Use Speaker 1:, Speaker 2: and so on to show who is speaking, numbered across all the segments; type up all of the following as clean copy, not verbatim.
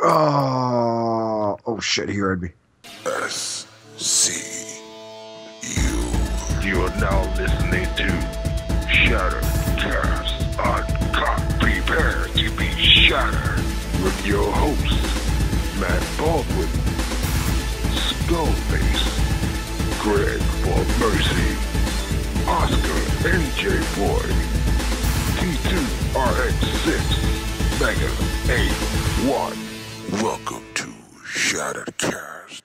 Speaker 1: Oh shit, he heard me.
Speaker 2: SCU. You are now listening to Shoutouts Uncut. Prepare to be shattered with your hosts, Matt Baldwin, Skullface, Greg for Mercy, Oscar NJ Boy, T2RX6, Mega 81. Welcome to Shattered Cast.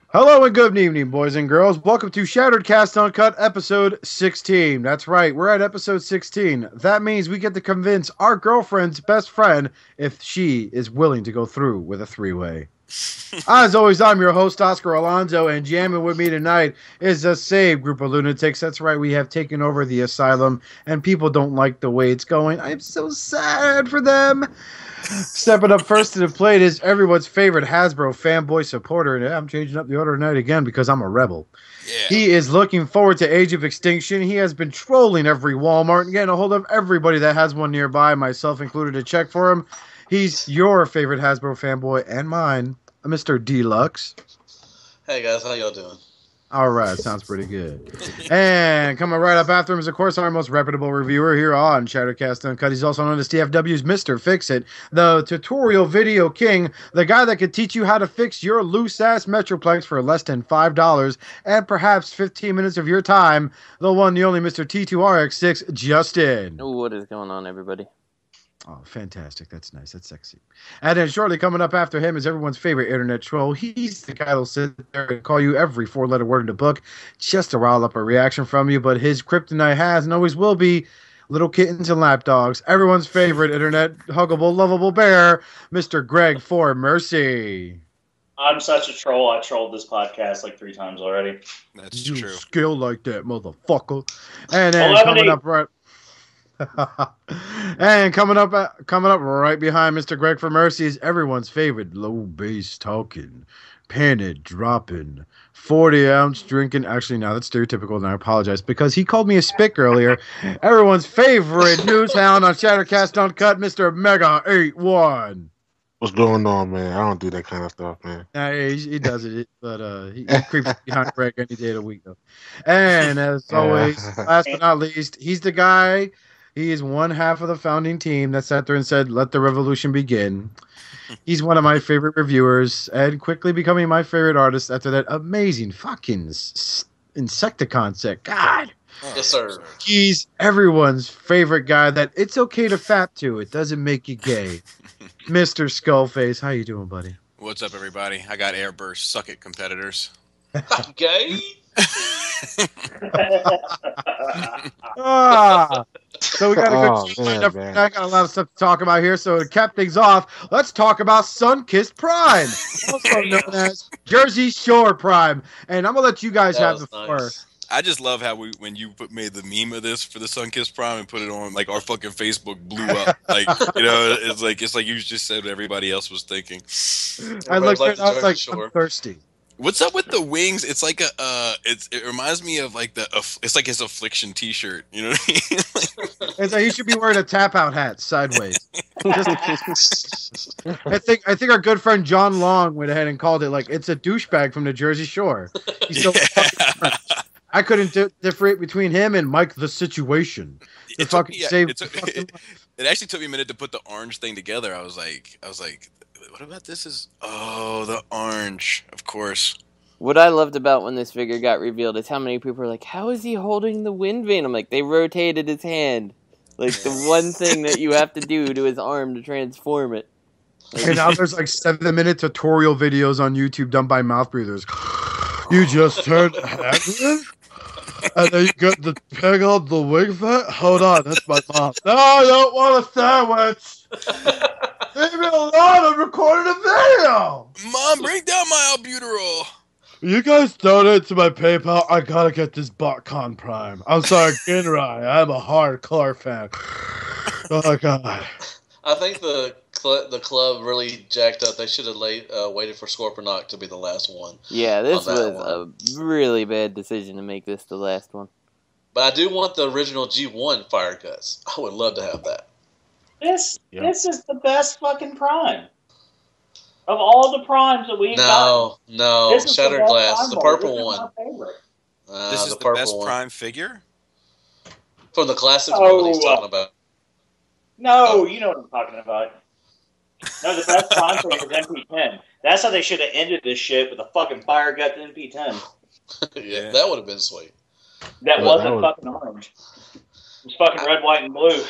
Speaker 1: Hello and good evening, boys and girls. Welcome to Shattered Cast Uncut, episode 16. That's right, we're at episode 16. That means we get to convince our girlfriend's best friend if she is willing to go through with a three-way. As always, I'm your host, Oscar Alonso, and jamming with me tonight is a saved group of lunatics. That's right, we have taken over the asylum, and people don't like the way it's going. I'm so sad for them. Stepping up first to the plate is everyone's favorite Hasbro fanboy supporter, and I'm changing up the order tonight again because I'm a rebel. Yeah. He is looking forward to Age of Extinction. He has been trolling every Walmart and getting a hold of everybody that has one nearby, myself included, to check for him. He's your favorite Hasbro fanboy and mine, Mr. Deluxe.
Speaker 3: Hey guys, how y'all doing?
Speaker 1: All right, sounds pretty good. And coming right up after him is, of course, our most reputable reviewer here on Shattercast Uncut. He's also known as TFW's Mr. Fix-It, the tutorial video king, the guy that could teach you how to fix your loose-ass Metroplex for less than $5 and perhaps 15 minutes of your time, the one, the only Mr. T2RX6, Justin.
Speaker 4: What is going on, everybody?
Speaker 1: Oh, fantastic. That's nice. That's sexy. And then shortly coming up after him is everyone's favorite internet troll. He's the guy that'll sit there and call you every four-letter word in the book just to rile up a reaction from you. But his kryptonite has and always will be little kittens and lapdogs. Everyone's favorite internet huggable, lovable bear, Mr. Greg for Mercy.
Speaker 5: I'm such a troll. I trolled this podcast like 3 times already.
Speaker 1: That's true. You skill like that, motherfucker. And then coming up right... And coming up right behind Mr. Greg for Mercy is everyone's favorite low bass talking, panted dropping, 40-ounce drinking. Actually, now that's stereotypical, and I apologize because he called me a spick earlier. Everyone's favorite news hound on Shattercast Uncut, Mr. Mega 81.
Speaker 6: What's going on, man? I don't do that kind of stuff, man.
Speaker 1: He does it, but he creeps behind Greg any day of the week, though. And as always, last but not least, he's the guy. He is one half of the founding team that sat there and said, let the revolution begin. He's one of my favorite reviewers and quickly becoming my favorite artist after that amazing fucking Insecticon set. God.
Speaker 3: Yes, sir.
Speaker 1: He's everyone's favorite guy that it's okay to fap to. It doesn't make you gay. Mr. Skullface, how you doing, buddy?
Speaker 7: What's up, everybody? I got airburst. Suck it, competitors.
Speaker 3: Gay?
Speaker 1: So we got a good show lined up. I got a lot of stuff to talk about here. So to cap things off, let's talk about Sunkissed Prime, also known as Jersey Shore Prime. And I'm gonna let you guys have the floor.
Speaker 7: Nice. I just love how when you made the meme of this for the Sunkissed Prime and put it on, like, our fucking Facebook blew up. Like, you know, it's like you just said what everybody else was thinking.
Speaker 1: I looked at it, I was like, I'm thirsty.
Speaker 7: What's up with the wings? It's like it reminds me of like it's like his Affliction T-shirt. You know what I mean?
Speaker 1: It's like he should be wearing a tap out hat sideways. I think our good friend John Long went ahead and called it like it's a douchebag from the Jersey Shore. He's so fucking French. I couldn't differentiate between him and Mike the Situation.
Speaker 7: It actually took me a minute to put the orange thing together. I was like. What about this the orange, of course.
Speaker 4: What I loved about when this figure got revealed is how many people were like, how is he holding the wind vane? I'm like, they rotated his hand. Like, the one thing that you have to do to his arm to transform it.
Speaker 1: Like, and now there's like 7-minute tutorial videos on YouTube done by mouth breathers. You just turned active? And then you got the peg on the wing vet? Hold on, that's my mom. No, I don't want a sandwich. Leave me alone, I'm recording a video!
Speaker 7: Mom, bring down my albuterol!
Speaker 1: You guys donate to my PayPal, I gotta get this BotCon Prime. I'm sorry, Ginrai, I'm a hardcore fan. Oh my god.
Speaker 3: I think the club really jacked up. They should have waited for Scorponok to be the last one.
Speaker 4: Yeah, this was a really bad decision to make this the last one.
Speaker 3: But I do want the original G1 fire cuts. I would love to have that.
Speaker 5: This is the best fucking prime. Of all the primes that we've got.
Speaker 3: No.
Speaker 5: This is
Speaker 3: Shattered
Speaker 5: best
Speaker 3: Glass,
Speaker 5: prime
Speaker 3: the
Speaker 5: mold.
Speaker 3: purple
Speaker 5: This is
Speaker 3: one.
Speaker 5: my favorite.
Speaker 7: This is the
Speaker 3: purple
Speaker 7: best
Speaker 3: one.
Speaker 7: prime figure?
Speaker 3: From the classics mold he's talking about.
Speaker 5: No, you know what I'm talking about. No, the best prime figure is MP10. That's how they should have ended this shit with a fucking fire gut MP10.
Speaker 3: Yeah, that would have been sweet.
Speaker 5: That wasn't fucking orange. It was fucking red, white, and blue.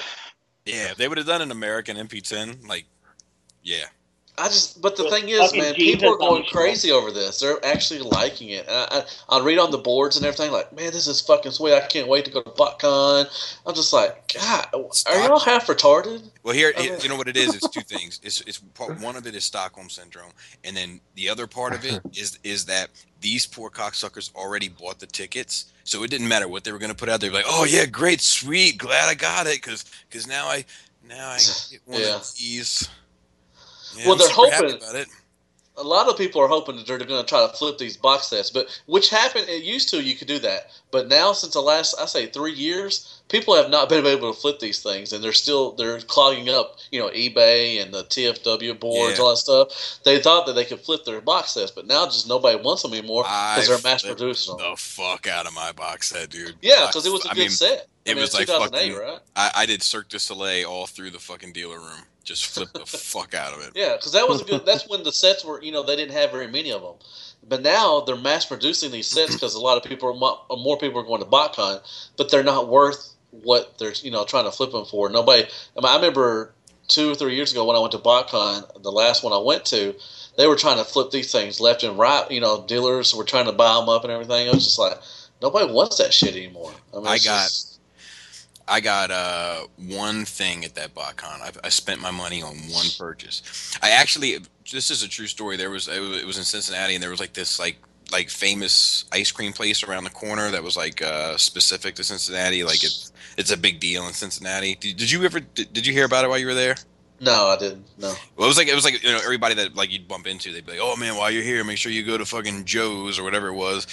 Speaker 7: Yeah, if they would have done an American MP10, like, yeah.
Speaker 3: But the thing is, man, people are going crazy over this. They're actually liking it. I read on the boards and everything, like, man, this is fucking sweet. I can't wait to go to BotCon. I'm just like, God, are y'all half retarded?
Speaker 7: Well, here, you know what it is? It's two things. It's one of it is Stockholm Syndrome, and then the other part of it is that these poor cocksuckers already bought the tickets, so it didn't matter what they were going to put out there. Like, oh, yeah, great, sweet, glad I got it, because now I get one of these. Yeah,
Speaker 3: well, they're hoping.
Speaker 7: About it.
Speaker 3: A lot of people are hoping that they're going to try to flip these box sets, but which happened. It used to you could do that, but now since the last 3 years, people have not been able to flip these things, and they're clogging up. eBay and the TFW boards, all that stuff. They thought that they could flip their box sets, but now just nobody wants them anymore because they're mass producing them.
Speaker 7: The fuck out of my box set, dude.
Speaker 3: Yeah, because it was a good set.
Speaker 7: It was like
Speaker 3: 2008,
Speaker 7: fucking.
Speaker 3: Right?
Speaker 7: I did Cirque du Soleil all through the fucking dealer room. Just flip the fuck out of it.
Speaker 3: Yeah, because that was a good. That's when the sets were. They didn't have very many of them. But now they're mass producing these sets because a lot of people more people are going to BotCon, but they're not worth what they're trying to flip them for. Nobody. I remember 2 or 3 years ago when I went to BotCon, the last one I went to, they were trying to flip these things left and right. Dealers were trying to buy them up and everything. It was just like nobody wants that shit anymore.
Speaker 7: I got one thing at that BotCon. I spent my money on one purchase. This is a true story. It was in Cincinnati, and there was like this like famous ice cream place around the corner that was like specific to Cincinnati. Like it's a big deal in Cincinnati. Did you hear about it while you were there?
Speaker 3: No, I didn't. No.
Speaker 7: Well, it was like everybody that like you'd bump into, they'd be like, "Oh man, while you're here, make sure you go to fucking Joe's or whatever it was."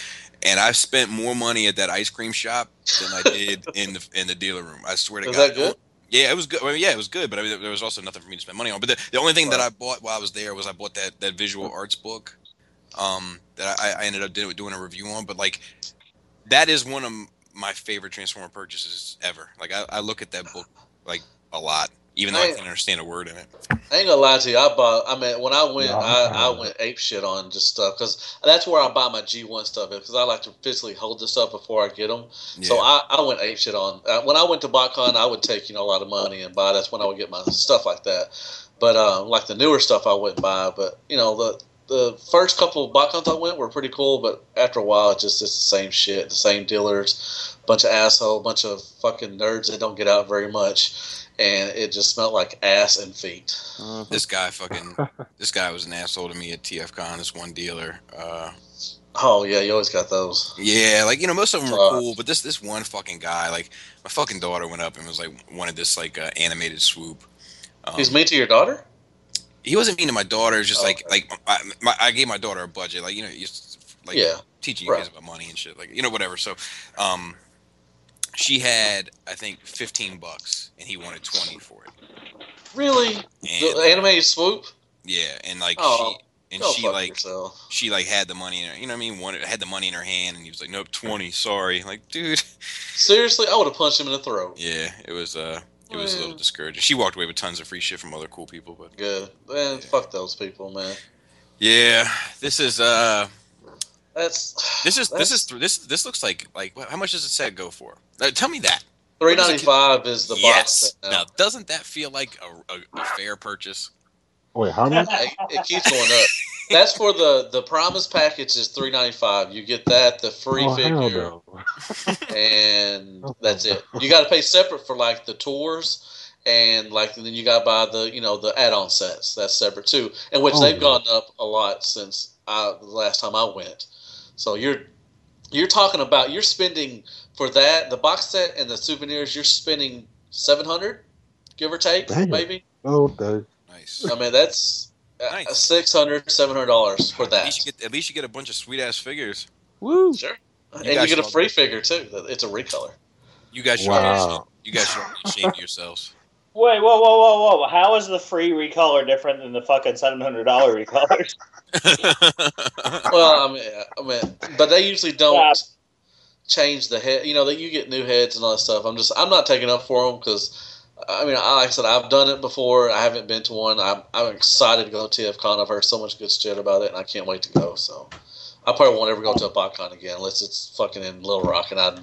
Speaker 7: And I spent more money at that ice cream shop than I did in the dealer room. I swear to God.
Speaker 3: Was that good?
Speaker 7: Yeah, it was good. I mean, yeah, it was good, but I mean, there was also nothing for me to spend money on. But the only thing that I bought while I was there was I bought that visual arts book that I ended up doing a review on. But like, that is one of my favorite Transformer purchases ever. Like, I look at that book like a lot, even though I can't understand a word in it.
Speaker 3: I ain't gonna lie to you. When I went, I went ape shit on just stuff because that's where I buy my G1 stuff because I like to physically hold the stuff before I get them. Yeah. So I went ape shit on. When I went to BotCon, I would take a lot of money and buy. That's when I would get my stuff like that. But like the newer stuff, I wouldn't buy. But the first couple of BotCons I went were pretty cool. But after a while, it's the same shit, the same dealers, bunch of assholes, bunch of fucking nerds that don't get out very much. And it just smelled like ass and feet.
Speaker 7: This guy was an asshole to me at TFCon. This one dealer.
Speaker 3: Oh yeah, you always got those.
Speaker 7: Yeah, like most of them were cool, but this one fucking guy, like my fucking daughter went up and was like wanted this like animated swoop.
Speaker 3: He's mean to your daughter?
Speaker 7: He wasn't mean to my daughter. It's just I gave my daughter a budget, like teaching you kids about money and shit, like whatever. So, she had, I think, $15, and he wanted $20 for it.
Speaker 3: Really?
Speaker 7: And,
Speaker 3: the animated swoop?
Speaker 7: Yeah, and like she had the money in her, had the money in her hand, and he was like, "Nope, 20, sorry." Like, dude.
Speaker 3: Seriously, I would have punched him in the throat.
Speaker 7: Yeah, it was a little discouraging. She walked away with tons of free shit from other cool people, but
Speaker 3: good. Man, fuck those people, man.
Speaker 7: Yeah, this is This looks like how much does a set go for? Tell me that.
Speaker 3: $395 is the box set now.
Speaker 7: Now, doesn't that feel like a fair purchase?
Speaker 6: Wait, how much?
Speaker 3: It keeps going up. That's for the Promise package is $395. You get that, the free figure, and that's it. You got to pay separate for like the tours, and then you got to buy the add-on sets. That's separate too, and which they've gone up a lot since the last time I went. So you're talking about you're spending for that the box set and the souvenirs. You're spending $700, give or take, maybe.
Speaker 6: Okay.
Speaker 7: Nice.
Speaker 3: I mean that's
Speaker 7: nice.
Speaker 3: $600-$700 for that.
Speaker 7: At least you get a bunch of sweet ass figures.
Speaker 4: Woo!
Speaker 3: Sure. And you get a free figure too. It's a recolor.
Speaker 7: You guys should be ashamed of yourselves.
Speaker 5: Wait, whoa! How is the free recolor different than the fucking $700 recolors?
Speaker 3: Well, I mean, but they usually don't change the head. You know, that you get new heads and all that stuff. I'm not taking up for them because, I mean, like I said, I've done it before. I haven't been to one. I'm excited to go to TFCon. I've heard so much good shit about it, and I can't wait to go. So I probably won't ever go to a BotCon again unless it's fucking in Little Rock, and I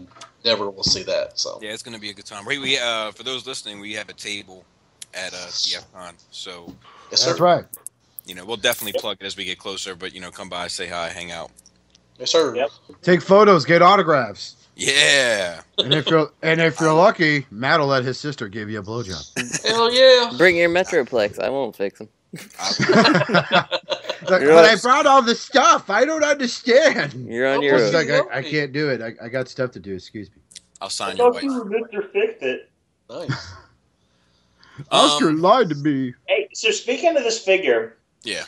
Speaker 3: never will see that. So
Speaker 7: yeah, it's gonna be a good time. We for those listening, we have a table at TFCon. So
Speaker 3: yes,
Speaker 1: that's right.
Speaker 7: You know, we'll definitely plug it as we get closer. But you know, come by, say hi, hang out.
Speaker 3: Yes, sir.
Speaker 5: Yep.
Speaker 1: Take photos, get autographs.
Speaker 7: Yeah.
Speaker 1: And if you're lucky, Matt will let his sister give you a blowjob.
Speaker 3: Hell yeah.
Speaker 4: Bring your Metroplex. I won't fix them.
Speaker 1: But I brought all the stuff. I don't understand.
Speaker 4: You're on your own.
Speaker 1: Like, I can't do it. I got stuff to do. Excuse me.
Speaker 7: I'll sign
Speaker 5: I
Speaker 7: your
Speaker 5: thought
Speaker 7: wife.
Speaker 5: you were Mr. Fix It.
Speaker 3: Nice.
Speaker 1: Oscar lied to me.
Speaker 5: Hey, so speaking of this figure,
Speaker 7: Yeah.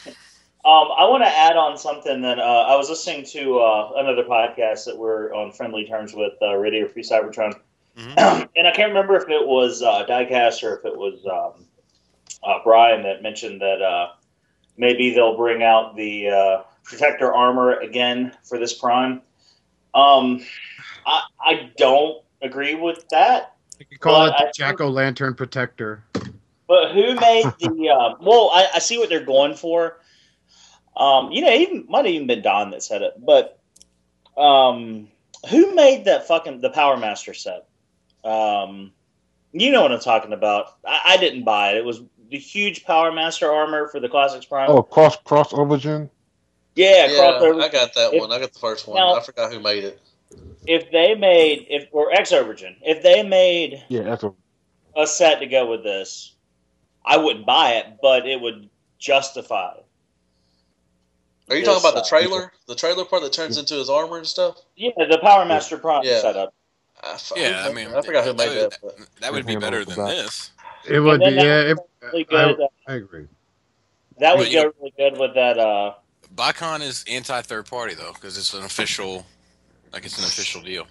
Speaker 5: I want to add on something that I was listening to another podcast that we're on friendly terms with, Radio Free Cybertron, and I can't remember if it was Diecast or if it was Brian that mentioned that maybe they'll bring out the Protector armor again for this Prime. I don't agree with that.
Speaker 1: You could call it the Jack-O-Lantern Protector.
Speaker 5: But who made the? Well, I see what they're going for. You know, even might have even been Don that said it. But who made that the Power Master set? You know what I'm talking about. I didn't buy it. It was the huge Power Master armor for the Classics Prime.
Speaker 6: Oh, cross origin.
Speaker 5: Yeah,
Speaker 3: I got that one. I got the first one.
Speaker 5: Now,
Speaker 3: I forgot who made it.
Speaker 5: If they made or X Origin, if they made a set to go with this, I wouldn't buy it, but it would justify.
Speaker 3: Are you talking about the trailer? The trailer part that turns into his armor and stuff?
Speaker 5: Yeah, the Power Master Prime setup.
Speaker 7: I mean,
Speaker 3: I forgot who made that. But.
Speaker 7: That would be better than this.
Speaker 1: It would be, yeah.
Speaker 5: Really good,
Speaker 1: I agree.
Speaker 5: That would go really good with that.
Speaker 7: BotCon is anti-third party though, because it's an official, it's an official deal.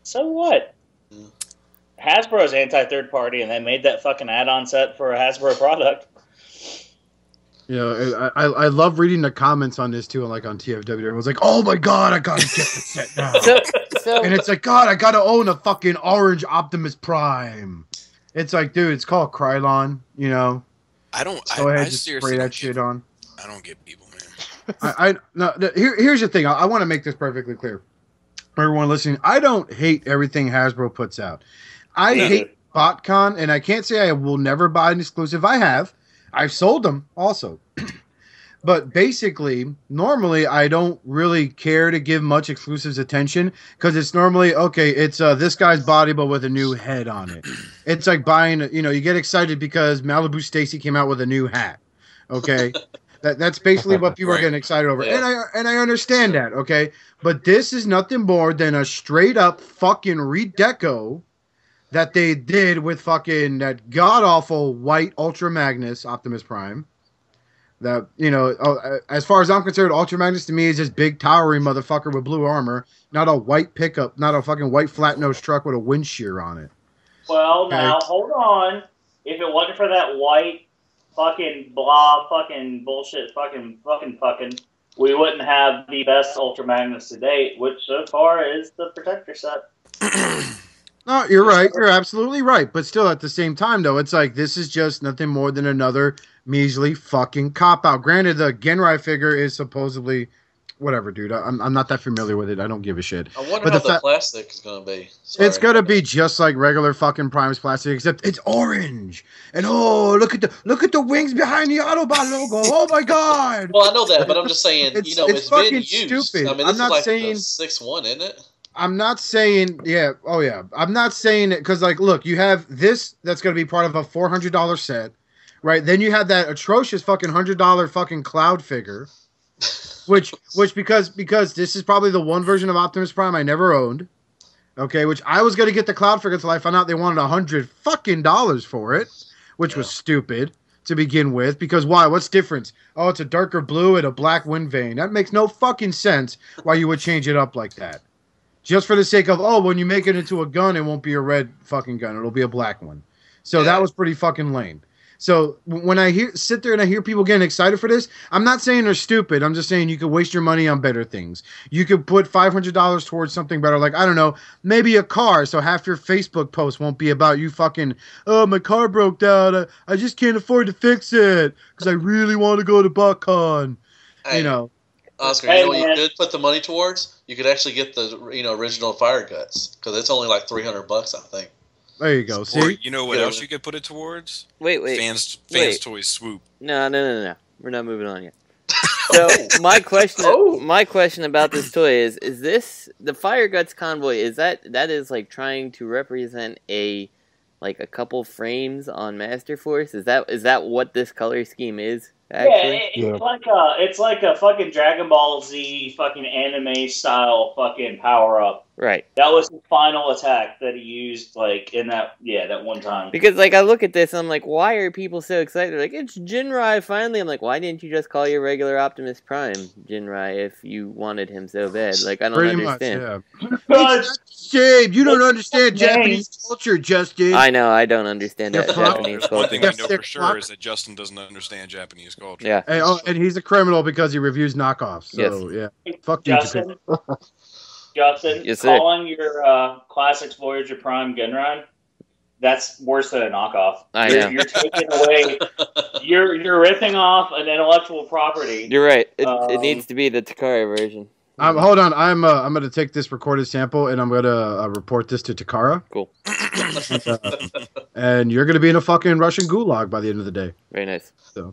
Speaker 5: So what? Hasbro's anti-third party, and they made that fucking add-on set for a Hasbro product.
Speaker 1: You know, I love reading the comments on this too, like on TFW. Everyone's like, "Oh my god, I gotta get the set now!" And it's like, God, I gotta own a fucking orange Optimus Prime. It's like, dude, it's called Krylon. You know, go ahead, just spray that shit on.
Speaker 7: I don't get people, man.
Speaker 1: Here's the thing. I want to make this perfectly clear for everyone listening. I don't hate everything Hasbro puts out. I hate BotCon, and I can't say I will never buy an exclusive. I've sold them also. But basically, normally I don't really care to give much exclusives attention because it's normally, okay, it's this guy's body but with a new head on it. It's like buying, you get excited because Malibu Stacy came out with a new hat. Okay? That's basically what people are getting excited over. Yeah. And I understand that, okay? But this is nothing more than a straight up fucking redeco that they did with fucking that god-awful white Ultra Magnus Optimus Prime. That, as far as I'm concerned, Ultra Magnus to me is this big towering motherfucker with blue armor, not a white pickup, not a fucking white flat-nosed truck with a wind shear on it.
Speaker 5: Well, okay. Now, hold on. If it wasn't for that white fucking blah fucking bullshit fucking, we wouldn't have the best Ultra Magnus to date, which so far is the Protector set.
Speaker 1: No, you're right. You're absolutely right. But still, at the same time, though, it's like this is just nothing more than another measly fucking cop-out. Granted, the Genrai figure is supposedly whatever, dude. I'm not that familiar with it. I don't give a shit.
Speaker 3: I wonder how the plastic is going to be.
Speaker 1: Sorry. It's going to be just like regular fucking Primus plastic, except it's orange. And look at the wings behind the Autobot logo. Oh my god.
Speaker 3: Well, I know that, but I'm just saying, it's been used.
Speaker 1: Stupid.
Speaker 3: I mean, this is like the 6-1, isn't it?
Speaker 1: I'm not saying, yeah, oh yeah. I'm not saying it because, like, look, you have this that's going to be part of a $400 set, right? Then you have that atrocious fucking $100 fucking Cloud figure, which because this is probably the one version of Optimus Prime I never owned, okay? Which I was going to get the Cloud figure until I found out they wanted $100 fucking for it, which was stupid to begin with. Because why? What's difference? Oh, it's a darker blue and a black wind vane. That makes no fucking sense. Why you would change it up like that? Just for the sake of, when you make it into a gun, it won't be a red fucking gun. It'll be a black one. So that was pretty fucking lame. So when I sit there and I hear people getting excited for this, I'm not saying they're stupid. I'm just saying you could waste your money on better things. You could put $500 towards something better, like, I don't know, maybe a car. So half your Facebook posts won't be about you fucking, oh, my car broke down. I just can't afford to fix it because I really want to go to BotCon.
Speaker 3: Hey,
Speaker 1: you know,
Speaker 3: Oscar, you know what you could put the money towards? You could actually get the original Fire Guts because it's only like $300, I think.
Speaker 1: There you go. See,
Speaker 7: or you know what else you could put it towards?
Speaker 4: Wait.
Speaker 7: Fans Toys Swoop.
Speaker 4: No. We're not moving on yet. So my question about this toy is this the Fire Guts convoy? Is that is like trying to represent a couple frames on Master Force? Is that what this color scheme is? Actually?
Speaker 5: Yeah, it's like a fucking Dragon Ball Z fucking anime style fucking power up.
Speaker 4: Right.
Speaker 5: That was the final attack that he used in that one time.
Speaker 4: Because I look at this and I'm like, why are people so excited? They're like, it's Jinrai finally. I'm like, why didn't you just call your regular Optimus Prime Jinrai if you wanted him so bad? I don't understand.
Speaker 1: Much, yeah. Shame. You don't understand Japanese culture, Justin.
Speaker 4: I know, I don't understand that Japanese culture.
Speaker 7: One thing I know for sure is that Justin doesn't understand Japanese culture.
Speaker 4: Yeah.
Speaker 1: And he's a criminal because he reviews knockoffs. So, yeah. Fuck you,
Speaker 5: Justin. Justin,
Speaker 4: yes,
Speaker 5: calling your Classics Voyager Prime Genran, that's worse than a knockoff.
Speaker 4: I know.
Speaker 5: You're taking away, you're ripping off an intellectual property.
Speaker 4: You're right. It needs to be the Takara version.
Speaker 1: Hold on. I'm going to take this recorded sample and I'm going to report this to Takara.
Speaker 4: Cool.
Speaker 1: And you're going to be in a fucking Russian gulag by the end of the day.
Speaker 4: Very nice.
Speaker 1: So.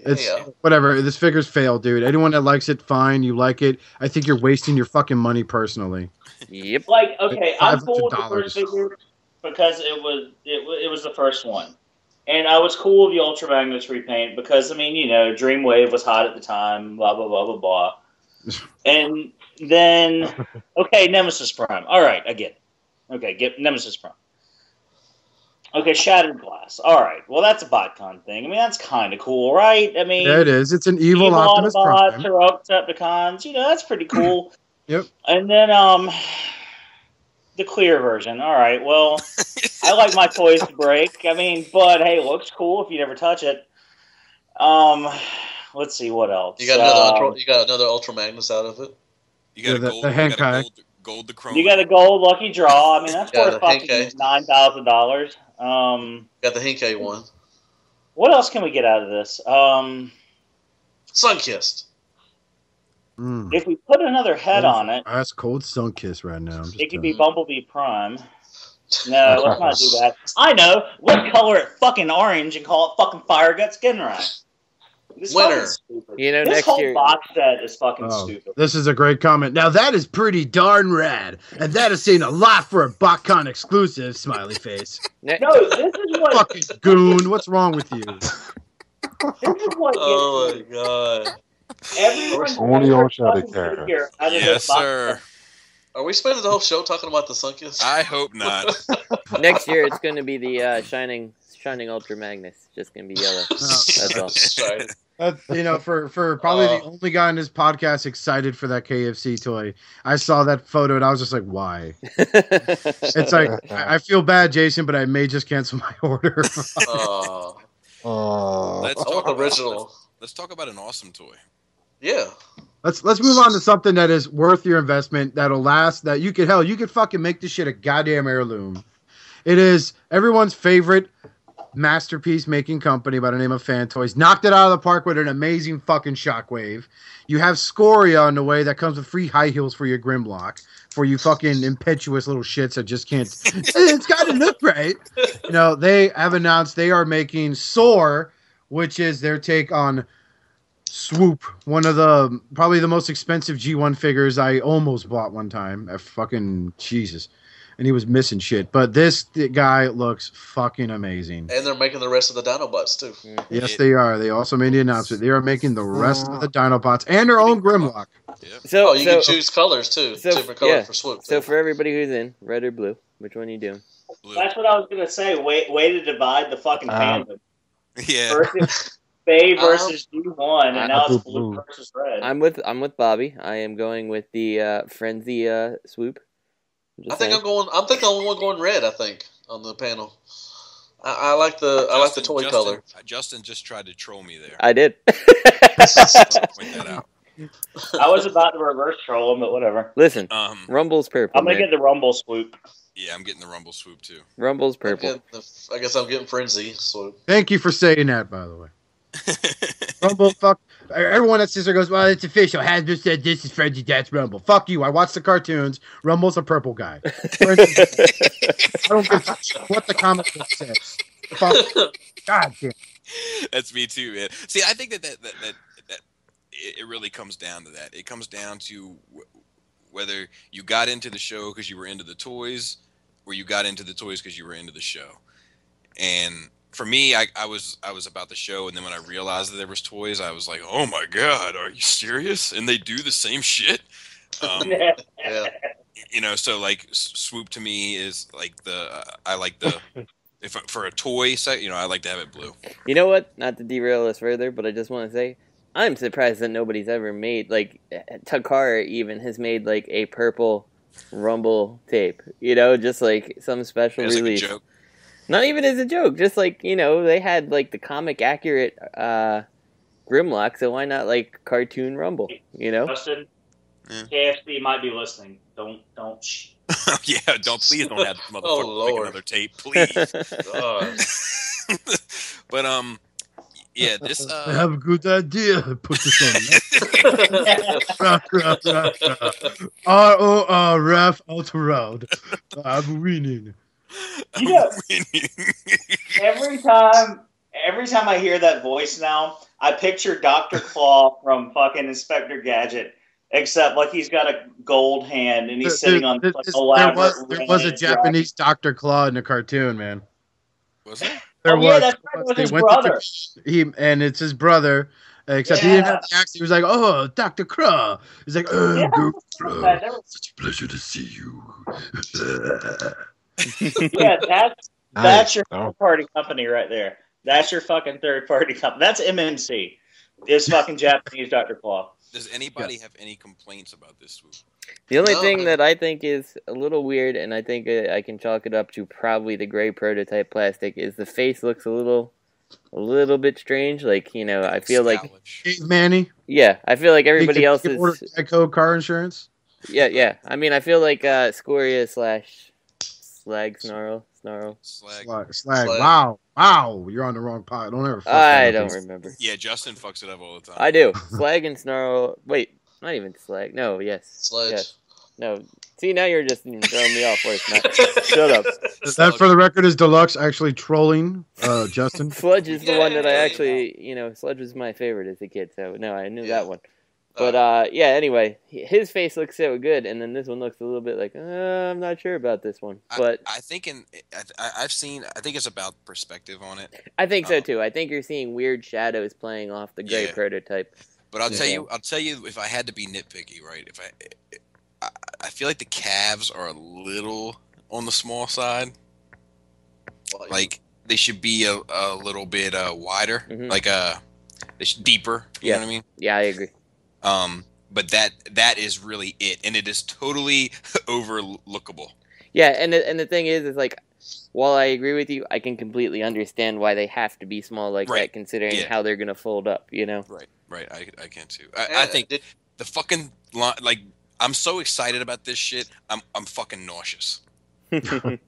Speaker 1: It's whatever. This figure's failed, dude. Anyone that likes it, fine. You like it. I think you're wasting your fucking money personally.
Speaker 4: Yep.
Speaker 5: Okay, I'm cool with the first figure because it was the first one, and I was cool with the Ultra Magnus repaint because Dreamwave was hot at the time. Blah blah blah blah blah. And then Nemesis Prime. All right, I get it. Okay, get Nemesis Prime. Okay, Shattered Glass. All right. Well, that's a BotCon thing. That's kind of cool, right?
Speaker 1: Yeah, it is. It's an evil Optimus Prime.
Speaker 5: Decepticons. That's pretty cool.
Speaker 1: Yep.
Speaker 5: And then the clear version. All right. Well, I like my toys to break. But hey, it looks cool if you never touch it. Let's see what else.
Speaker 3: You got another Ultra Magnus out of it.
Speaker 7: You got a gold the chrome.
Speaker 5: You got a gold lucky draw. That's worth fucking $9,000.
Speaker 3: Got the Henkei one.
Speaker 5: What else can we get out of this?
Speaker 3: Sunkissed.
Speaker 5: If we put another head on it,
Speaker 1: that's cold Sunkiss right now.
Speaker 5: It could be Bumblebee Prime. No, let's not do that. I know. Let's color it fucking orange and call it fucking Fire Guts Genrai.
Speaker 3: Winner.
Speaker 5: This
Speaker 4: next
Speaker 5: whole
Speaker 4: year
Speaker 5: box set is fucking stupid.
Speaker 1: This is a great comment. Now that is pretty darn rad, and that is saying a lot for a BotCon exclusive. Smiley face.
Speaker 5: No, this is what
Speaker 1: fucking goon. What's wrong with you?
Speaker 5: This is what.
Speaker 3: Oh my god.
Speaker 5: Everyone's
Speaker 6: only on Shoutouts.
Speaker 7: Yes, sir.
Speaker 3: Are we spending the whole show talking about the Sunkissed?
Speaker 7: I hope not.
Speaker 4: Next year it's going to be the Shining Ultra Magnus. Just going to be yellow. That's all.
Speaker 3: Right.
Speaker 1: For probably the only guy on this podcast excited for that KFC toy. I saw that photo and I was just like, why? It's like, I feel bad, Jason, but I may just cancel my order.
Speaker 7: Let's talk about an awesome toy.
Speaker 3: Yeah.
Speaker 1: Let's move on to something that is worth your investment, that'll last, that you could fucking make this shit a goddamn heirloom. It is everyone's favorite masterpiece making company by the name of Fan Toys. Knocked it out of the park with an amazing fucking Shockwave. You have Scoria on the way that comes with free high heels for your Grimlock, for you fucking impetuous little shits that just can't. It's got to look right. They have announced they are making Soar, which is their take on Swoop, one of the probably the most expensive G1 figures I almost bought one time. Fucking Jesus. And he was missing shit. But this guy looks fucking amazing.
Speaker 3: And they're making the rest of the Dinobots, too.
Speaker 1: Yes, they are. They also made the announcement. They are making the rest of the Dinobots and their own Grimlock.
Speaker 3: Yep. So you can choose colors, too. Different colors for Swoop.
Speaker 4: So for everybody who's in, red or blue, which one are you doing?
Speaker 5: Blue. That's what I was going to say. Way to divide the fucking fandom.
Speaker 7: Yeah.
Speaker 5: Bay versus G1, and now it's blue versus red.
Speaker 4: I'm with Bobby. I am going with the Frenzy Swoop.
Speaker 3: I'm the only one going red, I think, on the panel. I like the toy color.
Speaker 7: Justin just tried to troll me there.
Speaker 4: I did.
Speaker 7: Point that out.
Speaker 5: I was about to reverse troll him, but whatever.
Speaker 4: Listen, Rumble's purple.
Speaker 5: I'm gonna get the Rumble swoop.
Speaker 7: Yeah, I'm getting the Rumble swoop too.
Speaker 4: Rumble's purple.
Speaker 3: I guess I'm getting Frenzy swoop.
Speaker 1: Thank you for saying that, by the way. Rumble, fuck. Everyone that says there goes, well, it's official. Hasbro said this is Frenzy, that's Rumble. Fuck you. I watch the cartoons. Rumble's a purple guy. I don't give a shit what the comic book says. Fuck. God damn.
Speaker 7: That's me too, man. See, I think that it really comes down to that. It comes down to whether you got into the show because you were into the toys, or you got into the toys because you were into the show. And for me, I was about the show, and then when I realized that there was toys, I was like, oh my god, are you serious? And they do the same shit.
Speaker 3: Yeah.
Speaker 7: You know, so like swoop to me is like I like the if for a toy set, you know, I like to have it blue.
Speaker 4: You know what? Not to derail us further, but I just want to say I'm surprised that nobody's ever made, like, Takara even has made like a purple Rumble tape. You know, just like some special release.
Speaker 7: Like a joke.
Speaker 4: Not even as a joke, just like, you know, they had like the comic accurate Grimlock, so why not like cartoon Rumble, you know?
Speaker 5: Justin, KFC might be listening. Don't.
Speaker 7: Yeah, please don't have this motherfucker make another tape, please. But yeah, this.
Speaker 1: I have a good idea. Put this on. ROR ref out round. I'm winning.
Speaker 5: You know, every time I hear that voice now, I picture Dr. Claw from fucking Inspector Gadget, except like he's got a gold hand and he's sitting on like, elaborate.
Speaker 1: There was a Japanese Dr. Claw in the cartoon, man.
Speaker 7: Was it?
Speaker 1: There was.
Speaker 5: Yeah, that's right, with his brother.
Speaker 1: And it's his brother. Except he didn't have the accent. He was like, "Oh, Dr. Claw." He's like, "Oh, Claw. Such a pleasure to see you."
Speaker 5: Yeah, that's your third party company right there. That's your fucking third party company. That's MMC. It's fucking Japanese Dr. Claw.
Speaker 7: Does anybody have any complaints about this swoop?
Speaker 4: The only thing that I think is a little weird, and I think I can chalk it up to probably the gray prototype plastic, is the face looks a little bit strange. Like, you know, I feel like
Speaker 1: Manny.
Speaker 4: Yeah, I feel like everybody else is
Speaker 1: Geico car insurance.
Speaker 4: Yeah. I mean, I feel like Scoria / Slag Snarl.
Speaker 1: Slag. Wow. You're on the wrong pot. Don't ever.
Speaker 4: I don't remember.
Speaker 7: Yeah, Justin fucks it up all the time.
Speaker 4: I do. Slag and Snarl. Wait, not even Slag. No, yes.
Speaker 3: Sledge.
Speaker 4: Yes. No. See, now you're just throwing me off worse, Matt. Shut up.
Speaker 1: That, for the record, is Deluxe actually trolling Justin.
Speaker 4: Sludge is the one that I actually, you know, Sludge was my favorite as a kid, so no, I knew that one. But yeah, anyway, his face looks so good, and then this one looks a little bit like, I'm not sure about this one. But
Speaker 7: I think I think it's about perspective on it.
Speaker 4: I think so too. I think you're seeing weird shadows playing off the gray prototype.
Speaker 7: But I'll tell you, if I had to be nitpicky, right? I feel like the calves are a little on the small side. Like they should be a little bit wider, like they should deeper. You know what I mean?
Speaker 4: Yeah, I agree.
Speaker 7: But that is really it, and it is totally overlookable.
Speaker 4: Yeah, and the thing is like, while I agree with you, I can completely understand why they have to be small like that, considering how they're gonna fold up. You know?
Speaker 7: Right. I can too. I think the fucking like. I'm so excited about this shit. I'm fucking nauseous.
Speaker 1: That's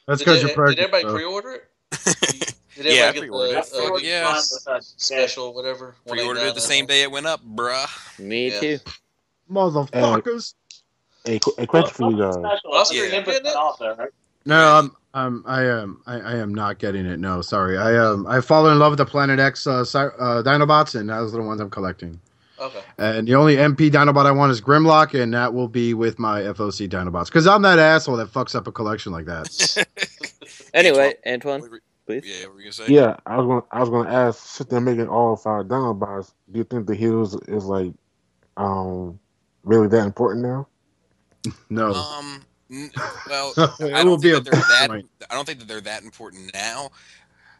Speaker 1: because you're pregnant.
Speaker 3: Did everybody pre-order it? Did everybody get the special whatever?
Speaker 7: Pre-ordered it the same day it went up, bruh.
Speaker 4: Me too.
Speaker 1: Motherfuckers.
Speaker 6: Hey, question for you guys.
Speaker 1: No, I am not getting it. No, sorry. I fall in love with the Planet X Dinobots, and those are the ones I'm collecting.
Speaker 3: Okay.
Speaker 1: And the only MP Dinobot I want is Grimlock, and that will be with my FOC Dinobots. Because I'm that asshole that fucks up a collection like that.
Speaker 4: Anyway, Antoine, please.
Speaker 7: Yeah, what were you gonna say?
Speaker 6: Yeah, I was gonna ask, since they're making all 5 Dinobots, do you think the heels is like really that important now?
Speaker 1: No.
Speaker 7: Well,
Speaker 1: I don't think
Speaker 7: that they're that important now.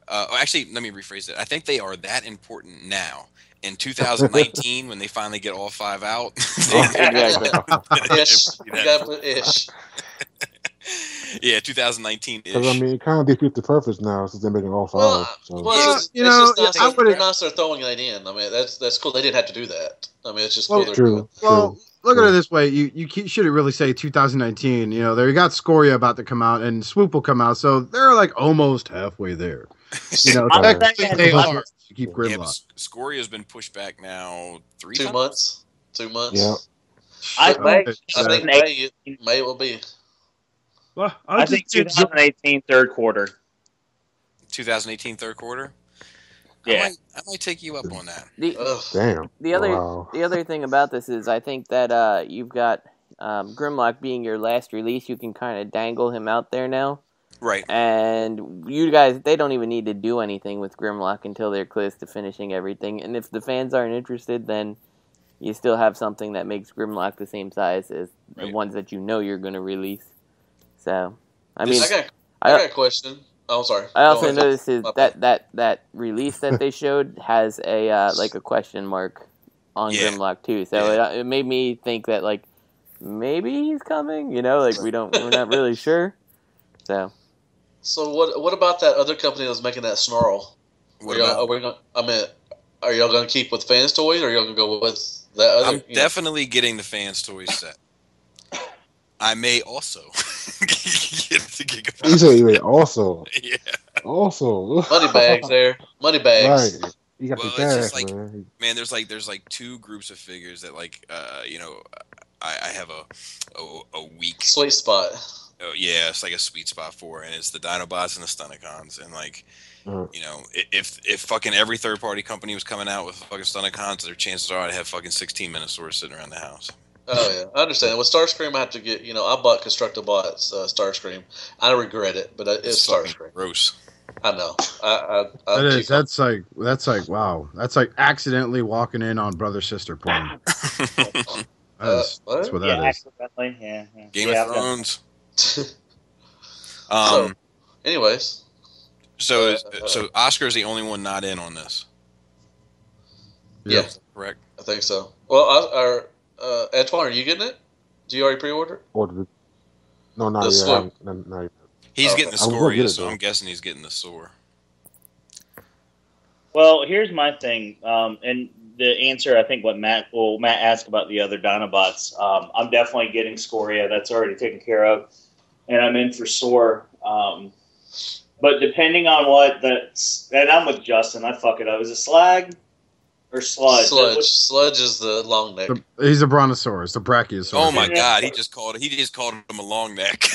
Speaker 7: Actually, let me rephrase it. I think they are that important now. In 2019, when they finally get all 5 out,
Speaker 3: Ish. You gotta put ish.
Speaker 7: Yeah, 2019 ish.
Speaker 6: Because I mean, it kind of defeats the purpose now since they're making all five.
Speaker 3: They're not throwing that in. I mean, that's cool. They didn't have to do that. I mean, it's just cool.
Speaker 6: True.
Speaker 1: Look at it this way: you shouldn't really say 2019. You know, they got Scoria about to come out, and Swoop will come out, so they're like almost halfway there. You know, technically they are. You keep Grimlock.
Speaker 7: Yeah, Scoria's been pushed back now
Speaker 3: 2 months. 2 months.
Speaker 6: Yeah.
Speaker 3: I think May will be.
Speaker 5: Well, I think 2018 third quarter.
Speaker 7: 2018 third quarter.
Speaker 5: Yeah,
Speaker 7: I might take you up on that.
Speaker 4: The other thing about this is I think that you've got Grimlock being your last release. You can kind of dangle him out there now.
Speaker 7: Right.
Speaker 4: And you guys, they don't even need to do anything with Grimlock until they're close to finishing everything. And if the fans aren't interested, then you still have something that makes Grimlock the same size as the ones that you know you're going to release. So, I mean,
Speaker 3: I got a question. Oh, sorry.
Speaker 4: I also noticed that release that they showed has a like a question mark on Grimlock too. So it made me think that like maybe he's coming. You know, like we're not really sure. So
Speaker 3: what about that other company that's making that Snarl? Are y'all going to keep with Fans Toys, or are y'all going to go with that other?
Speaker 7: I'm definitely getting the Fans Toys set. I may also get the Gigabyte.
Speaker 6: You said you may also.
Speaker 7: Yeah.
Speaker 6: Also.
Speaker 3: Money bags there. Money bags.
Speaker 6: Right. You got the
Speaker 7: cash,
Speaker 6: cash, man.
Speaker 7: Man, there's like two groups of figures that like I have a weak
Speaker 3: sweet spot.
Speaker 7: Oh yeah, it's like a sweet spot for, and it's the Dinobots and the Stunticons, and like. You know, if fucking every third party company was coming out with fucking Stunticons, their chances are I'd have fucking 16 Minosaurs sitting around the house.
Speaker 3: Oh yeah, I understand. With Starscream, I have to get. I bought Constructibots Starscream. I regret it, but it's Starscream.
Speaker 7: Gross.
Speaker 3: I know.
Speaker 1: That's like wow. That's like accidentally walking in on brother sister porn. That's what that is.
Speaker 5: Accidentally, yeah.
Speaker 7: Game of Thrones.
Speaker 3: So, anyways.
Speaker 7: So Oscar is the only one not in on this.
Speaker 3: Yeah,
Speaker 7: correct.
Speaker 3: I think so. Well, Antoine, are you getting it? Do you already pre-order?
Speaker 6: Ordered. No, not yet.
Speaker 7: He's getting the Scoria, so I'm guessing he's getting the Soar.
Speaker 5: Well, here's my thing, and the answer I think what Matt asked about the other Dinobots. I'm definitely getting Scoria. That's already taken care of, and I'm in for Soar. But depending on and I'm with Justin. I fuck it up. Is it Slag or Sludge?
Speaker 3: Sludge is the long neck.
Speaker 1: He's a Brontosaurus, the Brachiosaurus.
Speaker 7: Oh my god, he just called him a long neck.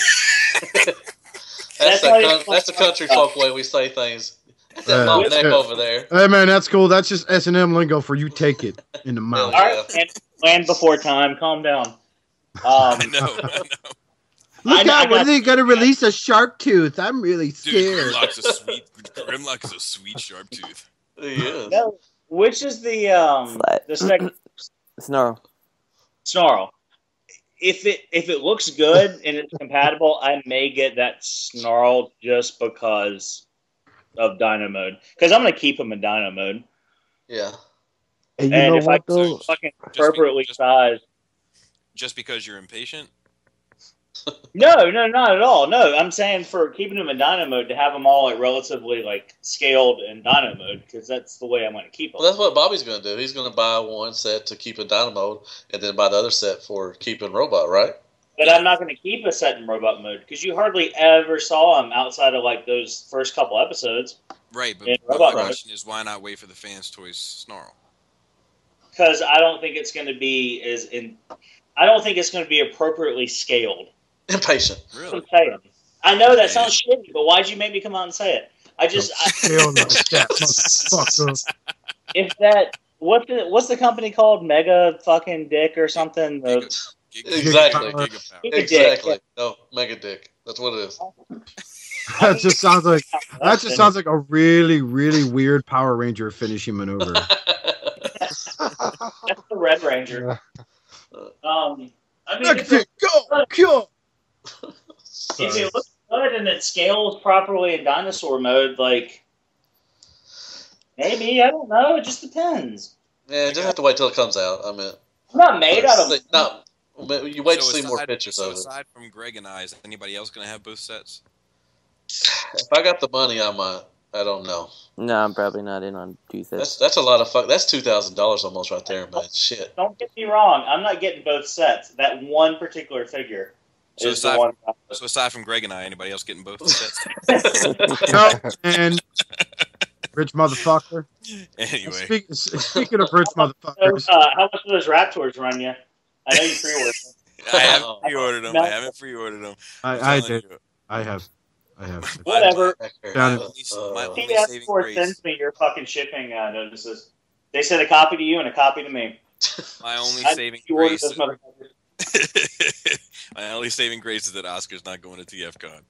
Speaker 3: That's the country folk way we say things. That's that long neck over there.
Speaker 1: Hey man, that's cool. That's just S&M lingo for you take it in the mouth.
Speaker 5: All right, and land before time. Calm down.
Speaker 7: I know.
Speaker 1: Look out, when are they going to release a sharp tooth? I'm really scared.
Speaker 7: Grimlock is a sweet sharp tooth.
Speaker 3: He is.
Speaker 5: No, which is the second?
Speaker 4: Snarl.
Speaker 5: If it looks good and it's compatible, I may get that Snarl just because of Dino Mode. Because I'm going to keep him in Dino Mode.
Speaker 3: Yeah.
Speaker 6: And
Speaker 5: if I can fucking appropriately sized.
Speaker 7: Just because you're impatient?
Speaker 5: No, not at all. No, I'm saying for keeping them in Dino Mode to have them all like relatively like scaled in Dino Mode because that's the way I'm going to keep them.
Speaker 3: Well, that's what Bobby's going to do. He's going to buy one set to keep in Dino Mode and then buy the other set for keeping Robot, right?
Speaker 5: But I'm not going to keep a set in Robot Mode because you hardly ever saw him outside of like those first couple episodes.
Speaker 7: Right, but my question is why not wait for the Fans Toys Snarl?
Speaker 5: Because I don't think it's going to be I don't think it's going to be appropriately scaled.
Speaker 3: Impatient.
Speaker 7: Really?
Speaker 5: I know that sounds shitty, but why'd you make me come out and say it? If that, what's the company called? Mega fucking Dick or something?
Speaker 3: Exactly.
Speaker 5: Exactly.
Speaker 3: No, Mega Dick. That's what it is.
Speaker 1: That just sounds like a really, really weird Power Ranger finishing maneuver.
Speaker 5: That's the Red Ranger.
Speaker 1: Mega Dick, go, cure.
Speaker 5: If it looks good and it scales properly in dinosaur mode, like maybe, I don't know. It just depends.
Speaker 3: Yeah, just have to wait till it comes out. I mean,
Speaker 5: I'm not made out of.
Speaker 3: But you wait to
Speaker 7: So
Speaker 3: see more pictures of it.
Speaker 7: aside from Greg and I, is anybody else going to have both sets?
Speaker 3: If I got the money, I might. I don't know.
Speaker 4: No, I'm probably not in on 2 sets.
Speaker 3: That's a lot of fuck. That's $2,000 almost right there, man. Shit.
Speaker 5: Don't get me wrong. I'm not getting both sets. That one particular figure is the one.
Speaker 7: So aside from Greg and I, anybody else getting both sets?
Speaker 1: No, and rich motherfucker.
Speaker 7: Anyway.
Speaker 1: Speaking of rich motherfuckers.
Speaker 5: So, how much do those Raptors run you? I know you pre-ordered them.
Speaker 7: I haven't pre-ordered them. I haven't pre-ordered them.
Speaker 1: I did. I have.
Speaker 5: Whatever.
Speaker 7: My only saving
Speaker 5: PS4
Speaker 7: grace.
Speaker 5: sends me your fucking shipping notices. They sent a copy to you and a copy to me.
Speaker 7: My only
Speaker 5: I
Speaker 7: saving
Speaker 5: you ordered
Speaker 7: grace.
Speaker 5: those motherfuckers.
Speaker 7: My only saving grace is that Oscar's not going to TFCon.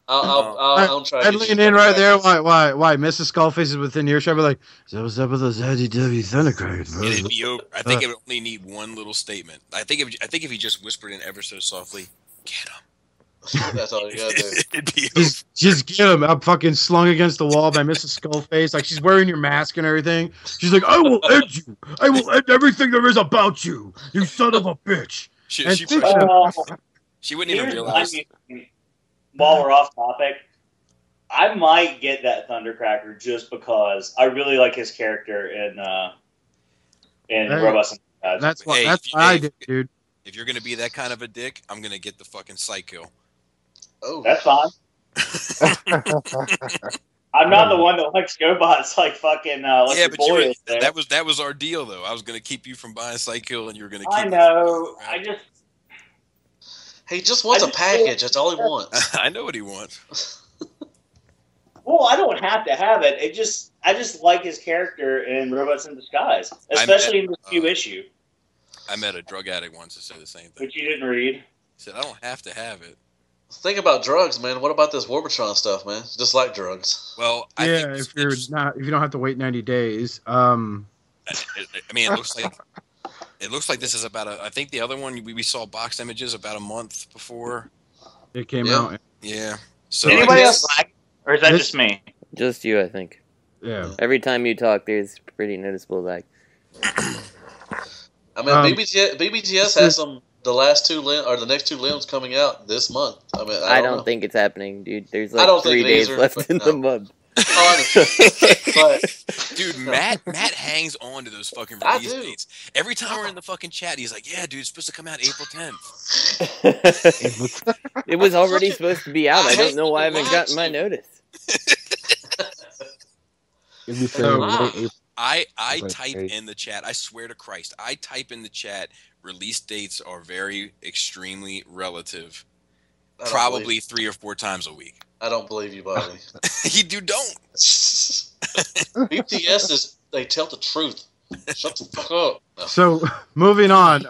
Speaker 3: I'll try.
Speaker 1: I'd lean in right there. Why? Mrs. Skullface is within earshot. I'd be like, so what's up with those IDW Thundercrackers?
Speaker 7: It'd be over. I think it would only need one little statement. I think if he just whispered in ever so softly, "Get him."
Speaker 3: That's all you gotta do.
Speaker 7: It'd be over.
Speaker 1: Just get him. I'm fucking slung against the wall by Mrs. Skullface. Like, she's wearing your mask and everything. She's like, I will end you. I will end everything there is about you. You son of a bitch.
Speaker 7: She wouldn't even realize.
Speaker 5: While we're off topic, I might get that Thundercracker just because I really like his character in Robots and Guys.
Speaker 1: That's why I did, dude.
Speaker 7: If you're gonna be that kind of a dick, I'm gonna get the fucking Psycho.
Speaker 3: Oh,
Speaker 5: That's fine. I'm not the one that likes GoBots like fucking. Like
Speaker 7: Yeah,
Speaker 5: your
Speaker 7: but
Speaker 5: boy is there.
Speaker 7: that was our deal though. I was gonna keep you from buying Psycho, and you were gonna. Keep
Speaker 5: I know.
Speaker 3: he just wants a package. That's all he wants.
Speaker 7: I know what he wants.
Speaker 5: Well, I don't have to have it. I just like his character in Robots in Disguise, especially in this new issue.
Speaker 7: I met a drug addict once that said the same thing.
Speaker 5: Which you didn't read.
Speaker 7: He said, "I don't have to have it."
Speaker 3: Think about drugs, man. What about this Warbitron stuff, man? Just like drugs.
Speaker 7: Well, I
Speaker 1: Yeah,
Speaker 7: think
Speaker 1: if you don't have to wait 90 days.
Speaker 7: I mean, it looks like this is about I think the other one we saw box images about a month before
Speaker 1: It came out.
Speaker 7: Yeah. So
Speaker 5: Did anybody else lag? Or is that just me?
Speaker 4: Just you, I think.
Speaker 1: Yeah.
Speaker 4: Every time you talk, there's pretty noticeable lag.
Speaker 3: I mean, BBTS has the next two limbs coming out this month. I mean, I don't know.
Speaker 4: think it's happening, dude. There's
Speaker 3: I don't
Speaker 4: 3
Speaker 3: think
Speaker 4: days
Speaker 3: either,
Speaker 4: left
Speaker 3: but
Speaker 4: in
Speaker 3: no.
Speaker 4: the month.
Speaker 3: But
Speaker 7: dude, Matt hangs on to those fucking release dates. Every time we're in the fucking chat, he's like, "Yeah, dude, it's supposed to come out April 10th."
Speaker 4: It was already supposed to be out. I don't know why I haven't gotten my notice.
Speaker 7: I type in the chat. I swear to Christ, I type in the chat. Release dates are very extremely relative. Probably 3 or 4 times a week.
Speaker 3: I don't believe you, Bobby.
Speaker 7: You don't.
Speaker 3: BTS they tell the truth. Shut the fuck up. No.
Speaker 1: So, moving on.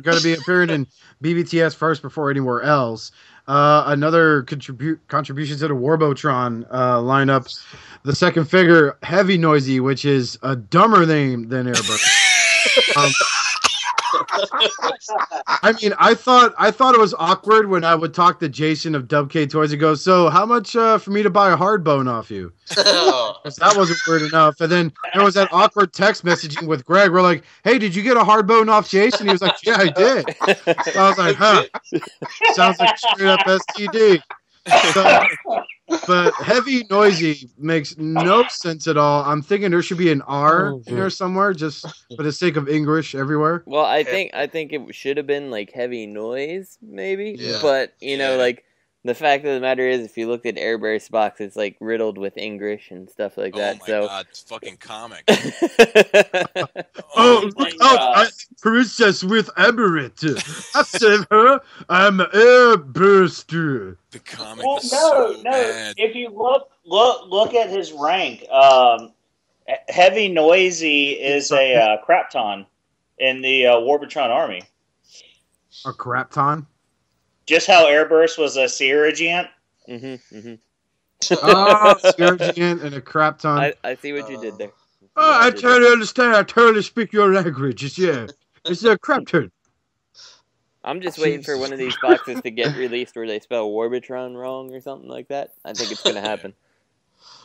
Speaker 1: Going to be appearing in BBTS first before anywhere else. Another contribution to the Warbotron lineup. The second figure, Heavy Noisy, which is a dumber name than Airbus. I mean, I thought it was awkward when I would talk to Jason of Dub K Toys and go, "So, how much for me to buy a hard bone off you?" Because that wasn't weird enough. And then there was that awkward text messaging with Greg. We're like, "Hey, did you get a hard bone off Jason?" He was like, "Yeah, I did." So I was like, "Huh." Sounds like straight up STD. But Heavy Noisy makes no sense at all. I'm thinking there should be an R in there somewhere, just for the sake of English everywhere.
Speaker 4: Well, I think it should have been like Heavy Noise, maybe.
Speaker 3: Yeah.
Speaker 4: But you know, like the fact of the matter is, if you looked at Airburst box, it's like riddled with English and stuff like that.
Speaker 7: Oh my
Speaker 4: So.
Speaker 7: god, it's fucking comic.
Speaker 1: Princess with Emirate. I save her. I'm Airburster.
Speaker 7: The comic
Speaker 5: Well,
Speaker 7: is so bad.
Speaker 5: If you look at his rank, Heavy Noisy is a Crapton in the Warbitron army.
Speaker 1: A Crapton?
Speaker 5: Just how Airburst was a Sierra Giant.
Speaker 1: Oh, Scourgian and a Crapton.
Speaker 4: I see what you did there.
Speaker 1: I totally understand. I totally speak your language. It's a Crapton.
Speaker 4: I'm just waiting for one of these boxes to get released where they spell Warbitron wrong or something like that. I think it's going to happen.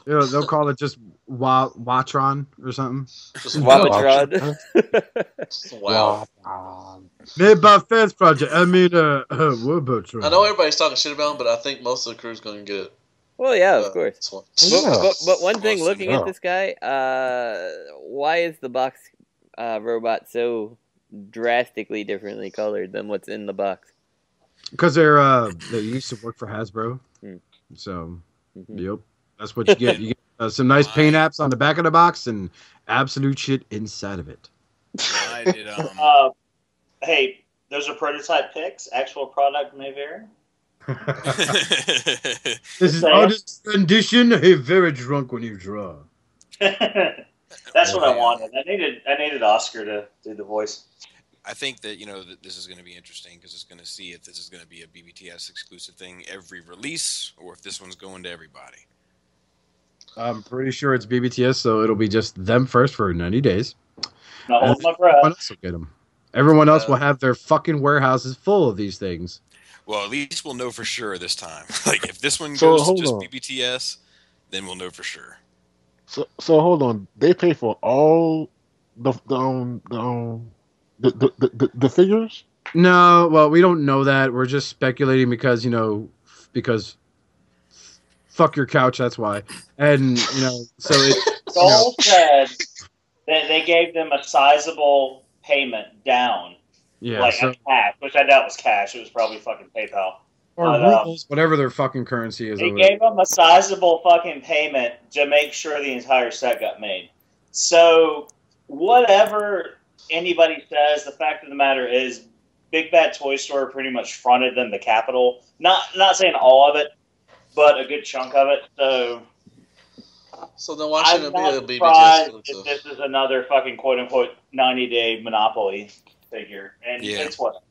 Speaker 1: They'll call it just Watron or something.
Speaker 3: Just
Speaker 4: Wabatron.
Speaker 3: wow.
Speaker 1: Made by Fans Project. I mean, Wabatron.
Speaker 3: I know everybody's talking shit about him, but I think most of the crew's going to get it.
Speaker 4: Well, yeah, of course.
Speaker 3: This one.
Speaker 4: But one thing, looking at this guy, why is the box robot so drastically differently colored than what's in the box?
Speaker 1: Because they used to work for Hasbro. So, yep. That's what you get. You get some nice paint apps on the back of the box and absolute shit inside of it.
Speaker 7: I did,
Speaker 5: hey, those are prototype pics. Actual product may vary.
Speaker 1: This is artist's rendition. Hey, very drunk when you draw.
Speaker 5: That's what I wanted. I needed Oscar to do the voice.
Speaker 7: I think that that this is going to be interesting because it's going to see if this is going to be a BBTS exclusive thing every release or if this one's going to everybody.
Speaker 1: I'm pretty sure it's BBTS, so it'll be just them first for 90 days.
Speaker 5: Not hold my breath.
Speaker 1: Everyone else will get them. Everyone else will have their fucking warehouses full of these things.
Speaker 7: Well, at least we'll know for sure this time. Like, if this one goes to just BBTS, then we'll know for sure.
Speaker 6: So hold on. They pay for all the figures?
Speaker 1: No, well, we don't know that. We're just speculating because fuck your couch. That's why. And so it.
Speaker 5: Joel said that they gave them a sizable payment down.
Speaker 1: Yeah,
Speaker 5: like cash, which I doubt was cash. It was probably fucking PayPal.
Speaker 1: Or rubles, whatever their fucking currency is.
Speaker 5: They gave them a sizable fucking payment to make sure the entire set got made. So, whatever anybody says, the fact of the matter is, Big Bad Toy Store pretty much fronted them the capital. Not saying all of it, but a good chunk of it.
Speaker 3: So then why shouldn't it be a
Speaker 5: BBTS? If this is another fucking quote-unquote 90-day monopoly figure. And it's whatever.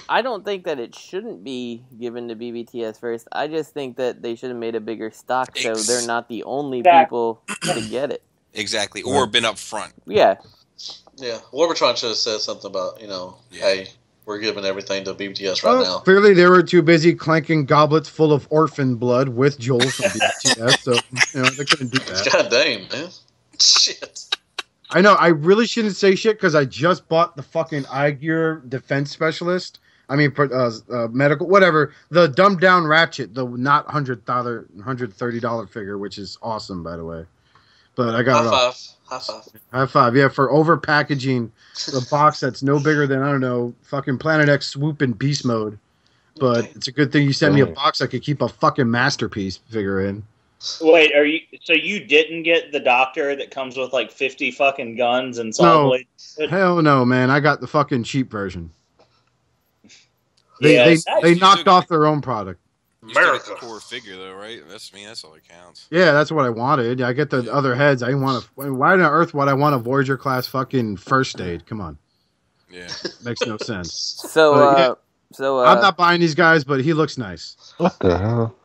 Speaker 4: I don't think that it shouldn't be given to BBTS first. I just think that they should have made a bigger stock so they're not the only people to get it.
Speaker 7: Exactly. Or been up front.
Speaker 4: Yeah.
Speaker 3: Yeah. Warbatron should have said something about, hey, we're giving everything to BBTS right now.
Speaker 1: Clearly they were too busy clanking goblets full of orphan blood with Joel from BBTS, so they couldn't do that.
Speaker 3: God damn, man. Shit.
Speaker 1: I know, I really shouldn't say shit because I just bought the fucking eye gear defense specialist. I mean, medical, whatever. The dumbed down Ratchet, the not $130 figure, which is awesome, by the way. But I got High five. Yeah, for over packaging the box that's no bigger than, I don't know, fucking Planet X swoop in beast mode. But it's a good thing you sent me a box I could keep a fucking masterpiece figure in.
Speaker 5: Wait, so you didn't get the Doctor that comes with like 50 fucking guns and solid blades?
Speaker 1: Hell no, man. I got the fucking cheap version. They knocked off their own product.
Speaker 7: America. You core figure though, right? That's all that counts.
Speaker 1: Yeah, that's what I wanted. I get the other heads. I want to. Why on earth would I want a Voyager class fucking first aid? Come on.
Speaker 7: Yeah,
Speaker 1: makes no sense.
Speaker 4: So
Speaker 1: I'm not buying these guys, but he looks nice.
Speaker 6: What the hell?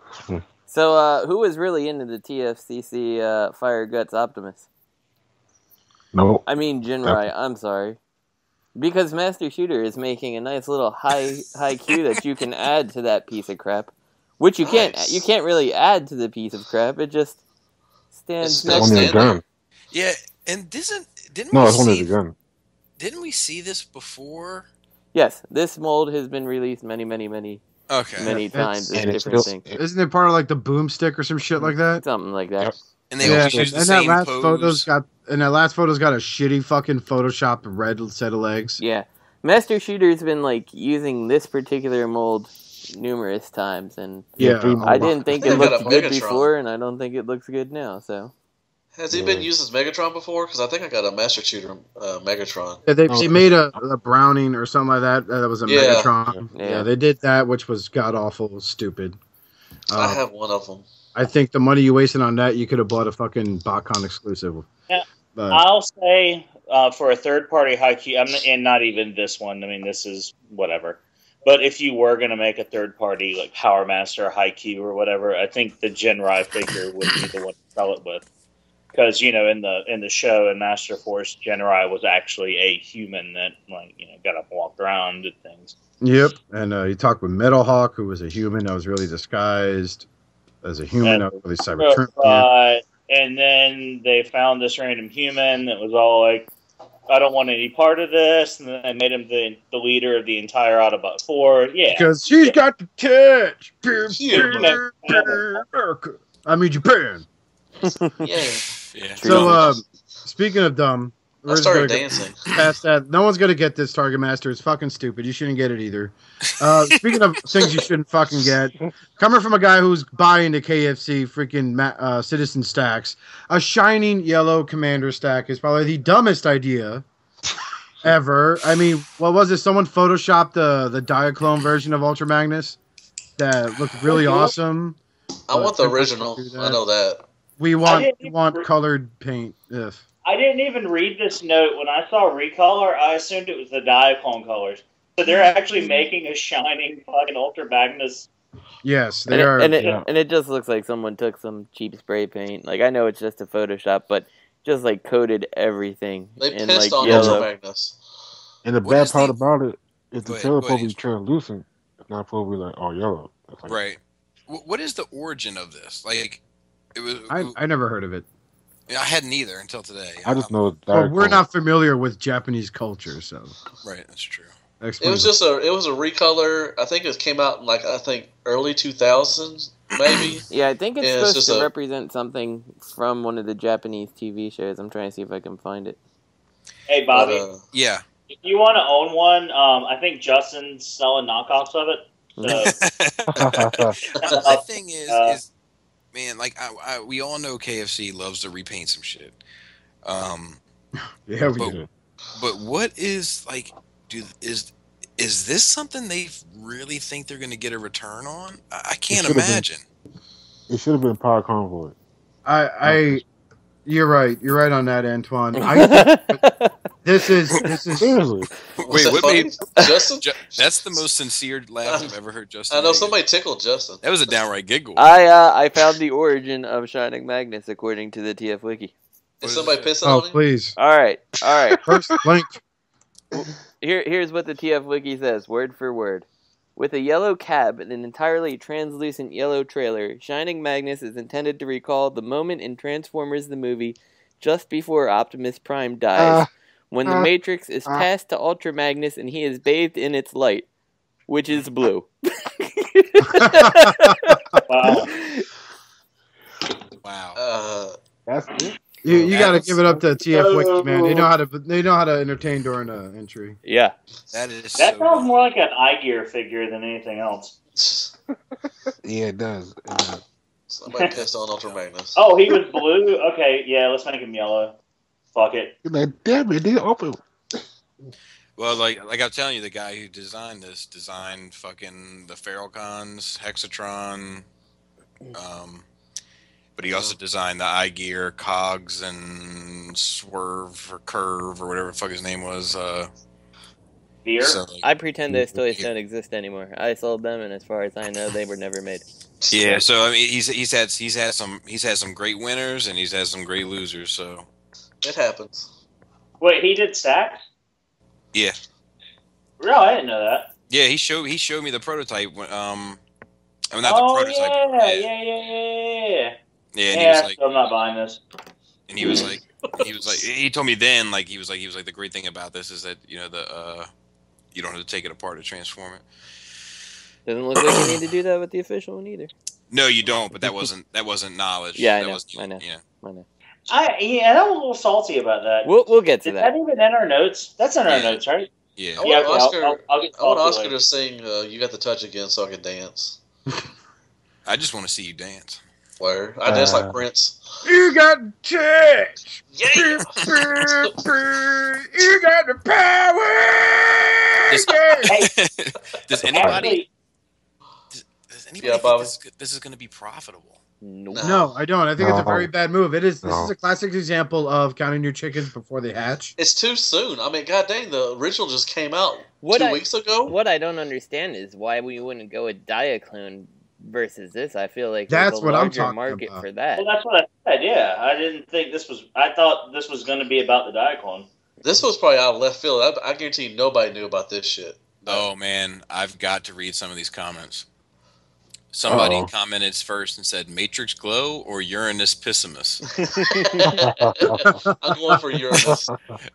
Speaker 4: So who was really into the TFCC Fire Guts Optimus?
Speaker 6: No.
Speaker 4: I mean Jinrai. I'm sorry. Because Master Shooter is making a nice little high Q that you can add to that piece of crap. Which you can't really add to the piece of crap. It just stands next to
Speaker 6: gun.
Speaker 7: Yeah, and didn't we see this before?
Speaker 4: Yes, this mold has been released many times as different things.
Speaker 1: Isn't it part of like the boomstick or some shit like that?
Speaker 4: Something like that.
Speaker 7: Yep. And they also use the same pose.
Speaker 1: That last photo's got a shitty fucking Photoshop red set of legs.
Speaker 4: Yeah, Master Shooter's been like using this particular mold numerous times, and I didn't think it looked good before, and I don't think it looks good now. So,
Speaker 3: has he been used as Megatron before? Because I think I got a Master Shooter Megatron.
Speaker 1: Yeah, they made a Browning or something like that. That was a Megatron. Yeah, they did that, which was god awful, stupid.
Speaker 3: I have one of them.
Speaker 1: I think the money you wasted on that, you could have bought a fucking BotCon exclusive.
Speaker 5: Yeah, I'll say for a third-party high-Q, and not even this one. I mean, this is whatever. But if you were going to make a third-party like Power Master, Haikyuu, or whatever, I think the Jinrai figure would be the one to sell it with, because in the show in Master Force, Jinrai was actually a human that got up and walked around, did things.
Speaker 1: Yep, and you talked with Metal Hawk, who was a human that was really disguised. as a human. Not really Cybertron.
Speaker 5: And then they found this random human that was all like, I don't want any part of this, and then they made him the leader of the entire Autobot 4. Yeah.
Speaker 1: Because she's got the touch. I mean, Japan.
Speaker 3: Yeah.
Speaker 1: So, speaking of dumb,
Speaker 3: I started dancing.
Speaker 1: Past that, no one's gonna get this, Target Master. It's fucking stupid. You shouldn't get it either. Speaking of things you shouldn't fucking get, coming from a guy who's buying the KFC freaking Citizen stacks, a shining yellow Commander stack is probably the dumbest idea ever. I mean, what was it? Someone photoshopped the Diaclone version of Ultra Magnus that looked really awesome.
Speaker 3: I want the original. I know that.
Speaker 1: We want colored paint. If
Speaker 5: I didn't even read this note. When I saw recolor, I assumed it was the Diaclone colors. So they're actually making a shining fucking Ultra Magnus.
Speaker 1: Yes, they are.
Speaker 4: And it just looks like someone took some cheap spray paint. Like, I know it's just a Photoshop, but just like coated everything.
Speaker 3: They
Speaker 4: in,
Speaker 3: pissed
Speaker 4: like,
Speaker 3: on
Speaker 4: yellow.
Speaker 3: Ultra Magnus.
Speaker 6: And the bad part about it is the tail supposed to be translucent. It's not supposed to be like all yellow. Like,
Speaker 7: right. What is the origin of this? Like, it was.
Speaker 1: I never heard of it.
Speaker 7: I hadn't either until today.
Speaker 6: I just know.
Speaker 1: Well, we're not familiar with Japanese culture, so.
Speaker 7: Right, that's true.
Speaker 3: It was a recolor. I think it came out in early 2000s, maybe.
Speaker 4: Yeah, I think it's supposed to represent something from one of the Japanese TV shows. I'm trying to see if I can find it.
Speaker 5: Hey, Bobby.
Speaker 7: Yeah.
Speaker 5: If you want to own one, I think Justin's selling knockoffs of it. So.
Speaker 7: The thing is, man, like we all know KFC loves to repaint some shit.
Speaker 1: Yeah, we do.
Speaker 7: But what is is this something they really think they're going to get a return on? I can't imagine.
Speaker 6: It should have been Power Convoy.
Speaker 1: You're right. You're right on that, Antoine. This is
Speaker 6: seriously.
Speaker 7: Wait, what made Justin? That's the most sincere laugh I've ever heard Justin.
Speaker 3: I know somebody tickled Justin.
Speaker 7: That was a downright giggle.
Speaker 4: I found the origin of Shining Magnus according to the TF Wiki.
Speaker 3: Is somebody pissing on me?
Speaker 1: Oh, please.
Speaker 4: All right.
Speaker 1: First link.
Speaker 4: Here's what the TF Wiki says, word for word. With a yellow cab and an entirely translucent yellow trailer, Shining Magnus is intended to recall the moment in Transformers the movie just before Optimus Prime dies, when the Matrix is passed to Ultra Magnus and he is bathed in its light, which is blue.
Speaker 7: Wow.
Speaker 6: That's it.
Speaker 1: You got to give it up to TF Wiki, man. They know how to entertain during an entry.
Speaker 4: Yeah.
Speaker 5: That sounds more like an iGear figure than anything else.
Speaker 6: Yeah, it does.
Speaker 3: Somebody pissed on Ultra Magnus.
Speaker 5: Oh, he was blue? Okay, yeah, let's make him yellow. Fuck it.
Speaker 6: You're like, damn it, they open.
Speaker 7: Well, like I'm telling you, the guy who designed this designed fucking the Feralcons, Hexatron, but he also designed the iGear, Cogs, and Swerve or Curve or whatever the fuck his name was.
Speaker 5: Beer?
Speaker 7: So,
Speaker 4: I pretend those toys don't exist anymore. I sold them, and as far as I know, they were never made.
Speaker 7: Yeah, so I mean, he's had some great winners and he's had some great losers. So
Speaker 3: it happens.
Speaker 5: Wait, he did stacks?
Speaker 7: Yeah.
Speaker 5: Really, I didn't know that.
Speaker 7: Yeah, he showed me the prototype. Not the prototype.
Speaker 5: Yeah.
Speaker 7: Yeah, and he was like,
Speaker 5: I'm not buying this.
Speaker 7: And he was like, he told me then, he was like, the great thing about this is that, you don't have to take it apart to transform it.
Speaker 4: Doesn't look like you need to do that with the official one either.
Speaker 7: No, you don't. But that wasn't knowledge.
Speaker 4: Yeah,
Speaker 7: I know.
Speaker 4: I know.
Speaker 5: I'm a little salty about that.
Speaker 4: We'll get to
Speaker 5: Is
Speaker 4: that.
Speaker 5: that even in our notes? That's in our notes, right?
Speaker 7: Yeah.
Speaker 3: I want
Speaker 5: I want
Speaker 3: Oscar to sing "You Got the Touch" again, so I can dance.
Speaker 7: I just want to see you dance.
Speaker 3: Where I dance like Prince.
Speaker 1: You got the touch.
Speaker 3: Yeah.
Speaker 1: You got the power.
Speaker 7: Does anybody think this is going to be profitable?
Speaker 1: No, I don't. I think it's a very bad move. This is a classic example of counting your chickens before they hatch.
Speaker 3: It's too soon. I mean, god dang, the original just came out 2 weeks ago.
Speaker 4: What I don't understand is why we wouldn't go with Diaclone versus this. I feel like
Speaker 1: that's
Speaker 4: there's a
Speaker 1: what I'm
Speaker 4: larger
Speaker 1: talking
Speaker 4: market
Speaker 1: about.
Speaker 4: for that.
Speaker 5: Well, that's what I said. Yeah, I didn't think this was. I thought this was going to be about the Diaclone.
Speaker 3: This was probably out of left field. I guarantee nobody knew about this shit.
Speaker 7: Oh man, I've got to read some of these comments. Somebody commented first and said Matrix Glow or Uranus Pissimus.
Speaker 3: I'm going for Uranus.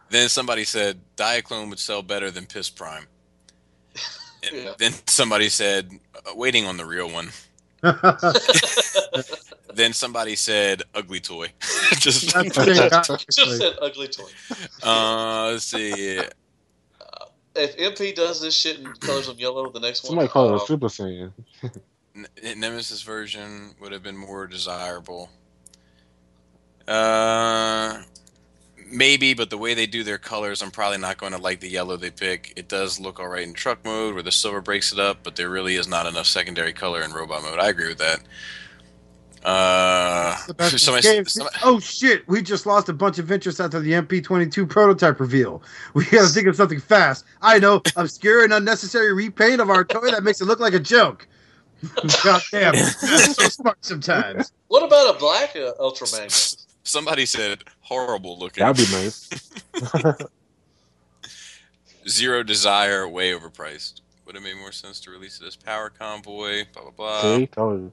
Speaker 7: Then somebody said Diaclone would sell better than Piss Prime. And then somebody said waiting on the real one. Then somebody said ugly toy. just
Speaker 3: said ugly toy.
Speaker 7: Let's see.
Speaker 3: If MP does this shit and colors them yellow, the next
Speaker 6: somebody
Speaker 3: one.
Speaker 6: called it a Super Saiyan.
Speaker 7: Nemesis version would have been more desirable. Maybe, but the way they do their colors, I'm probably not going to like the yellow they pick. It does look all right in truck mode where the silver breaks it up, but there really is not enough secondary color in robot mode. I agree with that.
Speaker 1: Oh shit! We just lost a bunch of interest after the MP22 prototype reveal. We gotta think of something fast. I know, obscure and unnecessary repaint of our toy that makes it look like a joke. God damn, so smart sometimes.
Speaker 3: What about a black Ultra Magnus?
Speaker 7: Somebody said horrible looking.
Speaker 6: That'd be nice.
Speaker 7: Zero Desire, way overpriced. Would have made more sense to release it as Power Convoy. Blah blah blah.
Speaker 6: See, told you.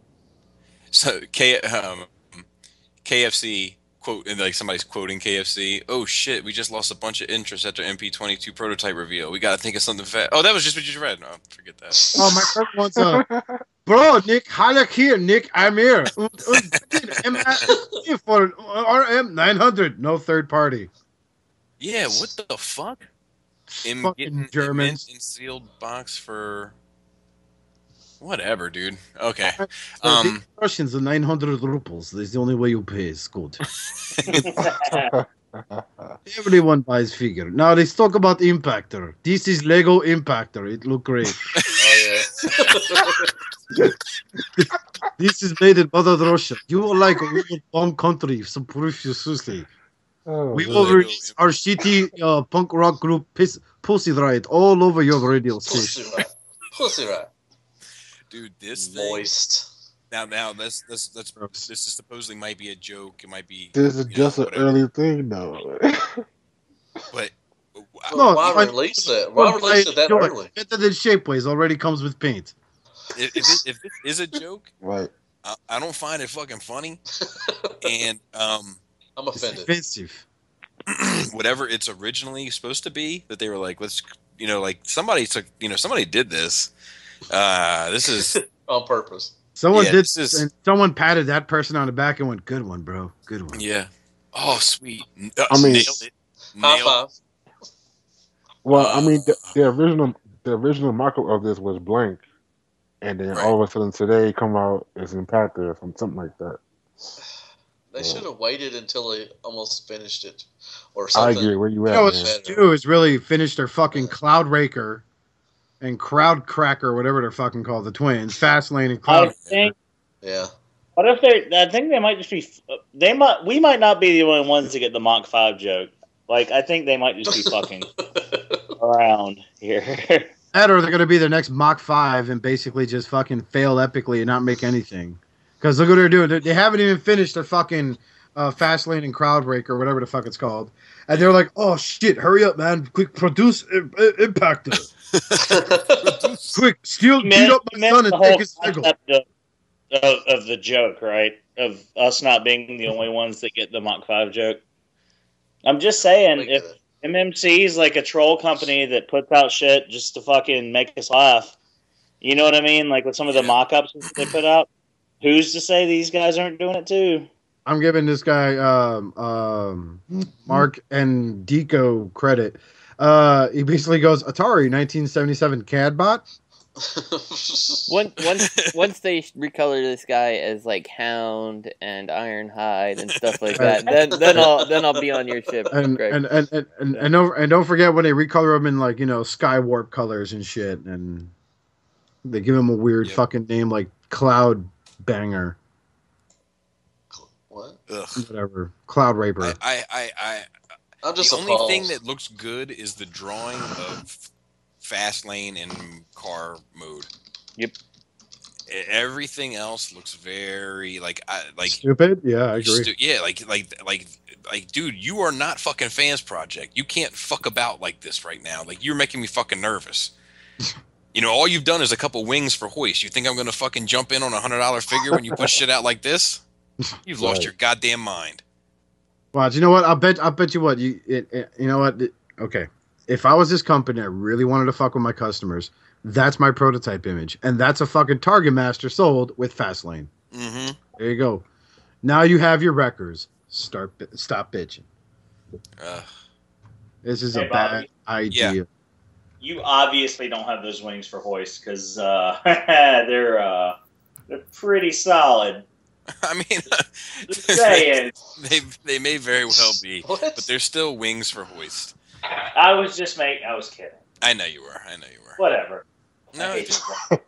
Speaker 7: So KFC quote, and like somebody's quoting KFC. Oh shit, we just lost a bunch of interest after MP22 prototype reveal. We got to think of something fast. Oh, that was just what you read. No, forget that.
Speaker 1: Oh, my first one's bro, Nick, Halak here, Nick, I'm here. For RM 900, no third party.
Speaker 7: Yeah, what the fuck?
Speaker 1: Fucking Germans.
Speaker 7: In sealed box for whatever, dude. Okay.
Speaker 1: Russians are 900 rubles. That's the only way you pay. It's good. Everyone buys figure. Now let's talk about Impactor. This is Lego Impactor. It look great.
Speaker 3: Oh yeah.
Speaker 1: This is made in Mother Russia. You are like a bomb country. So seriously. We will release our shitty punk rock group Pussy Riot all over your radio station.
Speaker 3: Pussy Riot.
Speaker 7: Dude, this
Speaker 3: moist.
Speaker 7: Thing, now this is supposedly might be a joke. It might be.
Speaker 6: This is just an early thing, though.
Speaker 7: But
Speaker 3: why release it? Why release it that early?
Speaker 1: Better than Shapeways already comes with paint.
Speaker 7: If this is a joke,
Speaker 6: right?
Speaker 7: I don't find it fucking funny, and
Speaker 3: I'm offended.
Speaker 1: It's offensive.
Speaker 7: Whatever it's originally supposed to be, that they were like, let's, like somebody took, somebody did this. This is
Speaker 3: on purpose.
Speaker 1: Someone did this, and someone patted that person on the back and went, "Good one, bro. Good one."
Speaker 7: Yeah. Oh, sweet.
Speaker 6: I mean,
Speaker 7: nailed it.
Speaker 3: High five.
Speaker 6: Well, I mean, the original markup of this was blank, and then all of a sudden today come out as Impactor or something like that.
Speaker 3: They should have waited until they almost finished it, or something.
Speaker 6: I agree. Where you at?
Speaker 1: What they do is really finish their fucking Cloud Raker and Crowd Cracker, whatever they're fucking called, the twins, Fastlane and Cloud.
Speaker 3: Yeah.
Speaker 5: What if I think they might just be. We might not be the only ones to get the Mach 5 joke. Like, I think they might just be fucking around here.
Speaker 1: That or they're going to be their next Mach 5 and basically just fucking fail epically and not make anything. Because look what they're doing. They haven't even finished their fucking Fastlane and Crowdbreaker, whatever the fuck it's called. And they're like, oh shit, hurry up, man. Quick, produce Impactor. Quick, beat up my son and take his wiggle.
Speaker 5: Of the joke, right? Of us not being the only ones that get the Mach 5 joke. I'm just saying, if MMC is like a troll company that puts out shit just to fucking make us laugh, you know what I mean? Like with some of the mock-ups that they put out, who's to say these guys aren't doing it too?
Speaker 1: I'm giving this guy Mark and Deco credit. He basically goes, Atari 1977 CAD bot.
Speaker 4: Once they recolor this guy as like Hound and Ironhide and stuff like that, then I'll be on your ship.
Speaker 1: And don't forget when they recolor him in like sky warp colors and shit, and they give him a weird fucking name like Cloud Banger.
Speaker 3: What?
Speaker 1: Whatever. Cloud Raper.
Speaker 3: I'm just
Speaker 7: the
Speaker 3: appalled.
Speaker 7: only thing that looks good is the drawing of Fastlane and car mode.
Speaker 4: Yep.
Speaker 7: Everything else looks very like
Speaker 1: stupid. Yeah, I agree.
Speaker 7: Like, dude, you are not fucking Fans Project. You can't fuck about like this right now. Like, you're making me fucking nervous. You know, all you've done is a couple wings for hoist. You think I'm going to fucking jump in on $100 figure when you put shit out like this? You've lost your goddamn mind.
Speaker 1: Well, you know what? I'll bet you what you know what? Okay, if I was this company, I really wanted to fuck with my customers. That's my prototype image, and that's a fucking Target Master sold with Fastlane.
Speaker 7: Mm-hmm.
Speaker 1: There you go. Now you have your wreckers. Stop bitching. This is a bad idea.
Speaker 7: Yeah.
Speaker 5: You obviously don't have those wings for hoist because they're pretty solid.
Speaker 7: I mean,
Speaker 5: Just saying.
Speaker 7: they may very well be,
Speaker 3: What?
Speaker 7: but they're still wings for hoist.
Speaker 5: I was kidding.
Speaker 7: I know you were.
Speaker 5: Whatever.
Speaker 7: No,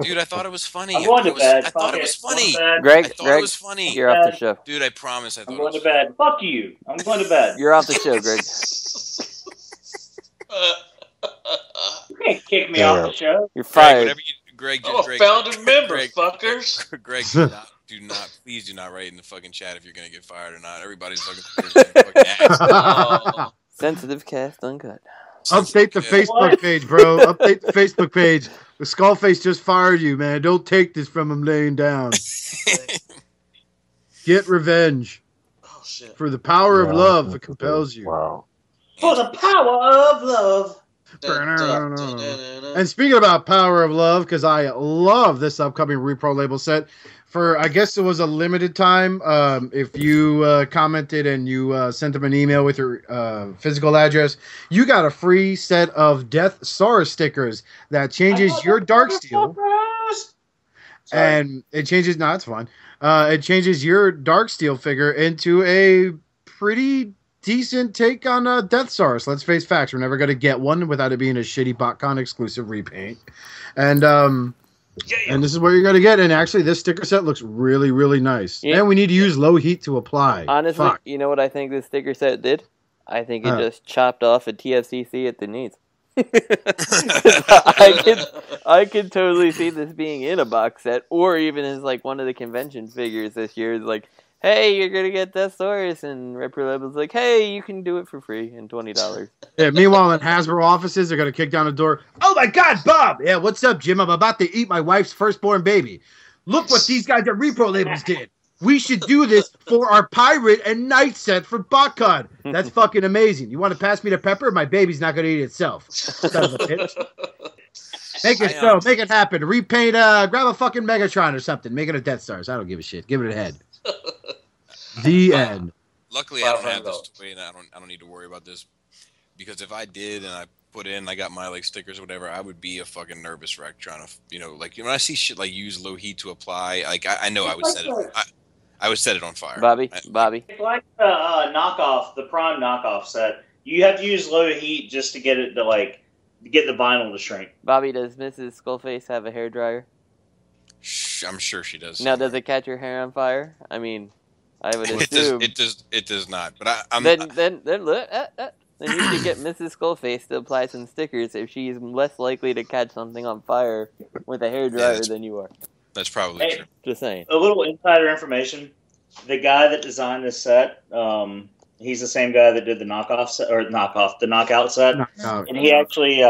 Speaker 7: dude, I thought it was funny.
Speaker 5: I'm going to bed.
Speaker 7: I thought it was funny.
Speaker 4: Greg,
Speaker 7: I thought it was funny.
Speaker 4: you're off the show.
Speaker 7: Dude, I promise I thought
Speaker 5: I'm
Speaker 7: it
Speaker 5: going
Speaker 7: was
Speaker 5: to bed. Fuck you. I'm going to bed.
Speaker 4: You're off the show, Greg.
Speaker 5: You can't kick me off the show.
Speaker 4: You're
Speaker 7: Greg,
Speaker 4: fired.
Speaker 7: whatever you, Greg,
Speaker 3: I'm a
Speaker 7: Greg,
Speaker 3: founding member,
Speaker 7: Greg,
Speaker 3: fuckers.
Speaker 7: Greg, please do not write in the fucking chat if you're gonna get fired or not. Everybody's fucking ass.
Speaker 3: Oh.
Speaker 4: Sensitive Cast Uncut.
Speaker 1: Update the Facebook page, bro. Update the Facebook page. The Skullface just fired you, man. Don't take this from him laying down. Get revenge.
Speaker 3: Oh shit.
Speaker 1: For the power of love that compels you.
Speaker 6: Wow.
Speaker 5: For the power of love.
Speaker 1: And speaking about power of love, because I love this upcoming Repro label set. For, I guess it was a limited time. If you commented and you sent them an email with your physical address, you got a free set of Death Star stickers that changes your Darksteel. And it changes, no, it's fine. It changes your Darksteel figure into a pretty decent take on Death Star. So let's face facts. We're never going to get one without it being a shitty BotCon exclusive repaint. And and this is what you're going to get. And actually, this sticker set looks really, really nice. Yeah. And we need to use low heat to apply.
Speaker 4: Honestly, you know what I think this sticker set did? I think it just chopped off a TFCC at the knees. I could totally see this being in a box set, or even as like one of the convention figures this year. Is like, hey, you're gonna get Deathsaurus, and Repro Label's like, hey, you can do it for free and $20.
Speaker 1: Yeah. Meanwhile, in Hasbro offices, they're gonna kick down the door. Oh my God, Bob! Yeah, what's up, Jim? I'm about to eat my wife's firstborn baby. Look what these guys at Repro Labels did. We should do this for our pirate and knight set for BotCon. That's fucking amazing. You want to pass me the pepper? My baby's not gonna eat itself. Son of a bitch. Make it so. Make it happen. Repaint. Grab a fucking Megatron or something. Make it a Death Stars. I don't give a shit. Give it a head. The end.
Speaker 7: Luckily, I don't have this toy, and I don't need to worry about this, because if I did and I put in, I got my like stickers or whatever, I would be a fucking nervous wreck trying to, like when I see shit like use low heat to apply, like I know I would set it. I would set it on fire.
Speaker 4: Bobby.
Speaker 5: It's like the knockoff, the Prime knockoff set. You have to use low heat just to get it to get the vinyl to shrink.
Speaker 4: Bobby, does Mrs. Skullface have a hairdryer?
Speaker 7: I'm sure she does.
Speaker 4: Now, does it catch her hair on fire? I mean, I would assume
Speaker 7: it does not. But
Speaker 4: then you should get Mrs. Skullface to apply some stickers if she's less likely to catch something on fire with a hairdryer than you are.
Speaker 7: That's probably true.
Speaker 4: Just saying.
Speaker 5: A little insider information: the guy that designed this set, he's the same guy that did the knockout set, and he actually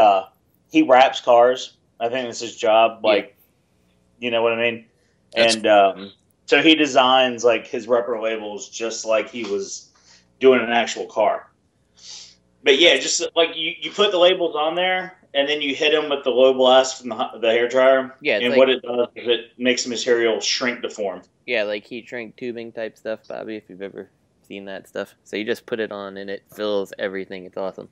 Speaker 5: he wraps cars. I think it's his job. You know what I mean? And so he designs like his Repro labels just like he was doing an actual car. But yeah, just like you put the labels on there, and then you hit them with the low blast from the hairdryer. Yeah, and what it does is it makes the material shrink to form.
Speaker 4: Yeah, like heat shrink tubing type stuff, Bobby, if you've ever seen that stuff. So you just put it on, and it fills everything. It's awesome.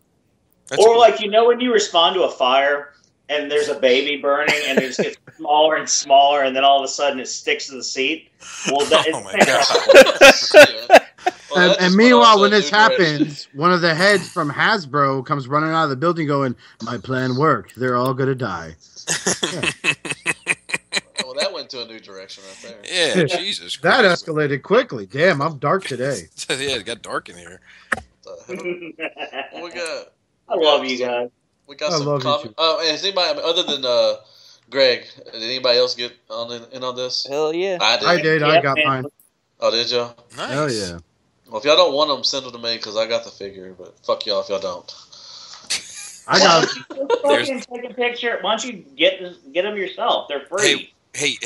Speaker 5: That's cool. When you respond to a fire, and there's a baby burning, and it just gets smaller and smaller, and then all of a sudden it sticks to the seat. Well,
Speaker 1: and meanwhile, when this happens, one of the heads from Hasbro comes running out of the building going, my plan worked. They're all going to die. Yeah.
Speaker 3: Well, that went to a new direction right there.
Speaker 7: Yeah, Jesus Christ.
Speaker 1: That escalated quickly. Damn, I'm dark today.
Speaker 7: Yeah, it got dark in here.
Speaker 5: I love you guys.
Speaker 3: We got some comments. Has anybody, other than Greg, did anybody else get in on this?
Speaker 4: Hell yeah.
Speaker 3: I did.
Speaker 1: I got mine.
Speaker 3: Oh, did y'all?
Speaker 7: Nice.
Speaker 1: Hell yeah.
Speaker 3: Well, if y'all don't want them, send them to me because I got the figure. But fuck y'all if y'all don't.
Speaker 1: I got.
Speaker 5: Fucking take a picture. Why don't you get them yourself? They're free.
Speaker 7: Hey,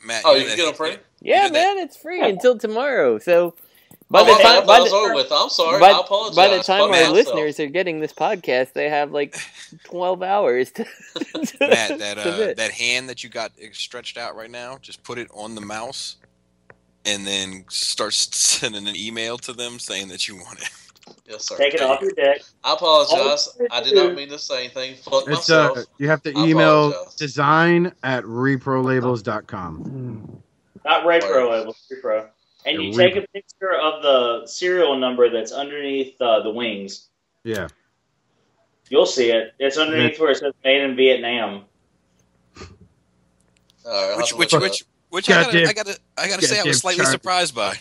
Speaker 7: Matt.
Speaker 3: Oh, you can get them free?
Speaker 4: Yeah, man, it's free until tomorrow. So
Speaker 3: I'm sorry. I apologize.
Speaker 4: By the time our listeners are getting this podcast, they have like 12 hours to
Speaker 7: Matt, that hand that you got stretched out right now, just put it on the mouse and then start sending an email to them saying that you want it.
Speaker 3: Yes, sir.
Speaker 5: Take it off your dick.
Speaker 3: I apologize. I did not mean to say anything. Fuck myself.
Speaker 1: You have to email design@reprolabels.com.
Speaker 5: Not Repro Labels, Repro. And you take a picture of the serial number that's underneath the wings.
Speaker 1: Yeah.
Speaker 5: You'll see it. It's underneath where it says "Made in Vietnam."
Speaker 7: Which I gotta say I was slightly surprised by.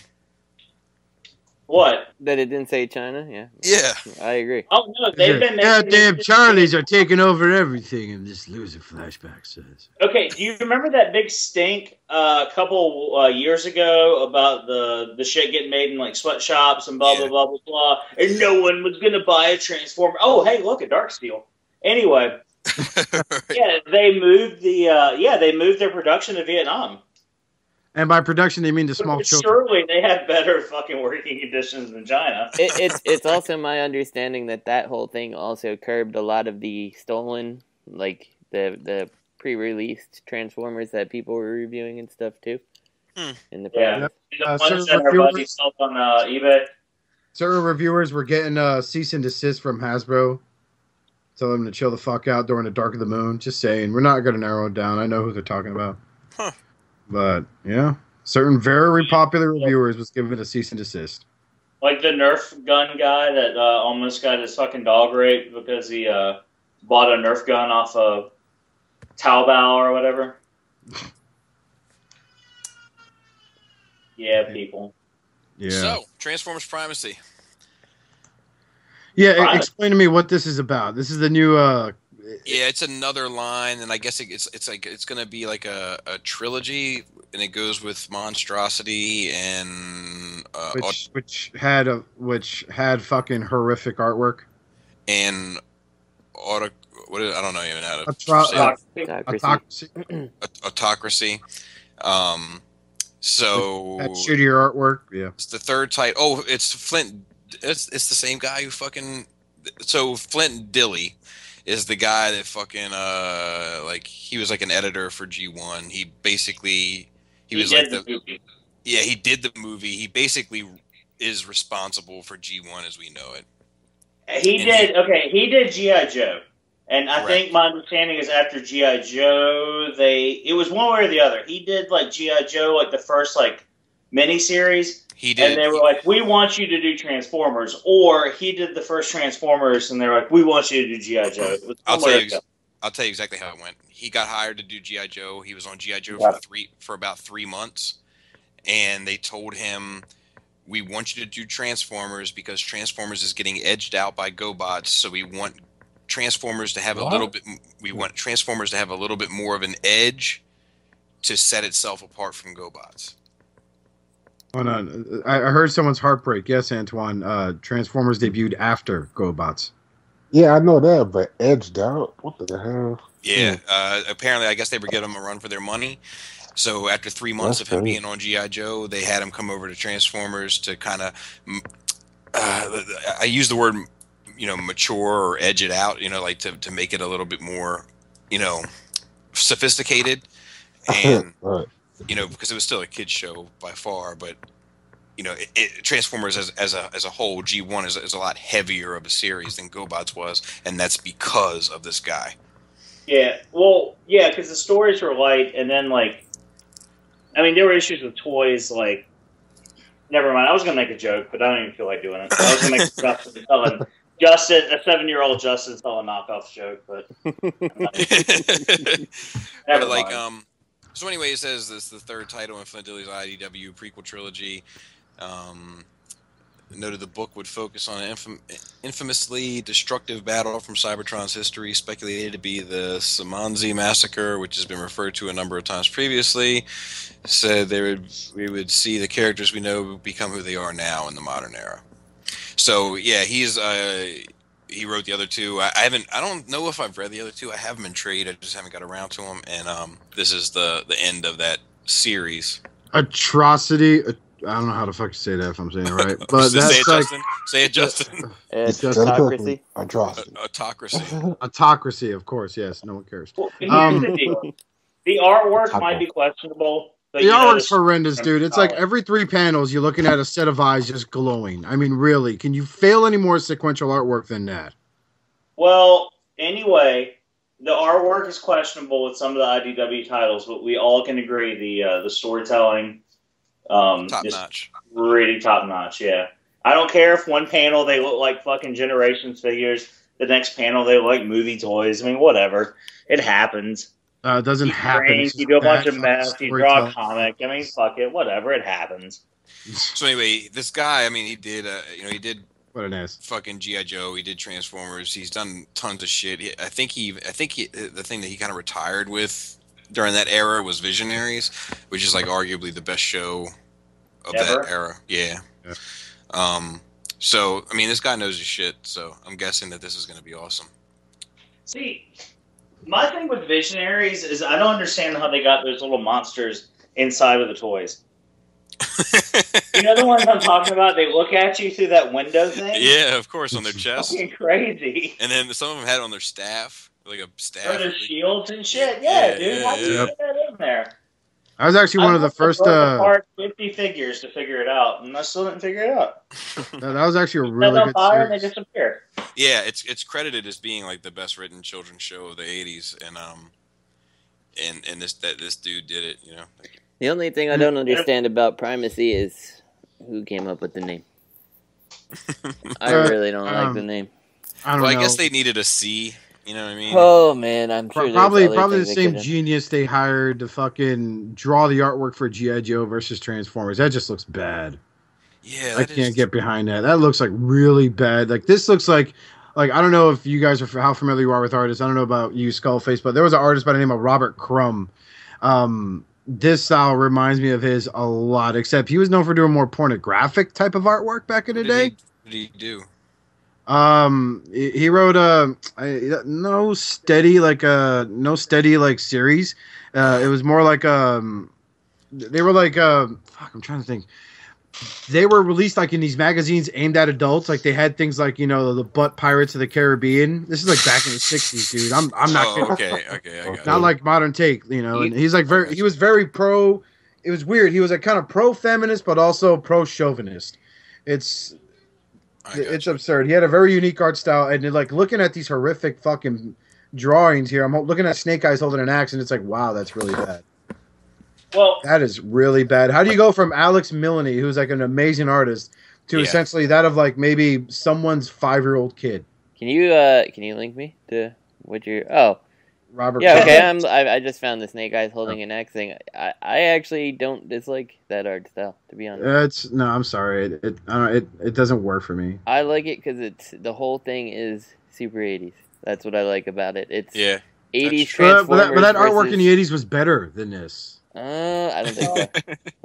Speaker 5: What?
Speaker 4: That it didn't say China? Yeah.
Speaker 7: Yeah.
Speaker 4: I agree.
Speaker 5: Oh, no, they've been...
Speaker 1: Goddamn Charlies are taking over everything, and this loser flashback says.
Speaker 5: Okay, do you remember that big stink a couple years ago about the shit getting made in, like, sweatshops and blah, blah, blah, blah, blah, and no one was going to buy a Transformer? Oh, hey, look, a Darksteel. Anyway, they moved their production to Vietnam.
Speaker 1: And by production, they mean the small children.
Speaker 5: Surely they have better fucking working conditions than China.
Speaker 4: It's also my understanding that whole thing also curbed a lot of the stolen, like the pre-released Transformers that people were reviewing and stuff too. In the past.
Speaker 5: The ones that our buddies sold on eBay.
Speaker 1: Certain reviewers were getting cease and desist from Hasbro. Tell them to chill the fuck out during the Dark of the Moon. Just saying, we're not going to narrow it down. I know who they're talking about.
Speaker 7: Huh.
Speaker 1: But, yeah, certain very popular reviewers was given a cease and desist.
Speaker 5: Like the Nerf gun guy that almost got his fucking dog raped because he bought a Nerf gun off of Taobao or whatever. Yeah, people.
Speaker 1: Yeah.
Speaker 7: So, Transformers Primacy.
Speaker 1: Yeah, explain to me what this is about. This is the new...
Speaker 7: Yeah, it's another line, and I guess it's going to be like a trilogy, and it goes with Monstrosity and
Speaker 1: which had fucking horrific artwork and
Speaker 7: I don't know even how to Autocracy. So
Speaker 1: had shittier artwork. Yeah,
Speaker 7: it's the third title. Oh, it's Flint. It's the same guy who fucking. So Flint Dilley is the guy that fucking like he was like an editor for G1. He was like the movie. Yeah, he did the movie. He basically is responsible for G1 as we know it.
Speaker 5: He did G.I. Joe. And I think my understanding is after G.I. Joe, it was one way or the other. He did like G.I. Joe, like the first like miniseries.
Speaker 7: He did.
Speaker 5: And they were like, we want you to do Transformers. Or he did the first Transformers, and they were like, we want you to do G.I. Joe.
Speaker 7: I'll tell you exactly how it went. He got hired to do G.I. Joe. He was on G.I. Joe for about 3 months. And they told him, we want you to do Transformers because Transformers is getting edged out by GoBots. So we want Transformers to have a little bit more of an edge to set itself apart from GoBots.
Speaker 1: Hold on. I heard someone's heartbreak. Yes, Antoine. Transformers debuted after GoBots.
Speaker 6: Yeah, I know that, but edged out? What the hell?
Speaker 7: Yeah, apparently I guess they were giving him a run for their money. So after 3 months of him being on G.I. Joe, they had him come over to Transformers to kind of, I use the word, mature or edge it out, like to make it a little bit more, sophisticated. And, because it was still a kid's show by far, but, Transformers as a whole, G1 is a lot heavier of a series than GoBots was, and that's because of this guy.
Speaker 5: Yeah, well, yeah, because the stories were light, and then, there were issues with toys, never mind, I was going to make a joke, but I don't even feel like doing it. I was going to make a 7-year-old Justin tell a knockoff joke, but... never mind.
Speaker 7: So anyway, it says this is the third title in Flint Dilley's IDW prequel trilogy. Noted the book would focus on an infamously destructive battle from Cybertron's history, speculated to be the Samanzi Massacre, which has been referred to a number of times previously. Said we would see the characters we know become who they are now in the modern era. So yeah, he's he wrote the other two. I don't know if I've read the other two. I have them in trade. I just haven't got around to them. And this is the end of that series.
Speaker 1: Atrocity. I don't know how the fuck to say that if I'm saying it right, but
Speaker 7: say
Speaker 1: that's
Speaker 7: it,
Speaker 1: like
Speaker 7: Justin. Say it, Justin.
Speaker 4: It's autocracy.
Speaker 7: Autocracy.
Speaker 1: Autocracy, of course. Yes, no one cares.
Speaker 5: Well, here's the deal. The artwork might be questionable. But
Speaker 1: the artwork's horrendous, dude. It's like every 3 panels, you're looking at a set of eyes just glowing. I mean, really, can you fail any more sequential artwork than that?
Speaker 5: Well, anyway, the artwork is questionable with some of the IDW titles, but we all can agree the storytelling
Speaker 7: top
Speaker 5: is
Speaker 7: notch.
Speaker 5: really top notch. Yeah, I don't care if one panel they look like fucking Generations figures, the next panel they look like movie toys. I mean, whatever, it happens.
Speaker 1: It doesn't happen.
Speaker 5: You do a bunch of mess. You draw a comic. I mean, fuck it, whatever, it happens.
Speaker 7: So anyway, this guy, I mean, he did
Speaker 1: what an ass.
Speaker 7: Fucking G.I. Joe. He did Transformers. He's done tons of shit. I think the thing that he kind of retired with during that era was Visionaries, which is like arguably the best show of that era. Yeah. So I mean, this guy knows his shit. So I'm guessing that this is going to be awesome.
Speaker 5: See, my thing with Visionaries is I don't understand how they got those little monsters inside of the toys. You know the ones I'm talking about? They look at you through that window thing?
Speaker 7: Yeah, of course, on their chest.
Speaker 5: Fucking crazy.
Speaker 7: And then some of them had on their staff, like a staff.
Speaker 5: Or their shields and shit. Yeah, dude. How do you get that in there?
Speaker 1: I was actually one of the first.
Speaker 5: Apart 50 figures to figure it out, and I still didn't figure it out.
Speaker 1: That was actually a really good
Speaker 5: fire
Speaker 1: series.
Speaker 5: and they disappear.
Speaker 7: Yeah, it's credited as being like the best written children's show of the '80s, and this dude did it. You know.
Speaker 4: The only thing I don't understand about Primacy is who came up with the name. I really don't like the name.
Speaker 1: I don't know.
Speaker 7: I guess they needed a C. You know what I mean?
Speaker 4: Oh man, I'm sure.
Speaker 1: Probably the same genius they hired to fucking draw the artwork for G.I. Joe versus Transformers. That just looks bad.
Speaker 7: Yeah,
Speaker 1: I can't get behind that. That looks like really bad. Like this looks like I don't know if you guys are how familiar you are with artists. I don't know about you, Skullface, but there was an artist by the name of Robert Crumb. This style reminds me of his a lot, except he was known for doing more pornographic type of artwork back in the day.
Speaker 7: What did he do?
Speaker 1: He wrote no steady series. It was more like they were like fuck, I'm trying to think. They were released like in these magazines aimed at adults. Like they had things like, you know, the Butt Pirates of the Caribbean. This is like back in the 60s, dude. I'm not kidding.
Speaker 7: Okay, I got
Speaker 1: not like modern take, you know. And he's like he was very pro. It was weird. He was like kind of pro feminist, but also pro chauvinist. It's absurd. He had a very unique art style, and like looking at these horrific fucking drawings here, I'm looking at Snake Eyes holding an axe, and it's like, wow, that's really bad.
Speaker 5: Well,
Speaker 1: that is really bad. How do you go from Alex Milne, who's like an amazing artist, to essentially that of like maybe someone's 5-year-old kid?
Speaker 4: Can you link me to what you're? Oh,
Speaker 1: Robert.
Speaker 4: Yeah, okay. I just found the Snake Eyes holding an axe thing. I actually don't dislike that art style, to be honest.
Speaker 1: I'm sorry. It doesn't work for me.
Speaker 4: I like it because the whole thing is super 80s. That's what I like about it. It's 80s Transformers.
Speaker 1: But that artwork in the 80s was better than this.
Speaker 4: I don't think so.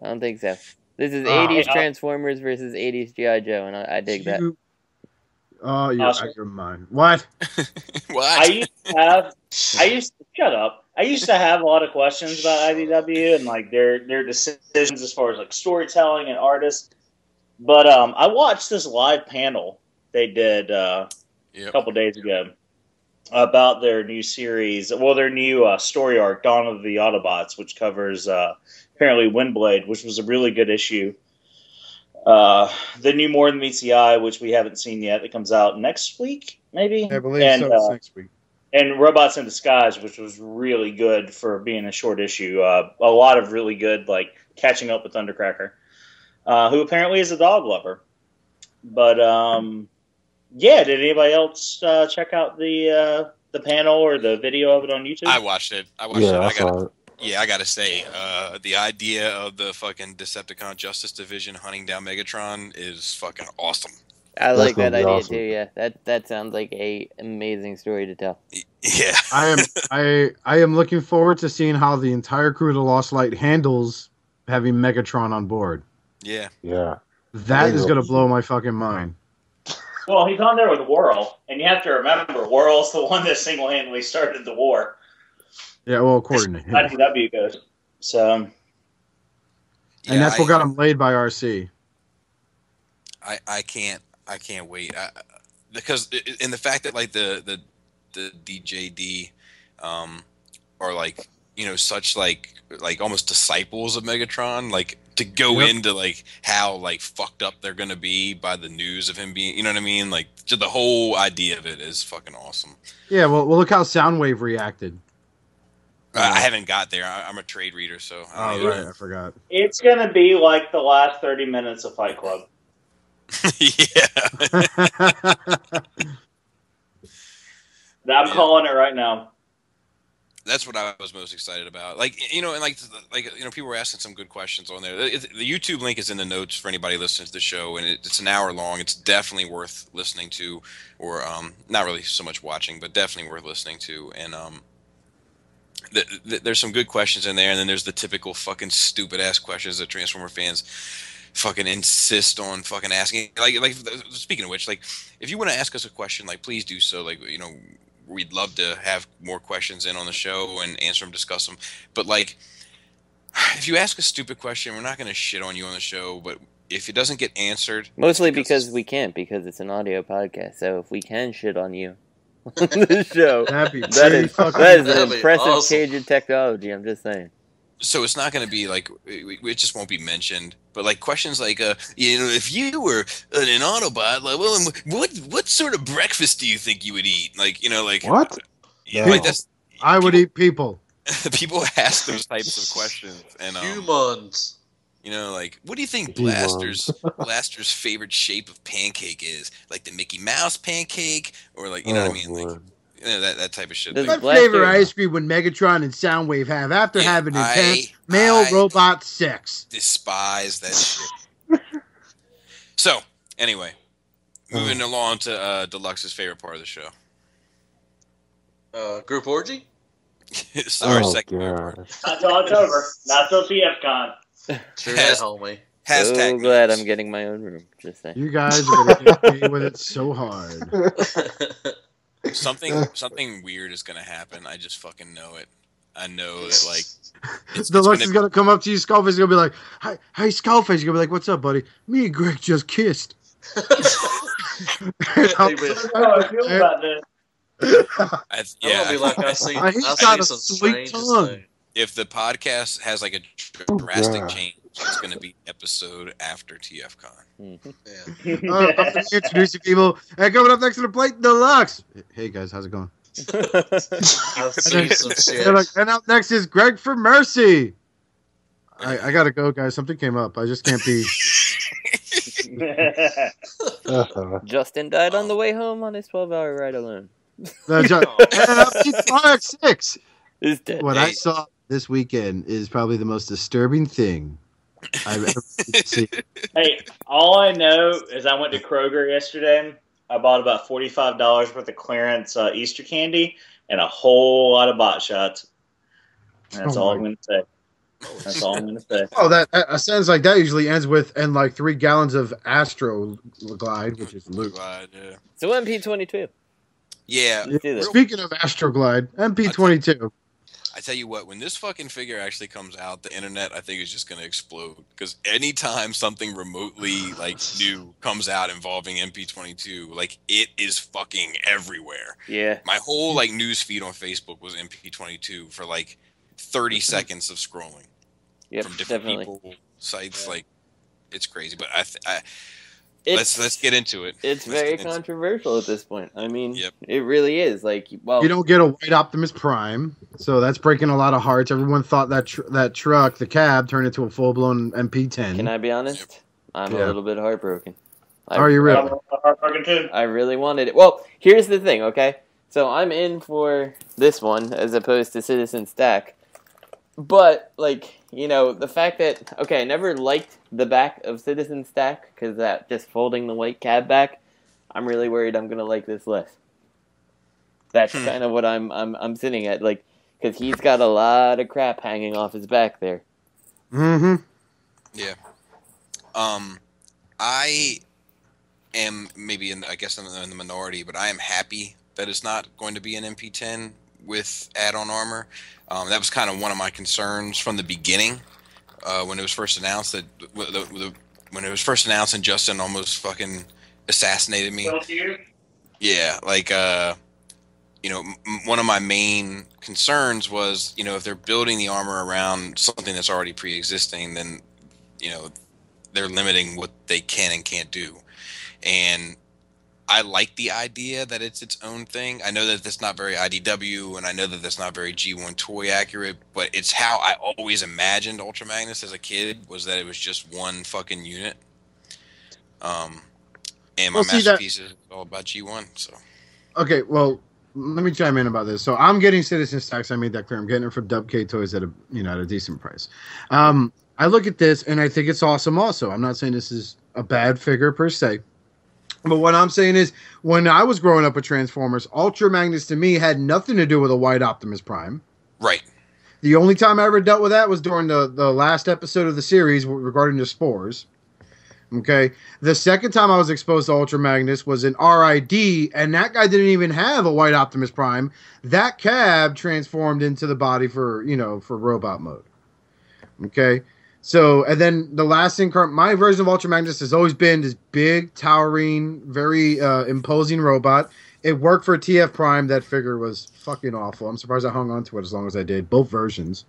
Speaker 4: I don't think so. This is 80s Transformers versus 80s G.I. Joe, and I dig that.
Speaker 1: Oh, you're out of your mind. What?
Speaker 7: What?
Speaker 5: I used to have a lot of questions about IDW and like their decisions as far as like storytelling and artists. But I watched this live panel they did a couple days ago about their new series, their new story arc, Dawn of the Autobots, which covers apparently Windblade, which was a really good issue. The new More Than Meets the Eye, which we haven't seen yet, that comes out next week, maybe?
Speaker 1: I believe so. It's next week.
Speaker 5: And Robots in Disguise, which was really good for being a short issue. A lot of really good, like, catching up with Thundercracker, who apparently is a dog lover. But, did anybody else check out the panel or the video of it on YouTube?
Speaker 7: I watched it. I saw it. Yeah, I gotta say, the idea of the fucking Decepticon Justice Division hunting down Megatron is fucking awesome.
Speaker 4: I like that idea too. Yeah, that sounds like a amazing story to tell.
Speaker 7: Yeah,
Speaker 1: I am looking forward to seeing how the entire crew of the Lost Light handles having Megatron on board.
Speaker 7: Yeah.
Speaker 1: That is gonna blow my fucking mind.
Speaker 5: Well, he's on there with Worrell, and you have to remember, Worrell's the one that single-handedly started the war.
Speaker 1: Yeah, well, according to him.
Speaker 5: IDW goes. So,
Speaker 1: and that's what got him laid by RC.
Speaker 7: I can't wait because in the fact that like the DJD are like such like almost disciples of Megatron, like to go into like how like fucked up they're gonna be by the news of him being, you know what I mean, like just the whole idea of it is fucking awesome.
Speaker 1: Yeah, well look how Soundwave reacted.
Speaker 7: I haven't got there. I'm a trade reader, so
Speaker 1: right, I forgot.
Speaker 5: It's gonna be like the last 30 minutes of Fight Club.
Speaker 7: Yeah.
Speaker 5: I'm calling it right now.
Speaker 7: That's what I was most excited about. Like, and like people were asking some good questions on there. The YouTube link is in the notes for anybody listening to the show, and it's an hour long. It's definitely worth listening to, or not really so much watching, but definitely worth listening to. And there's some good questions in there, and then there's the typical fucking stupid ass questions that Transformer fans fucking insist on fucking asking. Like speaking of which, like if you want to ask us a question, like please do so. Like we'd love to have more questions in on the show and answer them, discuss them. But like, if you ask a stupid question, we're not going to shit on you on the show. But if it doesn't get answered,
Speaker 4: mostly because we can't, because it's an audio podcast. So if we can shit on you on the show, that is an impressive
Speaker 3: awesome.
Speaker 4: cage of technology. I'm just saying.
Speaker 7: So it's not going to be like it just won't be mentioned. But like questions like, if you were an Autobot, like, well, what sort of breakfast do you think you would eat? Like, like
Speaker 6: what?
Speaker 7: Yeah, like that's.
Speaker 1: I would eat people.
Speaker 7: People ask those types of questions, and
Speaker 3: humans.
Speaker 7: Like, what do you think Blaster's favorite shape of pancake is? Like the Mickey Mouse pancake, or like what I mean, like. That type of shit.
Speaker 1: My favorite ice cream would Megatron and Soundwave have after having intense male robot sex.
Speaker 7: Despise that shit. So, anyway, moving along to Deluxe's favorite part of the show.
Speaker 3: Group orgy?
Speaker 7: It's our second part.
Speaker 5: Not till October. Not till TFCon.
Speaker 3: True that, homie.
Speaker 4: So glad I'm getting my own room. Just saying.
Speaker 1: You guys are going to get me with it so hard.
Speaker 7: Something weird is gonna happen. I just fucking know it. I know that like
Speaker 1: Deluxe is gonna come up to you, Skullface is gonna be like, "Hi, Skullface." You're gonna be like, "What's up, buddy? Me and Greg just kissed."
Speaker 5: How I feel about this.
Speaker 7: Yeah,
Speaker 3: be like, I see
Speaker 1: got a
Speaker 3: some
Speaker 1: sweet
Speaker 3: strange
Speaker 1: tongue.
Speaker 3: thing.
Speaker 7: If the podcast has like a drastic change, it's going to be episode after TFCon.
Speaker 4: Mm-hmm.
Speaker 3: Yeah.
Speaker 1: I'm going to introduce you people. And coming up next to the plate, Deluxe. Hey guys, how's it going?
Speaker 3: I've seen some shit.
Speaker 1: And up next is Greg for Mercy. I gotta go, guys. Something came up. I just can't be.
Speaker 4: Justin died on the way home on his 12-hour ride alone.
Speaker 1: RX6
Speaker 4: is dead.
Speaker 1: What I saw this weekend is probably the most disturbing thing I've ever seen.
Speaker 5: Hey, all I know is I went to Kroger yesterday. I bought about $45 worth of clearance Easter candy and a whole lot of bot shots. That's all I'm going to say. That's all I'm going to say.
Speaker 1: Oh, that sounds like that usually ends with and like 3 gallons of Astro Glide, which is loot.
Speaker 7: Yeah.
Speaker 4: So MP22.
Speaker 7: Yeah.
Speaker 1: Speaking of Astroglide, MP22.
Speaker 7: I tell you what, when this fucking figure actually comes out, the internet, I think, is just going to explode. Because anytime something remotely, like, new comes out involving MP22, like, it is fucking everywhere.
Speaker 4: Yeah.
Speaker 7: My whole, like, news feed on Facebook was MP22 for, like, 30 seconds of scrolling.
Speaker 4: Yep,
Speaker 7: from different
Speaker 4: definitely.
Speaker 7: people, sites, like, it's crazy. But let's get into it.
Speaker 4: It's very controversial at this point. I mean, It really is. Like, well,
Speaker 1: you don't get a white Optimus Prime, so that's breaking a lot of hearts. Everyone thought that truck, the cab, turned into a full-blown MP10.
Speaker 4: Can I be honest? I'm a little bit heartbroken.
Speaker 1: Are you really?
Speaker 5: I'm heartbroken too.
Speaker 4: I really wanted it. Well, here's the thing, okay? So I'm in for this one as opposed to Citizen Stack. But, like, you know, the fact that, okay, I never liked the back of Citizen Stack, because that just folding the white cab back, I'm really worried I'm going to like this less. That's kind of what I'm sitting at, like, because he's got a lot of crap hanging off his back there.
Speaker 1: Mm-hmm.
Speaker 7: Yeah. am maybe in the minority, but I am happy that it's not going to be an MP10 with add-on armor. That was kind of one of my concerns from the beginning when it was first announced. When it was first announced, and Justin almost fucking assassinated me. Yeah, like one of my main concerns was, if they're building the armor around something that's already pre-existing, then they're limiting what they can and can't do. And I like the idea that it's its own thing. I know that that's not very IDW, and I know that that's not very G1 toy accurate, but it's how I always imagined Ultra Magnus as a kid, was that it was just one fucking unit. And my masterpiece is all about G1. So.
Speaker 1: Okay, well, let me chime in about this. So I'm getting Citizen Stacks. I made that clear. I'm getting it from Dub K Toys at a decent price. I look at this and I think it's awesome. Also, I'm not saying this is a bad figure per se. But what I'm saying is, when I was growing up with Transformers, Ultra Magnus to me had nothing to do with a white Optimus Prime.
Speaker 7: Right.
Speaker 1: The only time I ever dealt with that was during the last episode of the series regarding the spores. Okay. The second time I was exposed to Ultra Magnus was in RID, and that guy didn't even have a white Optimus Prime. That cab transformed into the body for robot mode. Okay. So, and then the last my version of Ultra Magnus has always been this big, towering, very imposing robot. It worked for TF Prime. That figure was fucking awful. I'm surprised I hung on to it as long as I did. Both versions.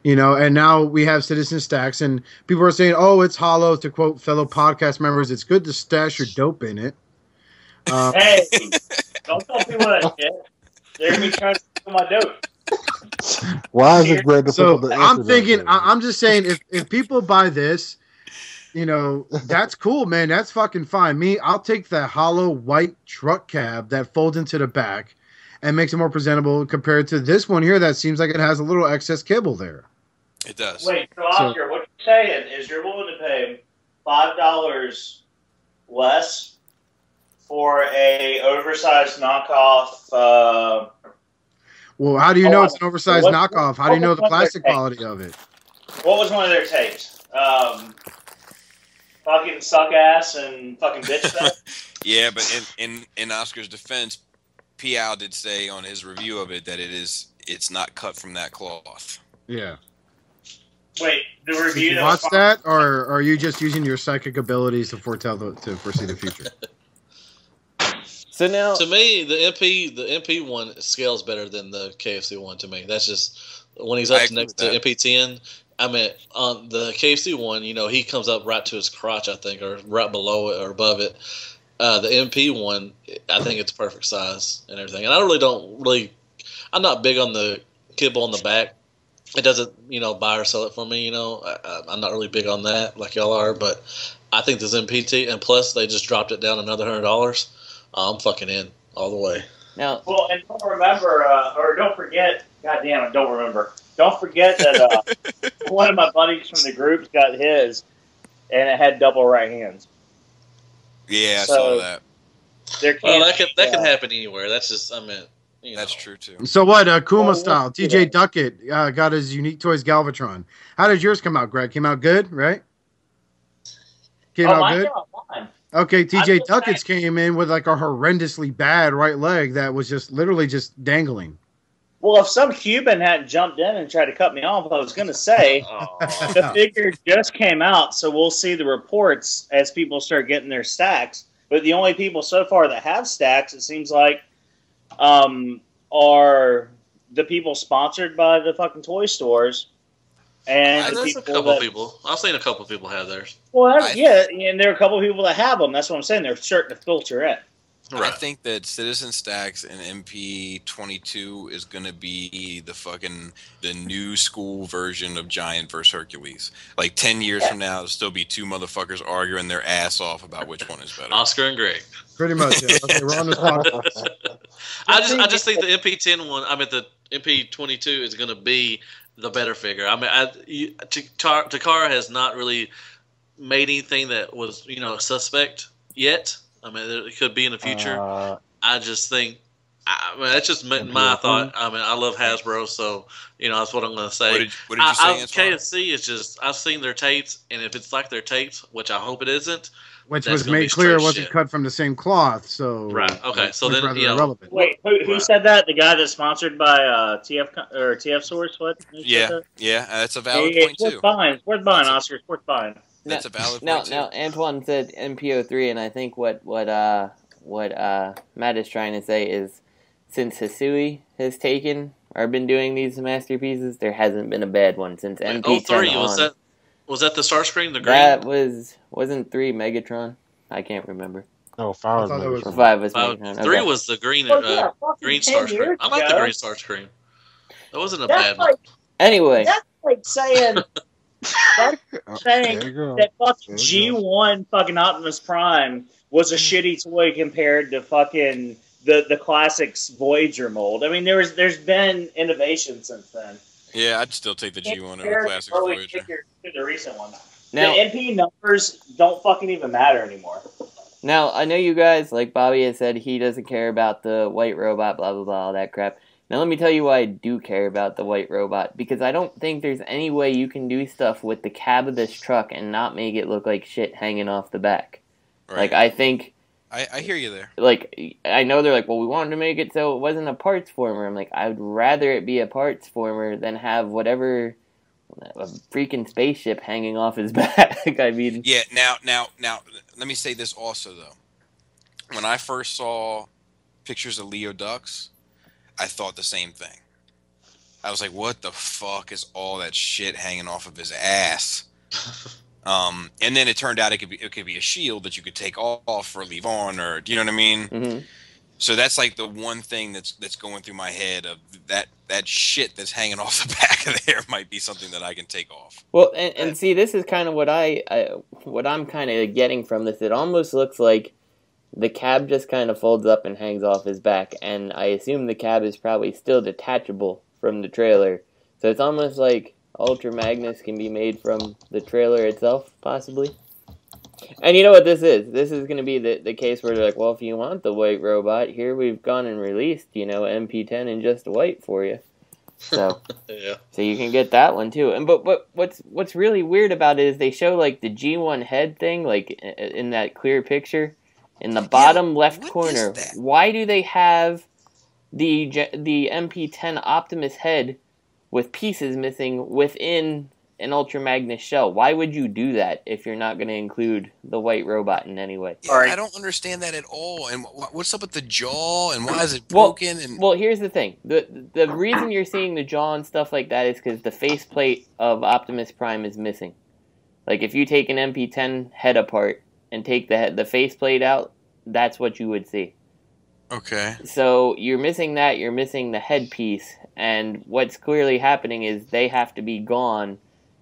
Speaker 1: And now we have Citizen Stacks, and people are saying, oh, it's hollow. To quote fellow podcast members, it's good to stash your dope in it.
Speaker 5: Hey, don't tell people that shit. They're going to be trying to steal my dope.
Speaker 6: Why is it great to
Speaker 1: so
Speaker 6: put the
Speaker 1: I'm thinking, I'm just saying, if people buy this, that's cool, man. That's fucking fine. I'll take the hollow white truck cab that folds into the back and makes it more presentable compared to this one here that seems like it has a little excess kibble there.
Speaker 7: It does.
Speaker 5: Wait, so Oscar, what you're saying is you're willing to pay $5 less for a oversized knockoff.
Speaker 1: Well, how do you know it's an oversized knockoff? How do you know the plastic quality of it?
Speaker 5: What was one of their takes? Fucking suck ass and fucking bitch stuff?
Speaker 7: Yeah, but in Oscar's defense, Piao did say on his review of it that it's not cut from that cloth.
Speaker 1: Yeah.
Speaker 5: Wait, the review.
Speaker 1: Did you watch that, or are you just using your psychic abilities to foresee the future?
Speaker 4: So now,
Speaker 3: to me, the MP one scales better than the KFC one. To me, that's just when he's up next to MP10. I mean, on the KFC one, he comes up right to his crotch, I think, or right below it or above it. The MP one, I think it's perfect size and everything. And I'm not big on the kibble on the back. It doesn't, buy or sell it for me. I'm not really big on that like y'all are. But I think this MPT, and plus they just dropped it down another $100. I'm fucking in all the way.
Speaker 4: Now,
Speaker 5: well, and don't forget, goddamn it, don't remember. Don't forget that one of my buddies from the group got his, and it had double right hands.
Speaker 7: Yeah, I saw that.
Speaker 3: That can happen anywhere. That's just,
Speaker 7: that's true too.
Speaker 1: So what? Kuma style. TJ Duckett got his Unique Toys Galvatron. How did yours come out, Greg? Came out good, right? Came out good. Okay, TJ Duckett's came in with like a horrendously bad right leg that was just literally just dangling.
Speaker 5: Well, if some Cuban hadn't jumped in and tried to cut me off, I was going to say the figure just came out, so we'll see the reports as people start getting their stacks. But the only people so far that have stacks, it seems like, are the people sponsored by the fucking toy stores. And
Speaker 3: there's a couple people. I've seen a couple of people have theirs.
Speaker 5: Well, yeah, and there are a couple of people that have them. That's what I'm saying. They're starting to filter in.
Speaker 7: Right. I think that Citizen Stacks and MP22 is going to be the new school version of Giant vs. Hercules. Like 10 years from now, there'll still be two motherfuckers arguing their ass off about which one is better.
Speaker 3: Oscar and Greg.
Speaker 1: Pretty much. Yeah. Okay, we're on the spot.
Speaker 3: I just think the MP10 one, the MP22 is going to be the better figure. Takara has not really made anything that was, suspect yet. It could be in the future. I just think, that's just my thought. I love Hasbro, so that's what I'm going to say.
Speaker 7: What did you say?
Speaker 3: KFC is just, I've seen their tapes, and if it's like their tapes, which I hope it isn't,
Speaker 1: which was made clear it wasn't cut from the same cloth. So
Speaker 3: right, okay, so then
Speaker 5: irrelevant. Wait, who said that? The guy that's sponsored by TF Source? What?
Speaker 7: Yeah, that's a valid point too.
Speaker 5: Worth buying, Oscar. Worth buying.
Speaker 7: That's a valid point too.
Speaker 4: Now, Antoine said MPO3, and I think what Matt is trying to say is, since Hisui has taken or been doing these masterpieces, there hasn't been a bad one since MP10 on.
Speaker 3: Was that the Starscream, the green?
Speaker 4: That wasn't 3 Megatron. I can't remember.
Speaker 6: No, 5 was Megatron.
Speaker 4: 5 was Megatron.
Speaker 3: 3 was the green green Starscream. I like the green Starscream. That wasn't a bad one.
Speaker 4: Anyway.
Speaker 5: That's like saying... that fucking G1 fucking Optimus Prime was a shitty toy compared to fucking the classics Voyager mold. I mean, there's been innovation since then.
Speaker 7: Yeah, I'd still take the G1 over the classics Voyager.
Speaker 5: To the recent one. Now, the NP numbers don't fucking even matter anymore.
Speaker 4: Now, I know you guys, like Bobby has said, he doesn't care about the white robot, blah, blah, blah, all that crap. Now, let me tell you why I do care about the white robot. Because I don't think there's any way you can do stuff with the cab of this truck and not make it look like shit hanging off the back. Right. Like, I think...
Speaker 7: I hear you there.
Speaker 4: Like, I know they're like, well, we wanted to make it so it wasn't a parts former. I'm like, I would rather it be a parts former than have whatever... a freaking spaceship hanging off his back. I mean...
Speaker 7: Yeah, now, let me say this also, though. When I first saw pictures of Leo Ducks... I thought the same thing. I was like, what the fuck is all that shit hanging off of his ass? And then it turned out it could be a shield that you could take off or leave on, or do you know what I mean?
Speaker 4: Mm-hmm.
Speaker 7: So that's like the one thing that's going through my head of that shit that's hanging off the back of there might be something that I can take off.
Speaker 4: Well, and see, this is kind of what I'm kind of getting from this. It almost looks like the cab just kind of folds up and hangs off his back, and I assume the cab is probably still detachable from the trailer. So it's almost like Ultra Magnus can be made from the trailer itself, possibly. And you know what this is? This is going to be the case where they're like, well, if you want the white robot, here we've gone and released, MP10 in just white for you. So,
Speaker 3: yeah.
Speaker 4: So you can get that one too. And but what's really weird about it is they show like the G1 head thing, like in that clear picture. In the bottom left corner, why do they have the MP10 Optimus head with pieces missing within an Ultra Magnus shell? Why would you do that if you're not going to include the white robot in any way?
Speaker 7: Yeah, I don't understand that at all. And what's up with the jaw? And why is it broken?
Speaker 4: Well, here's the thing. The reason you're seeing the jaw and stuff like that is because the faceplate of Optimus Prime is missing. Like, if you take an MP10 head apart and take the faceplate out, that's what you would see.
Speaker 7: Okay.
Speaker 4: So you're missing that, you're missing the headpiece, and what's clearly happening is they have to be gone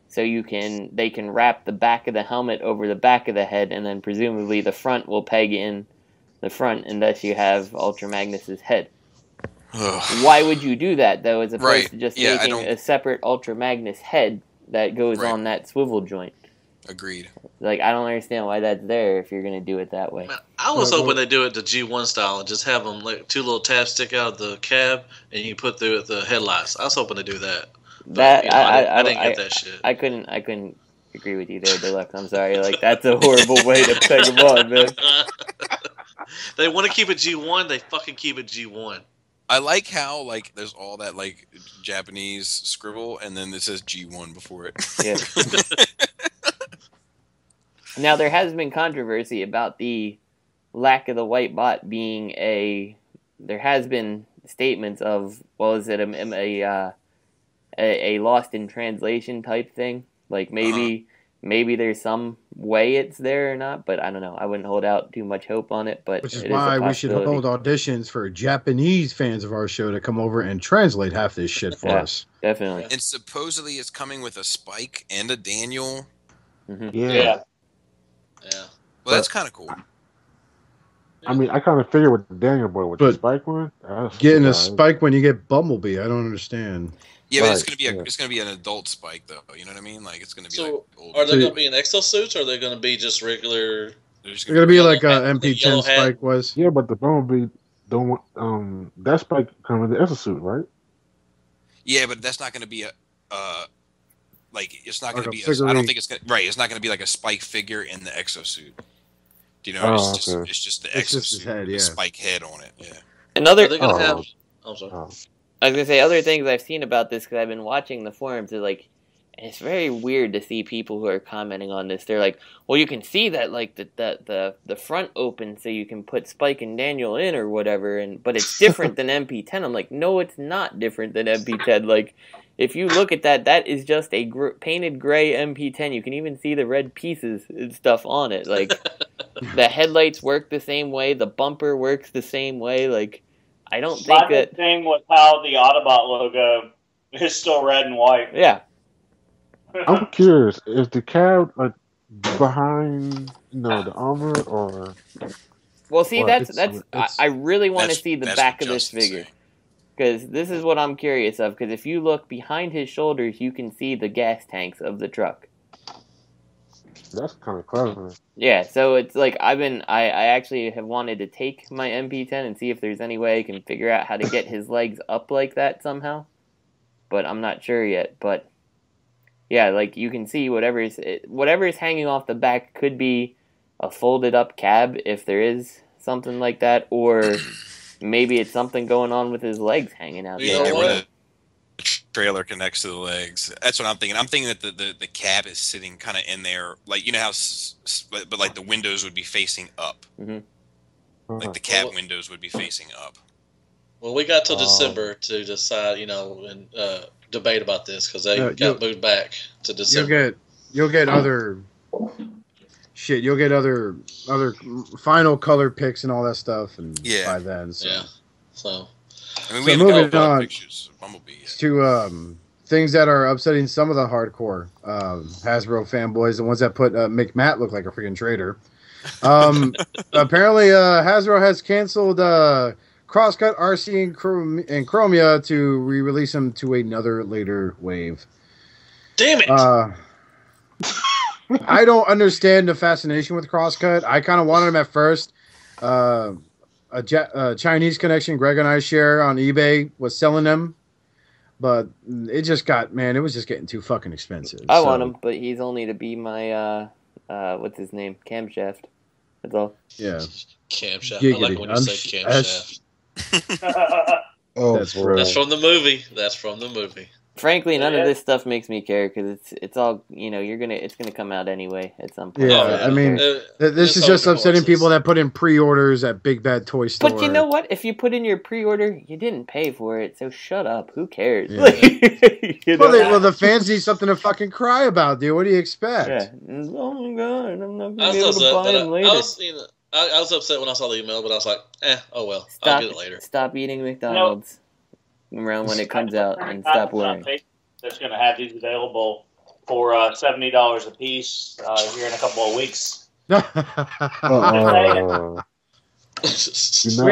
Speaker 4: so they can wrap the back of the helmet over the back of the head, and then presumably the front will peg in the front, and thus you have Ultra Magnus's head. Why would you do that, though, as opposed to just making a separate Ultra Magnus head that goes on that swivel joint?
Speaker 7: Agreed.
Speaker 4: Like, I don't understand why that's there if you're going to do it that way.
Speaker 3: I was hoping they do it the G1 style and just have them like 2 little tabs stick out of the cab and you put through the headlights. I was hoping to do that. But, I didn't get that shit.
Speaker 4: I couldn't agree with you there, Deluxe. I'm sorry. Like, that's a horrible way to peg them on, man.
Speaker 3: They want to keep it G1, they fucking keep it G1.
Speaker 7: I like how, like, there's all that, like, Japanese scribble, and then it says G1 before it.
Speaker 4: Yeah. Now, there has been controversy about the lack of the white bot being there has been statements of, well, is it a lost in translation type thing? Like, maybe there's some way it's there or not, but I don't know. I wouldn't hold out too much hope on it, but
Speaker 1: which is why we should hold auditions for Japanese fans of our show to come over and translate half this shit for us.
Speaker 4: Definitely.
Speaker 7: And supposedly it's coming with a Spike and a Daniel.
Speaker 4: Mm-hmm.
Speaker 5: Yeah.
Speaker 7: Well, that's kind of cool.
Speaker 6: I mean, I kind of figured with the Daniel boy with the Spike one.
Speaker 1: Getting a Spike when you get Bumblebee, I don't understand.
Speaker 7: Yeah, but it's gonna be an adult Spike though. You know what I mean? Like, it's gonna be like old.
Speaker 3: Are they gonna be in exosuits, or are they gonna be just regular?
Speaker 1: They're gonna be like a MP10 Spike was.
Speaker 6: Yeah, but the Bumblebee that Spike comes with the exosuit, right?
Speaker 7: Yeah, but that's not gonna be it's not
Speaker 1: like
Speaker 7: gonna be.
Speaker 1: I don't
Speaker 7: think it's gonna. Right, it's not gonna be like a Spike figure in the exosuit. You know,
Speaker 6: okay.
Speaker 7: it's just the
Speaker 1: It's just
Speaker 7: exosuit
Speaker 1: his head,
Speaker 7: with
Speaker 1: yeah.
Speaker 7: the spike head on it. Yeah.
Speaker 4: Another.
Speaker 3: Are they gonna have? I'm sorry.
Speaker 4: I was gonna say other things I've seen about this because I've been watching the forums. Are like, it's very weird to see people who are commenting on this. They're like, well, you can see that like the front opens so you can put Spike and Daniel in or whatever, but it's different than MP10. I'm like, no, it's not different than MP10. Like, if you look at that, that is just a painted gray MP10. You can even see the red pieces and stuff on it. Like, the headlights work the same way. The bumper works the same way. Like, I don't think
Speaker 5: my big thing was how the Autobot logo is still red and white.
Speaker 4: Yeah.
Speaker 6: I'm curious, is the cab like behind, the armor, or?
Speaker 4: Well, see,
Speaker 6: Well,
Speaker 4: I really want to see the back of this
Speaker 7: Justin's
Speaker 4: figure. Because this is what I'm curious of. Because if you look behind his shoulders, you can see the gas tanks of the truck.
Speaker 6: That's kind of clever.
Speaker 4: Yeah, so it's like I actually have wanted to take my MP10 and see if there's any way I can figure out how to get his legs up like that somehow. But I'm not sure yet. But yeah, like you can see whatever is hanging off the back could be a folded up cab if there is something like that, or maybe it's something going on with his legs hanging out
Speaker 3: You know
Speaker 4: there.
Speaker 3: what?
Speaker 7: Trailer connects to the legs. That's what I'm thinking. I'm thinking that the cab is sitting kind of in there, like, you know how, but like the windows would be facing up.
Speaker 4: Mm-hmm.
Speaker 7: Like the cab windows would be facing up.
Speaker 3: Well, we got till December to decide, and debate about this because they got moved back to December.
Speaker 1: You'll get other shit. You'll get other final color picks and all that stuff, and by then, so.
Speaker 3: Yeah. So.
Speaker 7: I mean, we have a couple of pictures of Bumblebee.
Speaker 1: To things that are upsetting some of the hardcore Hasbro fanboys, the ones that make Matt look like a freaking traitor. Apparently, Hasbro has canceled Crosscut, RC, and Chromia to re-release them to another later wave.
Speaker 3: Damn it!
Speaker 1: I don't understand the fascination with Crosscut. I kind of wanted them at first. A Chinese connection Greg and I share on eBay was selling them, but it just it was just getting too fucking expensive.
Speaker 4: I want him, but he's only to be my what's his name, camshaft. That's all.
Speaker 1: Yeah,
Speaker 3: camshaft.
Speaker 1: Giggity.
Speaker 3: I like when you say camshaft.
Speaker 1: That's
Speaker 3: from the movie. That's from the movie.
Speaker 4: Frankly, none of this stuff makes me care because it's all it's gonna come out anyway at some point.
Speaker 1: Yeah, I mean, this is just upsetting people that put in pre-orders at Big Bad Toy Store.
Speaker 4: But you know what? If you put in your pre-order, you didn't pay for it, so shut up. Who cares?
Speaker 1: Yeah. Well, the fans need something to fucking cry about, dude. What do you expect?
Speaker 4: Yeah. Oh my god, I'm not gonna be able to buy them later.
Speaker 3: I was upset when I saw the email, but I was like, oh well, I'll get it later.
Speaker 4: Stop eating McDonald's. Around when it comes out and stop worrying.
Speaker 5: That's going to have these available for $70 a piece here in a couple of weeks.
Speaker 1: We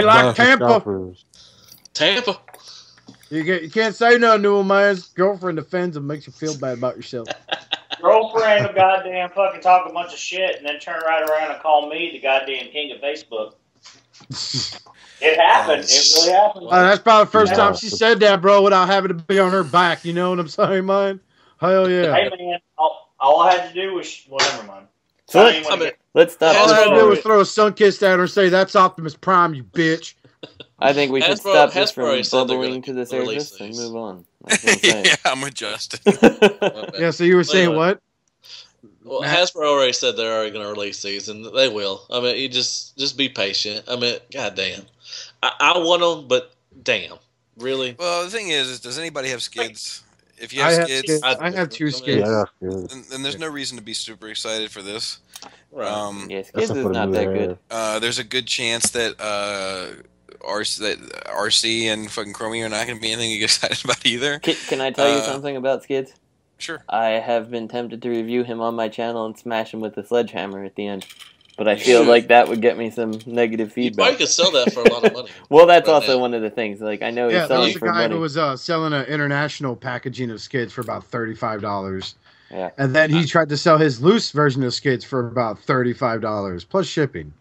Speaker 1: like Tampa.
Speaker 3: Tampa.
Speaker 1: You can't say nothing to a man's girlfriend offends him, makes you feel bad about yourself.
Speaker 5: Girlfriend will goddamn fucking talk a bunch of shit and then turn right around and call me the goddamn king of Facebook. It happened. It really happened.
Speaker 1: That's probably the first time she said that, bro, without having to be on her back. You know what I'm saying, man? Hell yeah.
Speaker 5: Hey, man, all I had to do was... Well, never mind.
Speaker 4: So let's stop.
Speaker 1: All I had to do was throw a sun kiss at her and say, that's Optimus Prime, you bitch.
Speaker 4: I think we should stop this from bubbling to the surface and move on.
Speaker 7: Yeah, I'm adjusting.
Speaker 1: Yeah, so you were saying what?
Speaker 3: Well, Hasbro already said they're already going to release these, and they will. I mean, you just be patient. I mean, goddamn. I want them, but damn. Really?
Speaker 7: Well, the thing is does anybody have skids? If you have skids...
Speaker 1: I have 2 skids.
Speaker 7: Then there's no reason to be super excited for this.
Speaker 3: Right.
Speaker 4: Yeah, skids is not that good.
Speaker 7: There's a good chance that RC and fucking Chromie are not going to be anything to get excited about either.
Speaker 4: Can I tell you something about skids?
Speaker 7: Sure.
Speaker 4: I have been tempted to review him on my channel and smash him with a sledgehammer at the end. But I feel like that would get me some negative feedback.
Speaker 3: You probably could sell that for a lot of money.
Speaker 4: Well, that's also one of the things. Like, I know he's selling for money.
Speaker 1: Yeah, there was a guy who was selling an international packaging of skids for about $35.
Speaker 4: Yeah.
Speaker 1: And then he tried to sell his loose version of skids for about $35, plus shipping.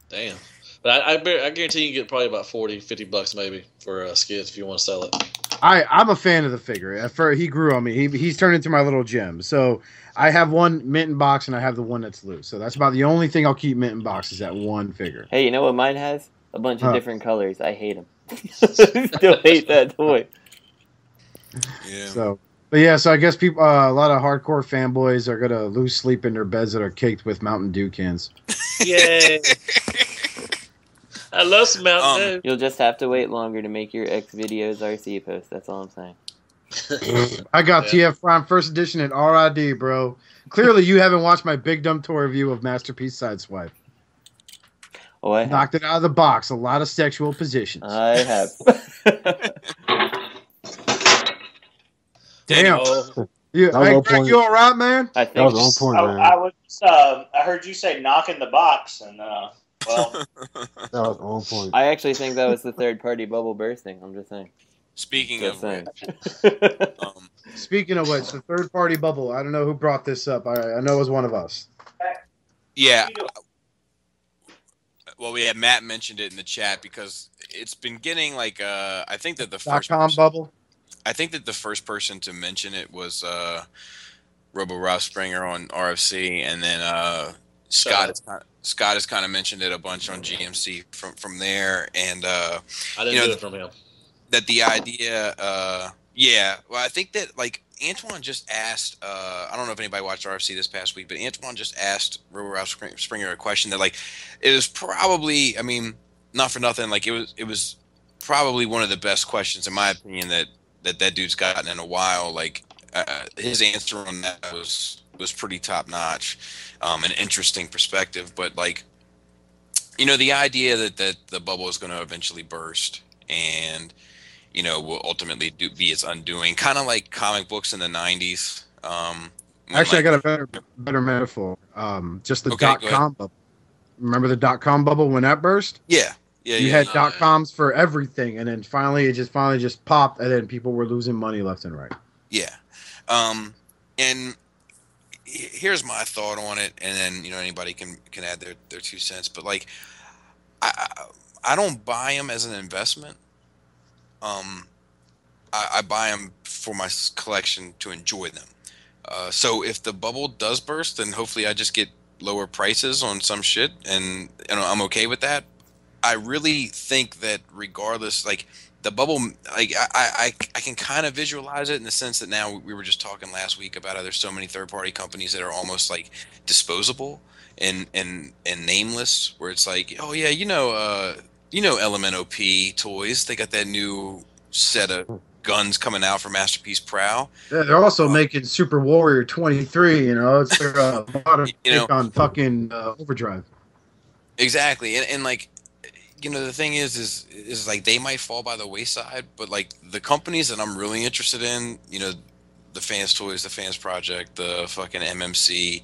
Speaker 3: Damn. But I guarantee you can get probably about $40, $50 maybe for skids if you want to sell it.
Speaker 1: I'm a fan of the figure. At first, he grew on me. He's turned into my little gem. So I have one mint in box, and I have the one that's loose. So that's about the only thing I'll keep mint in box is that one figure.
Speaker 4: Hey, you know what mine has? A bunch of different colors. I hate them. Still hate that toy.
Speaker 7: Yeah.
Speaker 1: So I guess people, a lot of hardcore fanboys are gonna lose sleep in their beds that are caked with Mountain Dew cans.
Speaker 5: Yay! I love some Mountain Dew.
Speaker 4: You'll just have to wait longer to make your X videos RC post. That's all I'm saying.
Speaker 1: I got TF Prime first edition at RID, bro. Clearly, you haven't watched my Big Dumb Tour review of Masterpiece Sideswipe.
Speaker 4: Oh, I have.
Speaker 1: Knocked it out of the box. A lot of sexual positions.
Speaker 4: I have.
Speaker 1: Damn.
Speaker 5: Oh.
Speaker 1: Hey, Greg, you all right, man?
Speaker 4: I
Speaker 6: That
Speaker 4: think
Speaker 6: was on point, man.
Speaker 5: I heard you say knock in the box, and well,
Speaker 6: That was on point.
Speaker 4: I actually think that was the third party bubble bursting. I'm just saying.
Speaker 7: Speaking
Speaker 4: Just
Speaker 7: of
Speaker 4: saying.
Speaker 7: which,
Speaker 1: Speaking of which, the third party bubble. I don't know who brought this up. I know it was one of us.
Speaker 7: yeah. Well, Matt mentioned it in the chat because it's been getting like I think that the first
Speaker 1: .com bubble.
Speaker 7: I think that the first person to mention it was Robo Rob Springer on RFC, and then Scott has kind of mentioned it a bunch on GMC from there, and
Speaker 3: I didn't do it from him.
Speaker 7: That the idea, well, I think that like Antoine just asked, I don't know if anybody watched RFC this past week, but Antoine just asked Robo Rob Springer a question that like it was probably, I mean, not for nothing, like it was probably one of the best questions in my opinion that dude's gotten in a while. Like his answer on that was pretty top notch, an interesting perspective. But like, you know, the idea that the bubble is going to eventually burst and will ultimately be its undoing, kind of like comic books in the 90s.
Speaker 1: Actually, I got a better metaphor. Just the .com bubble. Remember the .com bubble when that burst?
Speaker 7: Yeah.
Speaker 1: You had .coms for everything, and then finally it just popped, and then people were losing money left and right.
Speaker 7: Yeah. And here's my thought on it, and then anybody can add their 2 cents. But like, I don't buy them as an investment. I buy them for my collection to enjoy them. So if the bubble does burst, then hopefully I just get lower prices on some shit, and I'm okay with that. I really think that regardless, like the bubble, like I can kind of visualize it in the sense that now we were just talking last week about how there's so many third-party companies that are almost like disposable and nameless, where it's like, oh yeah, LMNOP toys, they got that new set of guns coming out for Masterpiece Prow.
Speaker 1: Yeah, they're also making Super Warrior 23. It's their bottom take on fucking Overdrive.
Speaker 7: Exactly, and like. The thing is like they might fall by the wayside, but like the companies that I'm really interested in, the Fans Toys, the Fans Project, the fucking MMC,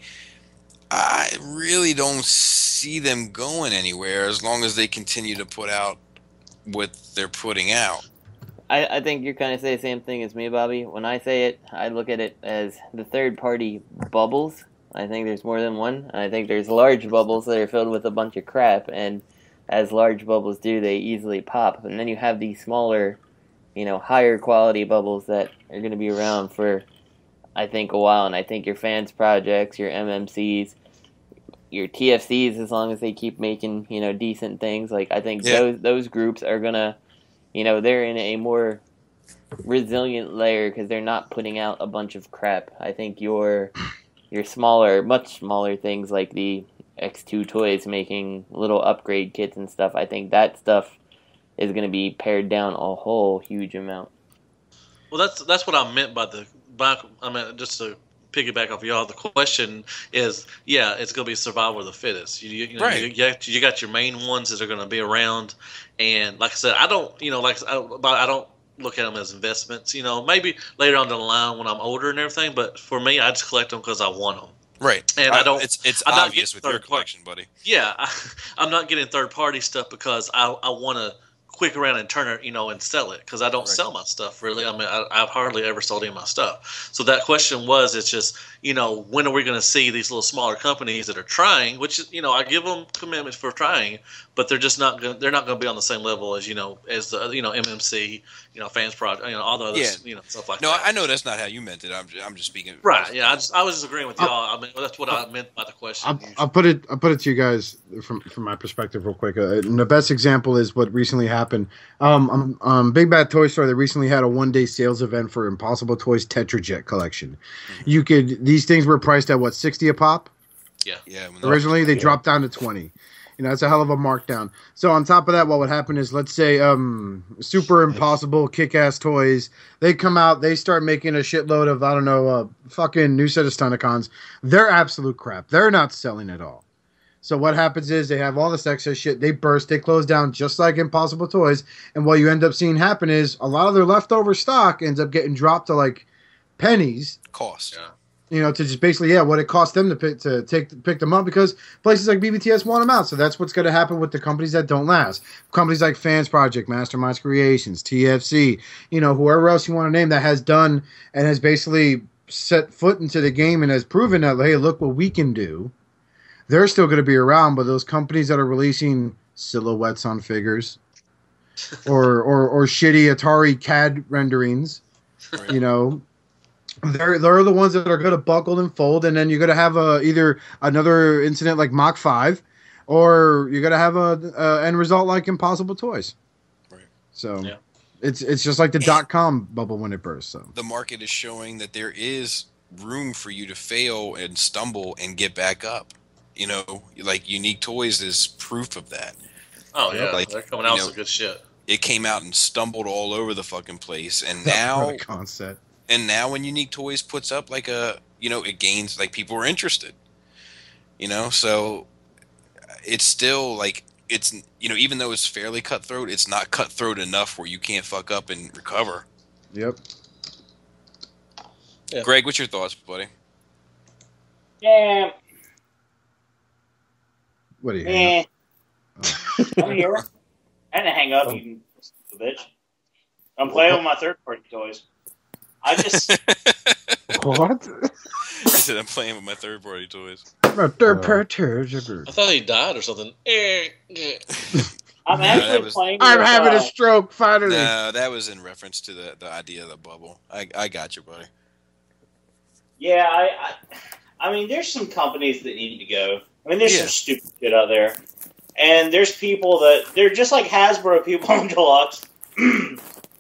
Speaker 7: I really don't see them going anywhere as long as they continue to put out what they're putting out.
Speaker 4: I think you're kind of saying the same thing as me, Bobby. When I say it, I look at it as the third-party bubbles. I think there's more than one. I think there's large bubbles that are filled with a bunch of crap, and as large bubbles do, they easily pop. And then you have these smaller, higher quality bubbles that are going to be around for, I think, a while. And I think your Fans Projects, your MMCs, your TFCs, as long as they keep making, decent things, like I think those groups are going to, they're in a more resilient layer because they're not putting out a bunch of crap. I think your smaller, much smaller things like the X2 Toys making little upgrade kits and stuff, I think that stuff is going to be pared down a whole huge amount.
Speaker 3: Well, that's what I meant by just to piggyback off y'all. The question is, it's going to be survival of the fittest.
Speaker 7: Right.
Speaker 3: You got your main ones that are going to be around, and like I said, I don't look at them as investments. Maybe later on down the line when I'm older and everything, but for me, I just collect them because I want them.
Speaker 7: Right,
Speaker 3: and I don't.
Speaker 7: It's
Speaker 3: I'm
Speaker 7: obvious with your collection, buddy.
Speaker 3: Yeah, I'm not getting third party stuff because I want to quick around and turn it, and sell it, because I don't sell my stuff really. I mean, I've hardly ever sold any of my stuff. So that question was, it's just, when are we going to see these little smaller companies that are trying, which, I give them commitments for trying, but they're just not going. They're not going to be on the same level as as the MMC, Fans Project, all the other stuff like that.
Speaker 7: No, I know that's not how you meant it. I'm just speaking.
Speaker 3: Right. Yeah. I was just agreeing with y'all. I mean, that's what I meant by the question.
Speaker 1: I'll put it to you guys from my perspective real quick. And the best example is what recently happened. Big Bad Toy Store, they recently had a 1-day sales event for Impossible Toys Tetrajet collection. These things were priced at what, $60 a pop?
Speaker 3: Yeah.
Speaker 1: Originally they dropped down to 20. That's a hell of a markdown. So on top of that, what would happen is, let's say Super Impossible Kick-Ass Toys, they come out, they start making a shitload of, I don't know, fucking new set of Stunticons. They're absolute crap. They're not selling at all. So what happens is they have all this excess shit, they burst, they close down just like Impossible Toys, and what you end up seeing happen is a lot of their leftover stock ends up getting dropped to like pennies.
Speaker 7: Cost.
Speaker 3: Yeah.
Speaker 1: To just basically, what it cost them to pick them up, because places like BBTS want them out. So that's what's going to happen with the companies that don't last. Companies like Fans Project, Masterminds Creations, TFC, whoever else you want to name that has done and has basically set foot into the game and has proven that, hey, look what we can do. They're still going to be around, but those companies that are releasing silhouettes on figures or shitty Atari CAD renderings,
Speaker 7: right.
Speaker 1: They're the ones that are going to buckle and fold, and then you're going to have either another incident like Mach 5, or you're going to have a end result like Impossible Toys.
Speaker 7: Right.
Speaker 1: So it's just like the .com bubble when it burst. So
Speaker 7: the market is showing that there is room for you to fail and stumble and get back up. Like Unique Toys is proof of that.
Speaker 3: Oh yeah, they're coming out with some good shit.
Speaker 7: It came out and stumbled all over the fucking place, and now
Speaker 1: concept.
Speaker 7: And now when Unique Toys puts up like it gains, like, people are interested. So it's still like, it's, even though it's fairly cutthroat, it's not cutthroat enough where you can't fuck up and recover.
Speaker 1: Yep.
Speaker 7: Yeah. Greg, what's your thoughts, buddy?
Speaker 5: Yeah.
Speaker 1: What do you
Speaker 5: I'm here. I had to hang up, you bitch. I'm playing with my third-party toys. I just...
Speaker 6: What?
Speaker 7: He said, I'm playing with my third-party toys.
Speaker 1: My third-party toys.
Speaker 3: I thought he died or something.
Speaker 5: I'm actually playing
Speaker 1: I'm having a stroke, finally.
Speaker 7: No, that was in reference to the idea of the bubble. I got you, buddy.
Speaker 5: Yeah, I mean, there's some companies that need to go. I mean, there's some stupid shit out there. And there's people that... They're just like Hasbro people on Deluxe.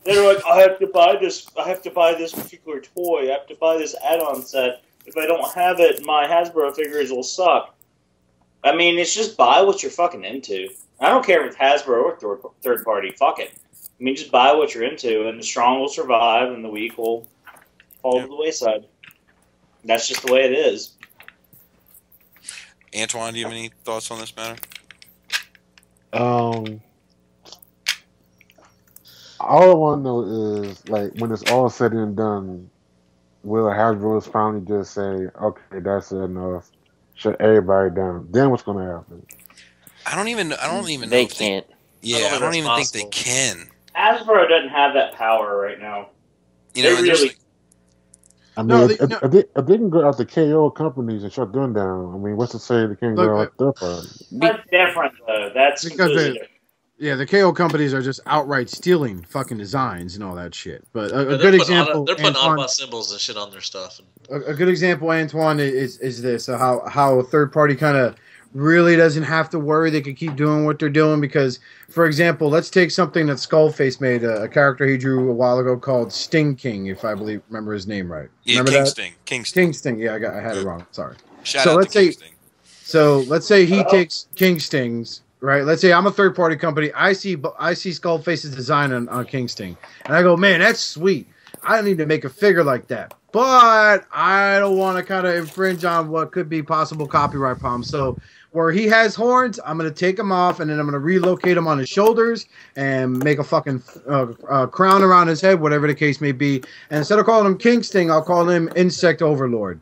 Speaker 5: They're like, I have to buy this particular toy. I have to buy this add-on set. If I don't have it, my Hasbro figures will suck. I mean, it's just buy what you're fucking into. I don't care if it's Hasbro or third party. Fuck it. I mean, just buy what you're into, and the strong will survive, and the weak will fall to the wayside. That's just the way it is.
Speaker 7: Antoine, do you have any thoughts on this matter?
Speaker 6: All I want to know is, like, when it's all said and done, will Hasbro finally just say, okay, that's enough, shut everybody down? Then what's going to happen?
Speaker 7: I don't even know.
Speaker 4: They can't.
Speaker 7: I don't even think they can.
Speaker 5: Hasbro doesn't have that power right now.
Speaker 7: They really...
Speaker 6: I mean, if they can go out the KO companies and shut them down, I mean, what's to say they can't go out their part?
Speaker 5: That's different, though. That's completely different.
Speaker 1: Yeah, the KO companies are just outright stealing fucking designs and all that shit. But a good example...
Speaker 3: They're putting Antoine symbols and shit on their stuff.
Speaker 1: A good example, Antoine, is this. How a third party kind of really doesn't have to worry. They can keep doing what they're doing because, for example, let's take something that Skullface made, a character he drew a while ago called Sting King, if I remember his name right.
Speaker 7: Yeah,
Speaker 1: remember
Speaker 7: King
Speaker 1: Sting. Yeah, I had it wrong. Sorry.
Speaker 7: Shout out to King Sting.
Speaker 1: So let's say he takes King Stings, right? Let's say I'm a third party company. I see Skullface's design on King Sting, and I go, man, that's sweet. I need to make a figure like that. But I don't want to kind of infringe on what could be possible copyright problems. So where he has horns, I'm going to take them off, and then I'm going to relocate them on his shoulders and make a fucking crown around his head, whatever the case may be. And instead of calling him King Sting, I'll call him Insect Overlord.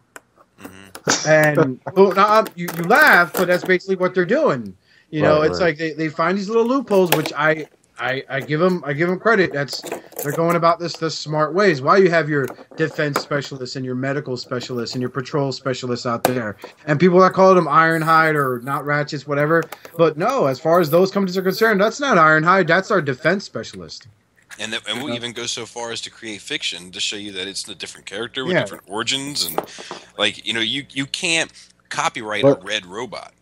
Speaker 1: And now, you laugh, but that's basically what they're doing. You know, it's like they find these little loopholes, which I I give them credit. They're going about this the smart ways. Why you have your defense specialists and your medical specialists and your patrol specialists out there, and people that call them Ironhide or not Ratchets, whatever. But no, as far as those companies are concerned, that's not Ironhide. That's our defense specialist.
Speaker 7: And we'll even go so far as to create fiction to show you that it's a different character with different origins, and like you can't copyright a red robot.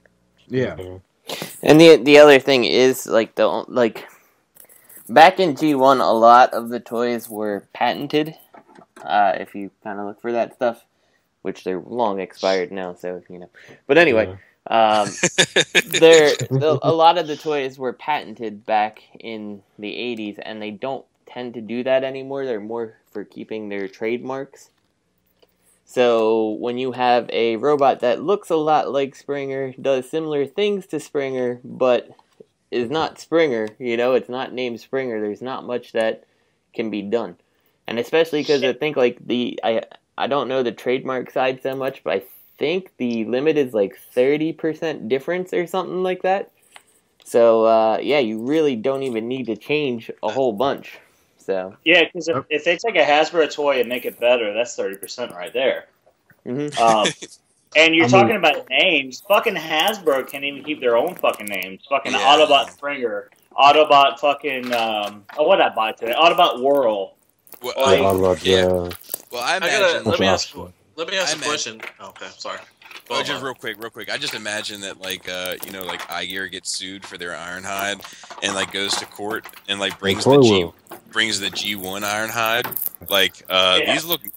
Speaker 1: Yeah.
Speaker 4: And the other thing is like back in G1, a lot of the toys were patented. If you kind of look for that stuff, which they're long expired now, so you know. But anyway, a lot of the toys were patented back in the 80s, and they don't tend to do that anymore. They're more for keeping their trademarks. So when you have a robot that looks a lot like Springer, does similar things to Springer, but is not Springer, it's not named Springer, there's not much that can be done. And especially because I think like I don't know the trademark side so much, but I think the limit is like 30% difference or something like that. So you really don't even need to change a whole bunch. So
Speaker 5: yeah, because if they take a Hasbro toy and make it better, that's 30% right there.
Speaker 4: Mm-hmm.
Speaker 5: And you're talking about names. Fucking Hasbro can't even keep their own fucking names. Fucking Autobot Springer, Autobot fucking what did I buy today? Autobot Whirl.
Speaker 7: Well, Well, I imagine.
Speaker 3: Let me ask a question. Okay, sorry.
Speaker 7: Just real quick. I just imagine that like Iger gets sued for their Ironhide and like goes to court and like brings the G1 Ironhide. Like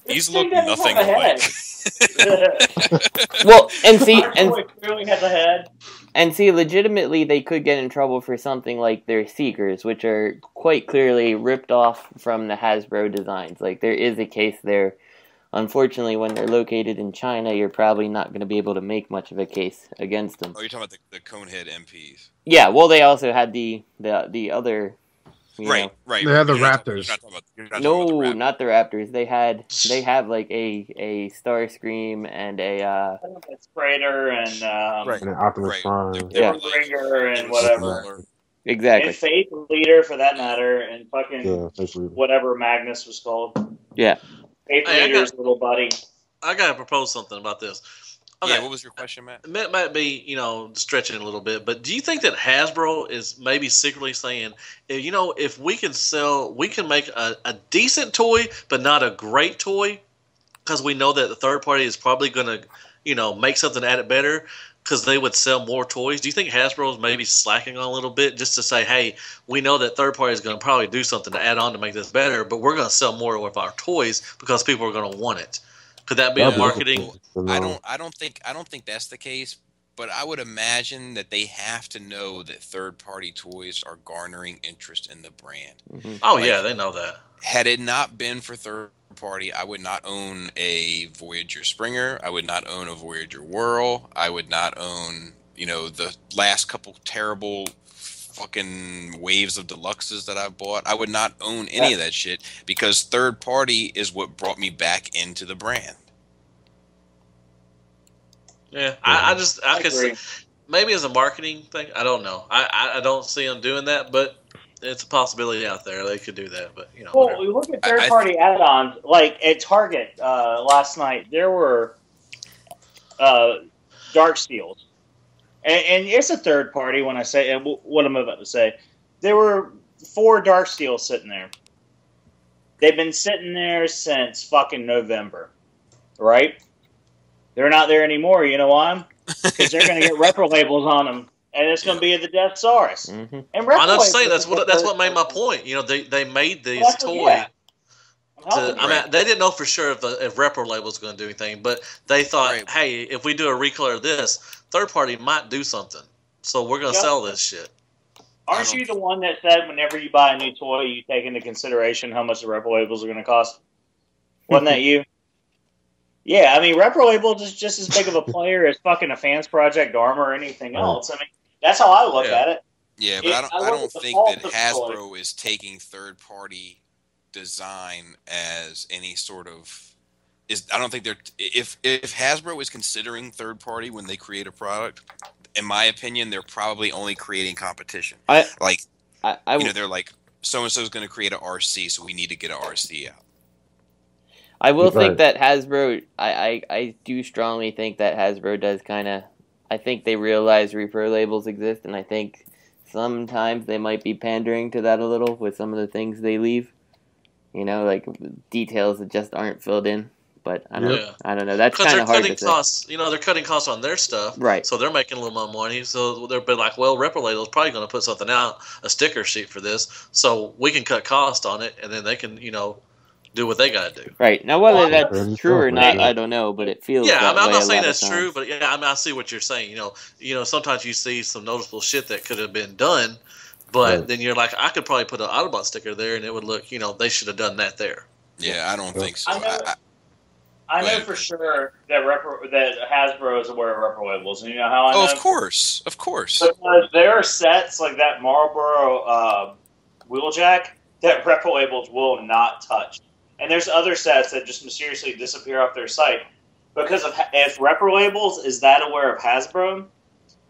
Speaker 7: these look nothing alike.
Speaker 4: Well,
Speaker 5: clearly has a head.
Speaker 4: And see, legitimately, they could get in trouble for something like their Seekers, which are quite clearly ripped off from the Hasbro designs. Like there is a case there. Unfortunately, when they're located in China, you're probably not going to be able to make much of a case against them.
Speaker 7: Oh, you're talking about the Conehead MPs?
Speaker 4: Yeah, well, they also had the other.
Speaker 7: Right.
Speaker 1: They had the Raptors.
Speaker 4: Not the Raptors. They have like a Starscream and a
Speaker 5: Sprader and
Speaker 6: and an Optimus Prime.
Speaker 5: Ringer and whatever.
Speaker 4: Exactly.
Speaker 5: And Faith Leader for that matter, and fucking whatever Magnus was called.
Speaker 4: Yeah.
Speaker 5: Faith Leader's little buddy.
Speaker 3: I gotta propose something about this. Okay.
Speaker 7: Yeah, what was your question, Matt?
Speaker 3: It might be, stretching a little bit, but do you think that Hasbro is maybe secretly saying, if we can make a decent toy, but not a great toy, because we know that the third party is probably going to, make something at it better, because they would sell more toys. Do you think Hasbro is maybe slacking on a little bit just to say, hey, we know that third party is going to probably do something to add on to make this better, but we're going to sell more of our toys because people are going to want it? Could that be a marketing?
Speaker 7: I don't think that's the case, but I would imagine that they have to know that third-party toys are garnering interest in the brand.
Speaker 4: Mm-hmm.
Speaker 3: Oh, yeah, they know that.
Speaker 7: Had it not been for third-party, I would not own a Voyager Springer. I would not own a Voyager Whirl. I would not own, the last couple terrible fucking waves of deluxes that I've bought. I would not own any of that shit because third party is what brought me back into the brand.
Speaker 3: Yeah, I could see maybe as a marketing thing. I don't know. I don't see them doing that, but it's a possibility out there. They could do that, but
Speaker 5: Well, we look at third party add-ons like at Target last night. There were Dark Steels. And it's a third party when I say what I'm about to say. There were 4 Dark Steels sitting there. They've been sitting there since fucking November, right? They're not there anymore. You know why? Because they're going to get repro labels on them, and it's going to be the Death Saurus.
Speaker 4: Mm-hmm.
Speaker 5: And
Speaker 3: I'm not saying that's what made my point. They made these toys. They didn't know for sure if repro label was going to do anything, but they thought, hey, if we do a recolor of this, third party might do something. So we're going to sell this shit.
Speaker 5: Aren't you the one that said whenever you buy a new toy, you take into consideration how much the repro labels are going to cost? Wasn't that you? Yeah, I mean, repro labels is just as big of a player as fucking a Fans Project Armor or anything else. I mean, that's how I look at it.
Speaker 7: Yeah, but I don't think that Hasbro is taking third party design as any sort of I don't think they're if Hasbro is considering third party when they create a product, in my opinion, they're probably only creating competition. they're like, so and so is going to create an RC, so we need to get an RC out.
Speaker 4: I will think that Hasbro. I do strongly think that Hasbro does kind of. I think they realize repro labels exist, and I think sometimes they might be pandering to that a little with some of the things they leave. Like details that just aren't filled in. But I don't know. That's kind of hard to say.
Speaker 3: Costs, they're cutting costs on their stuff,
Speaker 4: right?
Speaker 3: So they're making a little more money. So they're like, well, Repro Label's probably going to put something out, a sticker sheet for this, so we can cut cost on it, and then they can, do what they got to do.
Speaker 4: Right now, whether that's true or not, I don't know. But it feels.
Speaker 3: Yeah,
Speaker 4: I'm
Speaker 3: not saying that's true, but I see what you're saying. Sometimes you see some noticeable shit that could have been done, but then you're like, I could probably put an Autobot sticker there, and it would look, they should have done that there.
Speaker 7: Yeah, I don't think so.
Speaker 5: I know for sure that Hasbro is aware of Repro Labels, and you know how I know?
Speaker 7: Oh, of course.
Speaker 5: Because there are sets like that Marlboro Wheeljack that Repro Labels will not touch, and there's other sets that just mysteriously disappear off their site because if Repro Labels is that aware of Hasbro,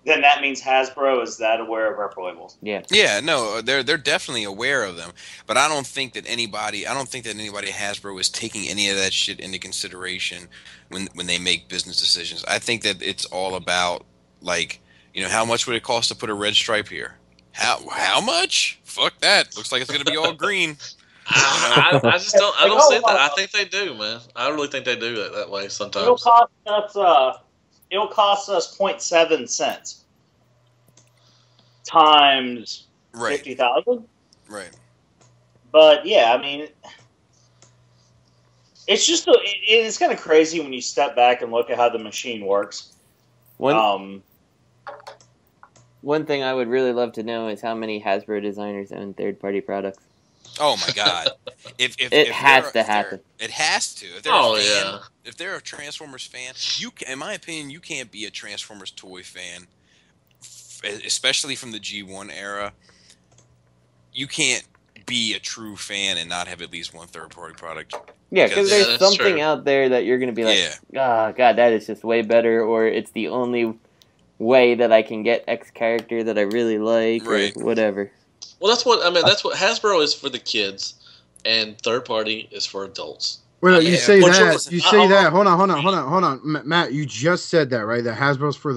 Speaker 5: then that means Hasbro is that aware of Repro Labels.
Speaker 4: Yeah.
Speaker 7: Yeah, no, they're definitely aware of them, but I don't think that anybody at Hasbro is taking any of that shit into consideration when they make business decisions. I think that it's all about how much would it cost to put a red stripe here? How much? Fuck that. Looks like it's going to be all green.
Speaker 3: I just don't. I don't see that. I think they do, man. I really think they do that way sometimes.
Speaker 5: It'll cost us 0.7 cents times 50,000.
Speaker 7: Right.
Speaker 5: But yeah, I mean, it's just it's kind of crazy when you step back and look at how the machine works.
Speaker 4: One thing I would really love to know is how many Hasbro designers own third-party products.
Speaker 7: Oh my god!
Speaker 4: It has to happen.
Speaker 7: It has to. If they're a Transformers fan, in my opinion, you can't be a Transformers toy fan, especially from the G1 era. You can't be a true fan and not have at least one third-party product.
Speaker 4: Yeah, because there's something out there that you're going to be like, oh god, that is just way better, or it's the only way that I can get X character that I really like, or whatever.
Speaker 3: Well, that's what Hasbro is for the kids, and third party is for adults.
Speaker 1: Well, you say that. Hold on, Matt. You just said that, right? That Hasbro's for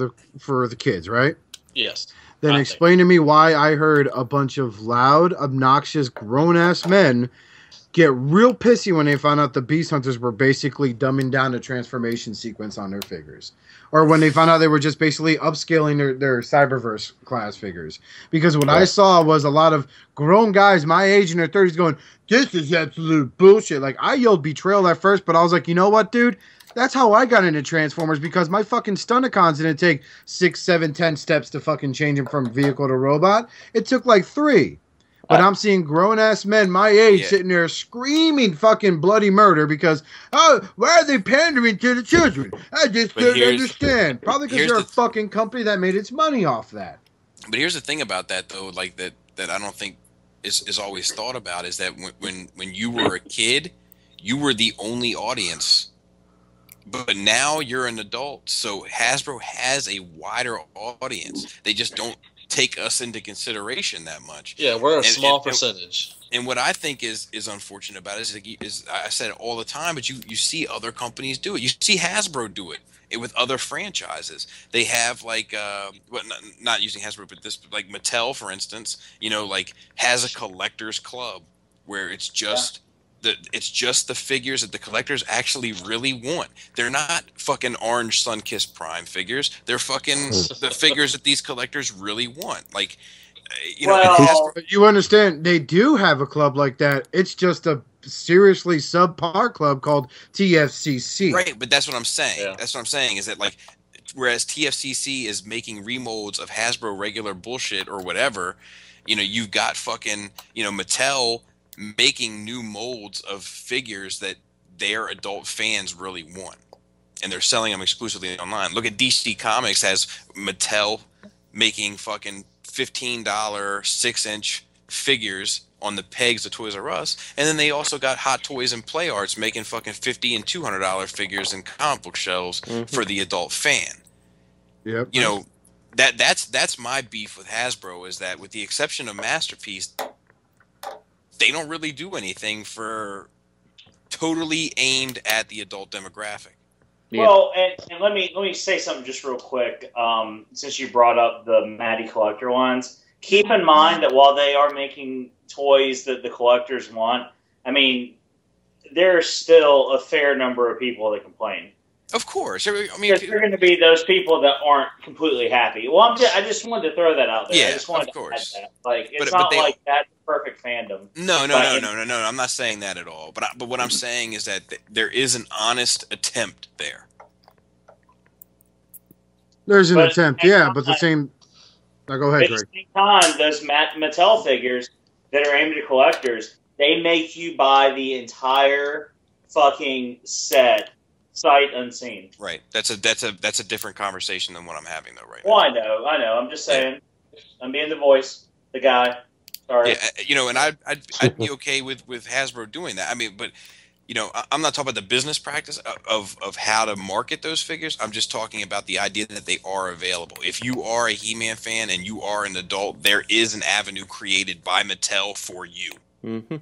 Speaker 1: the kids, right?
Speaker 3: Yes.
Speaker 1: Then explain to me why I heard a bunch of loud, obnoxious, grown-ass men get real pissy when they found out the Beast Hunters were basically dumbing down the transformation sequence on their figures. Or when they found out they were just basically upscaling their Cyberverse class figures. Because what I saw was a lot of grown guys my age in their 30s going, this is absolute bullshit. Like, I yelled betrayal at first, but I was like, you know what, dude? That's how I got into Transformers, because my fucking Stunticons didn't take 6, 7, 10 steps to fucking change him from vehicle to robot. It took like 3. But I'm seeing grown-ass men my age sitting there screaming fucking bloody murder because, why are they pandering to the children? I just don't understand. Probably because they're a fucking company that made its money off that.
Speaker 7: But here's the thing about that, though, like that I don't think is always thought about, is that when you were a kid, you were the only audience. But now you're an adult, so Hasbro has a wider audience. They just don't take us into consideration that much.
Speaker 3: Yeah, we're a small percentage.
Speaker 7: And what I think is unfortunate about it is I said it all the time, but you see other companies do it. You see Hasbro do it with other franchises. They have not using Hasbro, but this, like Mattel, for instance, has a collectors club where it's just the figures that the collectors actually really want. They're not fucking orange Sun-Kissed Prime figures. They're fucking the figures that these collectors really want. Like,
Speaker 1: you understand, they do have a club like that. It's just a seriously subpar club called TFCC.
Speaker 7: Right, but that's what I'm saying. Yeah. That's what I'm saying is that, like, whereas TFCC is making remolds of Hasbro regular bullshit or whatever, you've got fucking, Mattel making new molds of figures that their adult fans really want, and they're selling them exclusively online. Look at DC Comics has Mattel making fucking $15 6-inch figures on the pegs of Toys R Us, and then they also got Hot Toys and Play Arts making fucking $50 and $200 figures in comic book shelves for the adult fan.
Speaker 1: Yep.
Speaker 7: that's my beef with Hasbro, is that with the exception of Masterpiece, they don't really do anything for totally aimed at the adult demographic.
Speaker 5: Yeah. Well, and let me say something just real quick. Since you brought up the Matty Collector ones, keep in mind that while they are making toys that the collectors want, I mean, there's still a fair number of people that complain.
Speaker 7: Of course, I mean,
Speaker 5: there are going to be those people that aren't completely happy. Well, I just wanted to throw that out there.
Speaker 7: Yeah,
Speaker 5: I just wanted
Speaker 7: of course.
Speaker 5: to add that. Like, it's not like that's perfect fandom.
Speaker 7: No. I'm not saying that at all. But what I'm saying is that there is an honest attempt there.
Speaker 1: There's an attempt, yeah, but the same. Now go ahead, Greg.
Speaker 5: At the same time, those Mattel figures that are aimed at collectors, they make you buy the entire fucking set, sight unseen.
Speaker 7: Right. That's a different conversation than what I'm having though right now.
Speaker 5: Well, I know. I'm just saying. Yeah. I'm being the voice, the guy. Sorry.
Speaker 7: Yeah, and I'd be okay with Hasbro doing that. I mean, but I'm not talking about the business practice of how to market those figures. I'm just talking about the idea that they are available. If you are a He-Man fan and you are an adult, there is an avenue created by Mattel for you.
Speaker 4: Mm-hmm.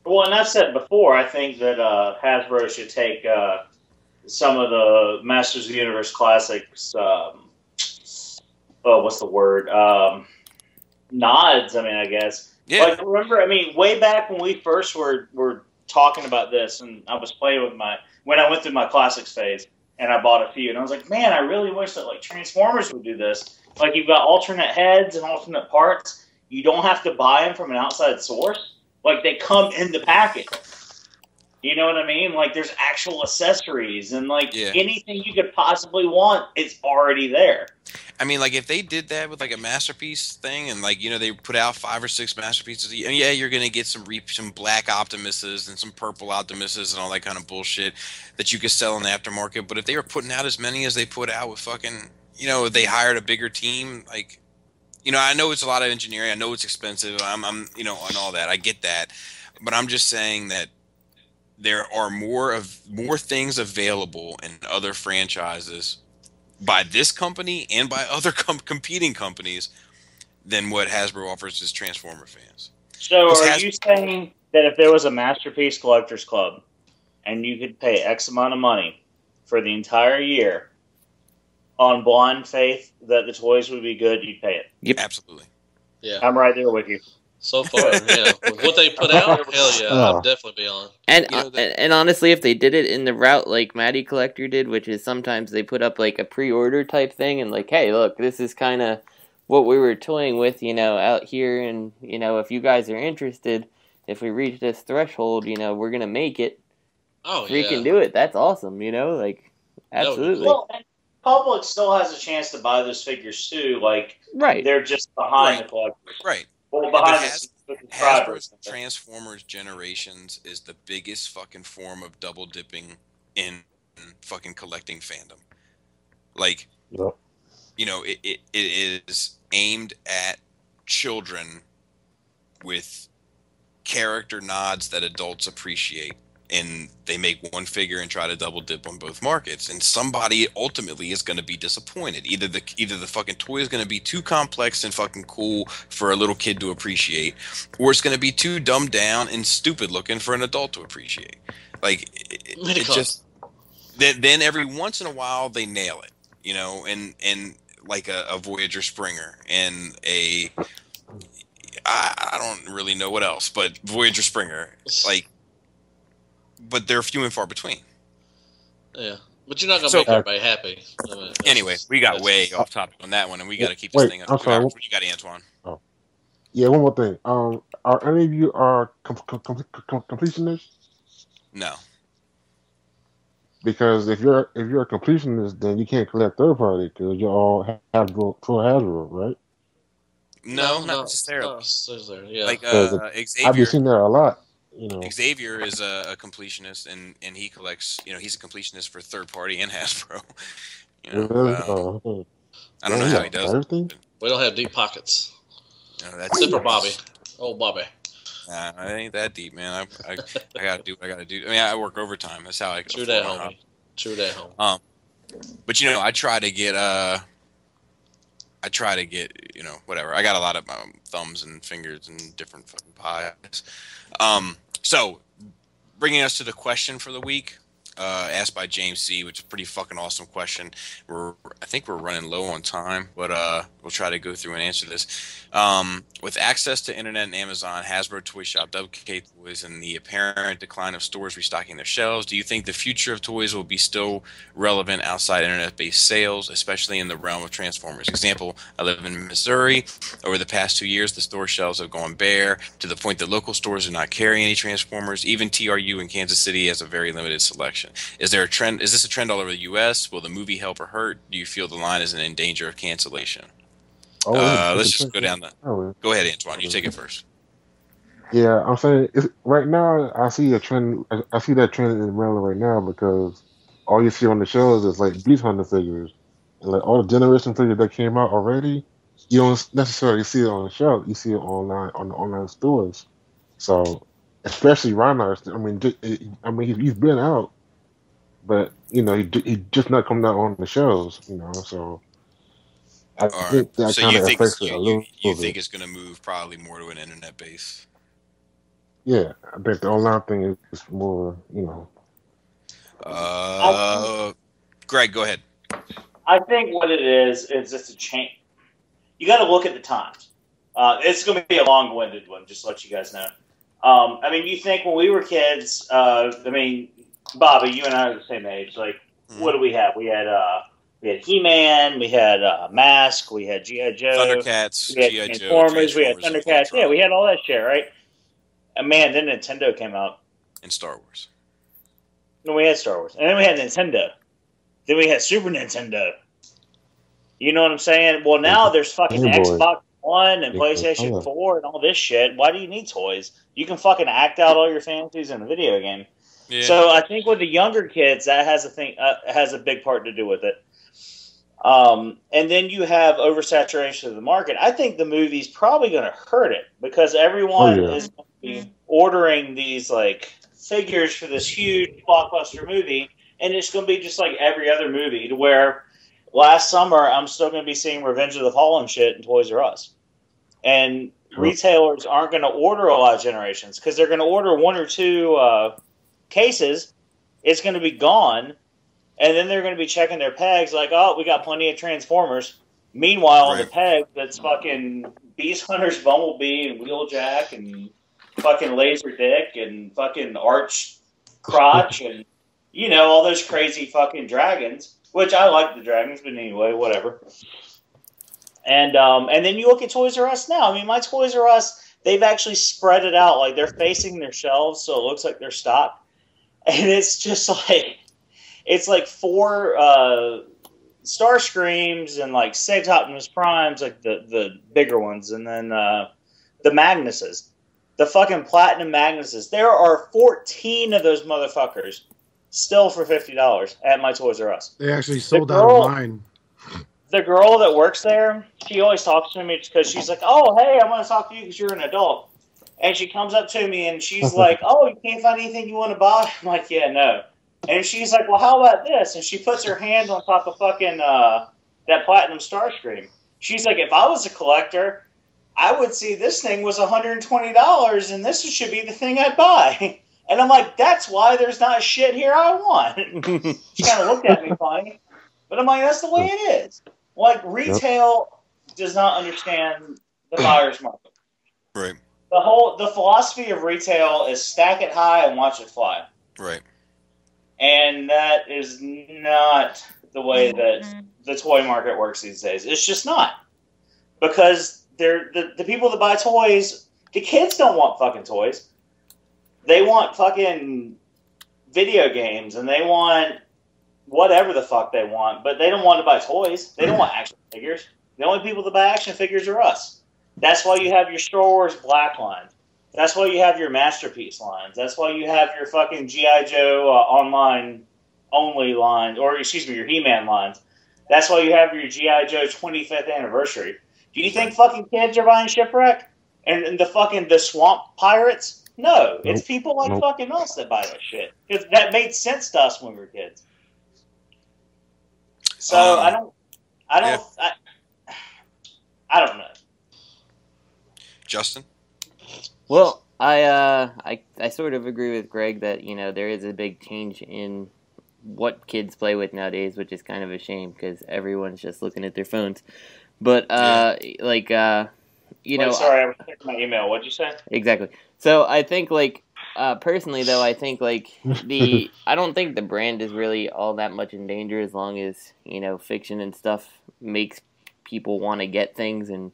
Speaker 5: Well, and I've said before, I think that Hasbro should take some of the Masters of the Universe classics. What's the word? Nods. I mean, I guess. Yeah. Like, remember, I mean, way back when we first were talking about this, and I was playing with when I went through my classics phase, and I bought a few, and I was like, man, I really wish that like Transformers would do this. Like, you've got alternate heads and alternate parts. You don't have to buy them from an outside source. Like, they come in the package. You know what I mean? Like, there's actual accessories and, like, anything you could possibly want, it's already there.
Speaker 7: I mean, like, if they did that with, like, a Masterpiece thing and, like, they put out 5 or 6 Masterpieces, yeah, you're going to get some black Optimuses and some purple Optimuses and all that kind of bullshit that you could sell in the aftermarket. But if they were putting out as many as they put out with fucking, if they hired a bigger team, like, I know it's a lot of engineering. I know it's expensive. I'm and all that. I get that. But I'm just saying that there are more things available in other franchises by this company and by other competing companies than what Hasbro offers its Transformer fans.
Speaker 5: So are you saying that if there was a Masterpiece Collectors Club and you could pay X amount of money for the entire year on blind faith that the toys would be good, you'd pay it?
Speaker 7: Yep. Absolutely.
Speaker 3: Yeah.
Speaker 5: I'm right there with you.
Speaker 3: So far, yeah. With what they put out, hell yeah, I'll definitely be on.
Speaker 4: And honestly, if they did it in the route like Matty Collector did, which is sometimes they put up like a pre-order type thing and like, hey, look, this is kind of what we were toying with, out here, and if you guys are interested, if we reach this threshold, we're gonna make it.
Speaker 3: Oh yeah,
Speaker 4: we can do it. That's awesome, like absolutely.
Speaker 5: Well, and public still has a chance to buy those figures too. Like,
Speaker 4: right,
Speaker 5: they're just behind the collectors.
Speaker 7: Right.
Speaker 5: Well,
Speaker 7: Hasbro's Transformers Generations is the biggest fucking form of double dipping in fucking collecting fandom. Like, it is aimed at children with character nods that adults appreciate. And they make one figure and try to double dip on both markets, and somebody ultimately is going to be disappointed. Either the fucking toy is going to be too complex and fucking cool for a little kid to appreciate, or it's going to be too dumbed down and stupid looking for an adult to appreciate. Like it just then every once in a while they nail it, and like a Voyager Springer and I don't really know what else, but Voyager Springer, like. But they're few and far between.
Speaker 3: Yeah, but you're not going to make everybody happy.
Speaker 7: Anyway, we got way off topic on that one, and we got to keep this thing up.
Speaker 6: I'm sorry.
Speaker 7: What you got, Antoine?
Speaker 6: Oh, yeah. One more thing. Are any of you completionists?
Speaker 7: No.
Speaker 6: Because if you're a completionist, then you can't collect third party because you all have Hasbro, right?
Speaker 7: No, not necessarily.
Speaker 3: Yeah.
Speaker 7: Like Xavier.
Speaker 6: I've been seeing that a lot.
Speaker 7: Xavier is a completionist, and he collects. He's a completionist for third party and Hasbro. I don't know how he does it.
Speaker 3: We don't have deep pockets.
Speaker 7: That's
Speaker 3: Zipper Bobby. Oh, Bobby.
Speaker 7: It ain't that deep, man. I gotta do what I gotta do. I mean, I work overtime. That's how I.
Speaker 3: True that, homie. True that, homie.
Speaker 7: But I try to get whatever. I got a lot of thumbs and fingers and different fucking pies. So bringing us to the question for the week, asked by James C, which is a pretty fucking awesome question. I think we're running low on time, but we'll try to go through and answer this. With access to internet and Amazon, Hasbro Toy Shop, WK Toys, and the apparent decline of stores restocking their shelves, do you think the future of toys will be still relevant outside internet-based sales, especially in the realm of Transformers? Example, I live in Missouri. Over the past 2 years, the store shelves have gone bare to the point that local stores do not carry any Transformers. Even TRU in Kansas City has a very limited selection. Is there a trend? Is this a trend all over the U.S.? Will the movie help or hurt? Do you feel the line is in danger of cancellation? Let's just go down the. Go ahead, Antoine. You take it first.
Speaker 6: Yeah, I'm saying right now. I see a trend. I see that trend is relevant right now because all you see on the shows is like Beast Hunter figures, and like all the generation figures that came out already. You don't necessarily see it on the shelf. You see it online on the online stores. So, especially Reinhardt. I mean, he's been out, but he just not coming out on the shows. So. I think that
Speaker 7: so
Speaker 6: kind
Speaker 7: you
Speaker 6: of
Speaker 7: think
Speaker 6: affects it a little
Speaker 7: you
Speaker 6: bit.
Speaker 7: think it's going to move probably more to an internet base?
Speaker 6: Yeah, I bet the online thing is more,
Speaker 7: Greg, go ahead.
Speaker 5: I think what it is just a change. You got to look at the times. It's going to be a long-winded one, just to let you guys know. You think when we were kids, Bobby, you and I are the same age. Like, what do we have? We had He-Man, we had Mask, we had G.I. Joe,
Speaker 7: Thundercats,
Speaker 5: we had
Speaker 7: G.I.
Speaker 5: Transformers,
Speaker 7: Joe,
Speaker 5: we had Thundercats. Yeah, we had all that shit, right? And man, then Nintendo came out.
Speaker 7: And Star Wars.
Speaker 5: No, we had Star Wars. And then we had Nintendo. Then we had Super Nintendo. You know what I'm saying? Well, now there's fucking Xbox One and PlayStation 4 and all this shit. Why do you need toys? You can fucking act out all your fantasies in a video game. Yeah. So I think with the younger kids, that has a big part to do with it. And then you have oversaturation of the market. I think the movie's probably going to hurt it because everyone is going to be ordering these like figures for this huge blockbuster movie, and it's going to be just like every other movie. To where last summer I'm still going to be seeing Revenge of the Fallen shit in Toys R Us, and retailers aren't going to order a lot of generations because they're going to order one or two cases. It's going to be gone. And then they're going to be checking their pegs like, oh, we got plenty of Transformers. Meanwhile, on the peg, that's fucking Beast Hunter's Bumblebee and Wheeljack and fucking Laser Dick and fucking Arch Crotch and, all those crazy fucking dragons, which I like the dragons, but anyway, whatever. And then you look at Toys R Us now. My Toys R Us, they've actually spread it out. Like, they're facing their shelves, so it looks like they're stocked. And it's just like... It's like 4 Starscreams and like 6 Optimus Primes, like the bigger ones, and then the Magnuses, the fucking Platinum Magnuses. There are 14 of those motherfuckers still for $50 at my Toys R Us.
Speaker 1: They actually sold out of mine.
Speaker 5: The girl that works there, she always talks to me because she's like, "Oh, hey, I want to talk to you because you're an adult." And she comes up to me and she's like, "Oh, you can't find anything you want to buy?" I'm like, "Yeah, no." And she's like, well, how about this? And she puts her hand on top of fucking that Platinum Starscream. She's like, if I was a collector, I would see this thing was $120 and this should be the thing I'd buy. And I'm like, that's why there's not shit here I want. She kind of looked at me funny. But I'm like, that's the way it is. Like, retail does not understand the buyer's market.
Speaker 7: Right.
Speaker 5: The philosophy of retail is stack it high and watch it fly.
Speaker 7: Right.
Speaker 5: And that is not the way that the toy market works these days. It's just not. Because the people that buy toys, the kids don't want fucking toys. They want fucking video games and they want whatever the fuck they want, but they don't want to buy toys. They don't want action figures. The only people that buy action figures are us. That's why you have your Star Wars Black line. That's why you have your Masterpiece lines. That's why you have your fucking G.I. Joe online only lines, or excuse me, your He-Man lines. That's why you have your G.I. Joe 25th anniversary. Do you think fucking kids are buying Shipwreck and the Swamp Pirates? No, it's people like fucking us that buy that shit. Because that made sense to us when we were kids. So I don't know.
Speaker 7: Justin?
Speaker 4: Well, I sort of agree with Greg that, there is a big change in what kids play with nowadays, which is kind of a shame because everyone's just looking at their phones. But,
Speaker 5: Sorry, I was checking my email. What'd you say?
Speaker 4: Exactly. So I think, personally, though, I think, I don't think the brand is really all that much in danger as long as, fiction and stuff makes people want to get things. And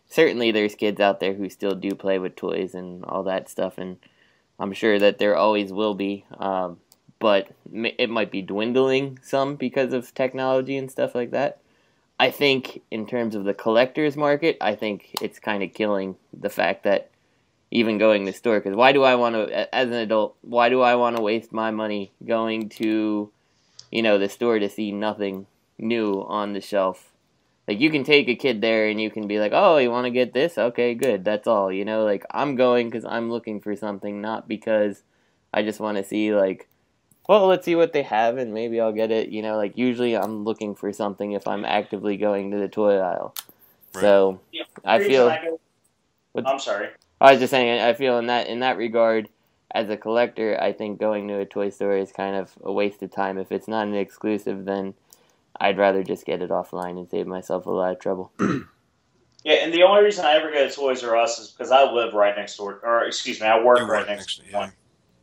Speaker 4: certainly there's kids out there who still do play with toys and all that stuff. And I'm sure that there always will be. But it might be dwindling some because of technology and stuff like that. I think in terms of the collector's market, I think it's kind of killing the fact that even going to the store, because why do I want to, as an adult, why do I want to waste my money going to, the store to see nothing new on the shelf? Like, you can take a kid there and you can be like, oh, you want to get this? Okay, good, that's all, I'm going because I'm looking for something, not because I just want to see, well, let's see what they have and maybe I'll get it. Usually I'm looking for something if I'm actively going to the toy aisle. Right. So I feel.
Speaker 5: I'm sorry.
Speaker 4: I was just saying, I feel in that regard, as a collector, I think going to a toy store is kind of a waste of time. If it's not an exclusive, then I'd rather just get it offline and save myself a lot of trouble.
Speaker 5: Yeah, and the only reason I ever go to Toys R Us is because I live right next door, I work right next to one.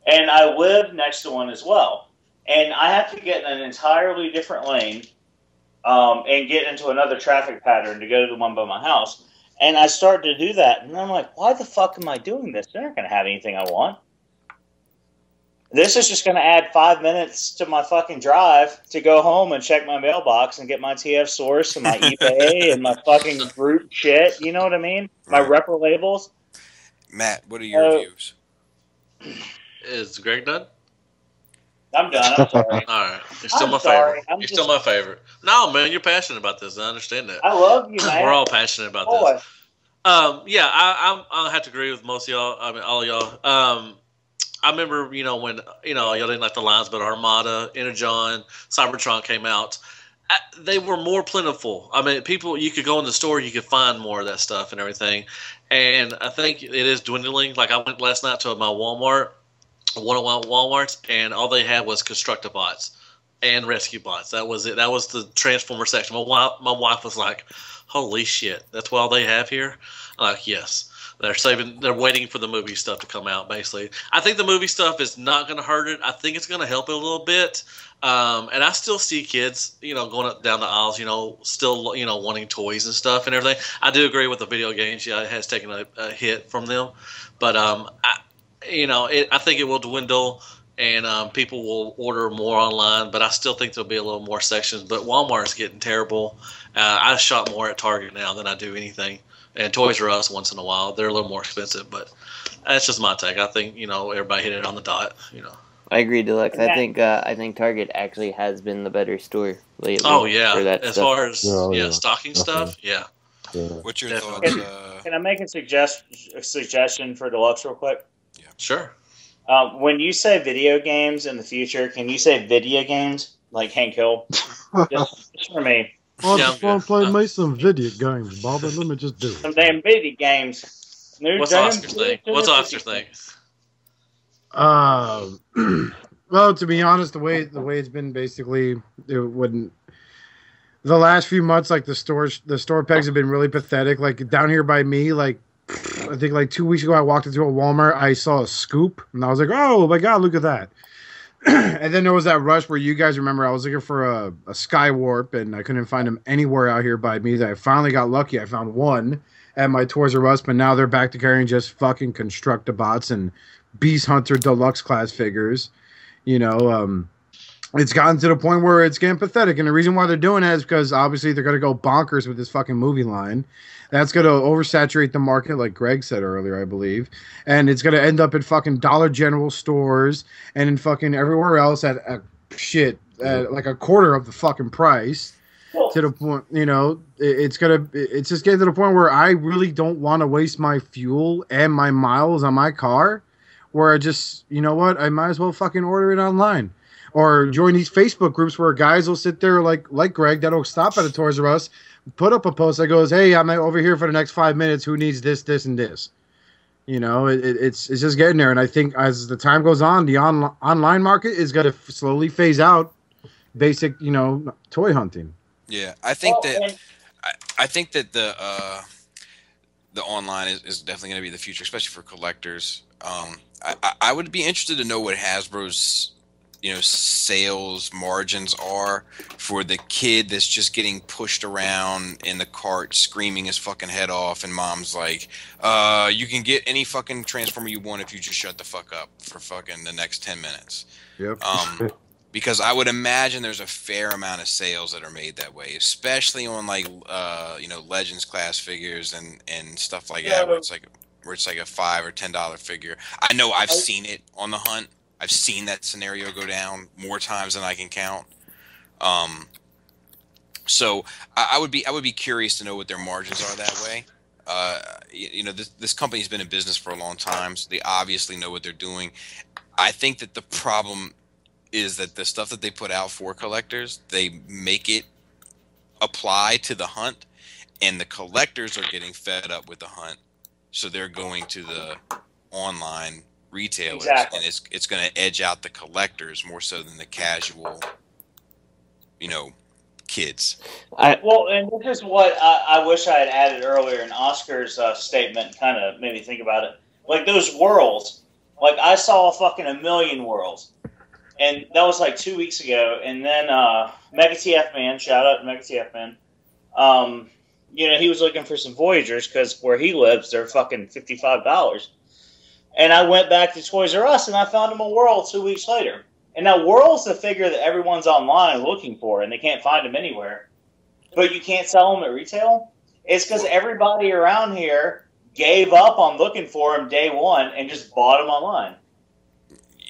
Speaker 5: And I live next to one as well. And I have to get in an entirely different lane and get into another traffic pattern to go to the one by my house. And I started to do that. And I'm like, why the fuck am I doing this? They're not going to have anything I want. This is just going to add 5 minutes to my fucking drive to go home and check my mailbox and get my TF Source and my eBay and my fucking group shit. You know what I mean? My repper labels.
Speaker 7: Matt, what are your views?
Speaker 3: Is Greg done?
Speaker 5: I'm done. I'm sorry.
Speaker 3: All right. You're still my favorite. You're still my favorite. No, man, you're passionate about this. I understand that.
Speaker 5: I love you, man.
Speaker 3: We're all passionate about this. Yeah, I have to agree with most of y'all. I mean, all of y'all. I remember, when, y'all didn't like the lines, but Armada, Energon, Cybertron came out. They were more plentiful. I mean, you could go in the store, you could find more of that stuff and everything. And I think it is dwindling. Like, I went last night to my Walmart, one of my Walmarts, and all they had was Constructibots and Rescue Bots. That was it. That was the Transformer section. My wife was like, holy shit, that's what all they have here? I'm like, yes. They're waiting for the movie stuff to come out, basically. I think the movie stuff is not going to hurt it. I think it's going to help it a little bit. And I still see kids, going up down the aisles, still, wanting toys and stuff and everything. I do agree with the video games. Yeah, it has taken a hit from them. But, I think it will dwindle and people will order more online. But I still think there'll be a little more sections. But Walmart's getting terrible. I shop more at Target now than I do anything. And Toys R Us once in a while. They're a little more expensive, but that's just my take. I think, everybody hit it on the dot,
Speaker 4: I agree, Deluxe. I think Target actually has been the better store lately.
Speaker 3: Oh, yeah.
Speaker 4: For that
Speaker 3: as
Speaker 4: stuff.
Speaker 3: far as stocking stuff, yeah.
Speaker 7: What's your thoughts?
Speaker 5: Can I make a suggestion for Deluxe real quick?
Speaker 3: Yeah. Sure.
Speaker 5: When you say video games in the future, can you say video games like Hank Hill? just for me.
Speaker 1: I just want to play me some video games, Bobby. Let me just do it.
Speaker 5: Some damn video games.
Speaker 3: What's Oscar's thing? What's Oscar's thing?
Speaker 1: Well, to be honest, the way it's been basically, it wouldn't. The last few months, like the store pegs have been really pathetic. Like down here by me, I think 2 weeks ago, I walked into a Walmart. I saw a scoop, and I was like, "Oh my god, look at that!" And then there was that rush where you guys remember I was looking for a Skywarp and I couldn't find them anywhere out here by me. I finally got lucky. I found one at my Toys R Us, but now they're back to carrying just fucking Constructibots and Beast Hunter Deluxe class figures. It's gotten to the point where it's getting pathetic. And the reason why they're doing that is because obviously they're going to go bonkers with this fucking movie line. That's going to oversaturate the market, like Greg said earlier, I believe. And it's going to end up at fucking Dollar General stores and in fucking everywhere else at like a quarter of the fucking price. To the point, it's just getting to the point where I really don't want to waste my fuel and my miles on my car. Where I just, I might as well fucking order it online. or join these Facebook groups where guys will sit there like Greg that'll stop at a Toys R Us, put up a post that goes, "Hey, I'm over here for the next 5 minutes. Who needs this, this, and this?" You know, it's just getting there, and I think as the time goes on, the online market is going to slowly phase out basic, toy hunting.
Speaker 7: Yeah, I think I think that the online is definitely going to be the future, especially for collectors. I would be interested to know what Hasbro's sales margins are for the kid that's just getting pushed around in the cart screaming his fucking head off, and mom's like, you can get any fucking Transformer you want if you just shut the fuck up for fucking the next 10 minutes.
Speaker 1: Yep.
Speaker 7: Because I would imagine there's a fair amount of sales that are made that way, especially on like Legends class figures and stuff like that, where it's like a $5 or $10 figure. I know I've seen it on the hunt. I've seen that scenario go down more times than I can count. So I would be curious to know what their margins are that way. This company's been in business for a long time, so they obviously know what they're doing. I think that the problem is that the stuff that they put out for collectors, they make it apply to the hunt, and the collectors are getting fed up with the hunt, so they're going to the online retailers, and it's going to edge out the collectors more so than the casual, kids.
Speaker 5: And this is what I wish I had added earlier in Oscar's statement. Kind of made me think about it. Like those worlds, like I saw fucking a million worlds, and that was like 2 weeks ago. And then Mega TF Man, shout out to Mega TF Man. He was looking for some Voyagers because where he lives, they're fucking $55. And I went back to Toys R Us and I found him a World 2 weeks later. And now World's the figure that everyone's online looking for, and they can't find him anywhere. But you can't sell them at retail? It's because everybody around here gave up on looking for him day one and just bought him online.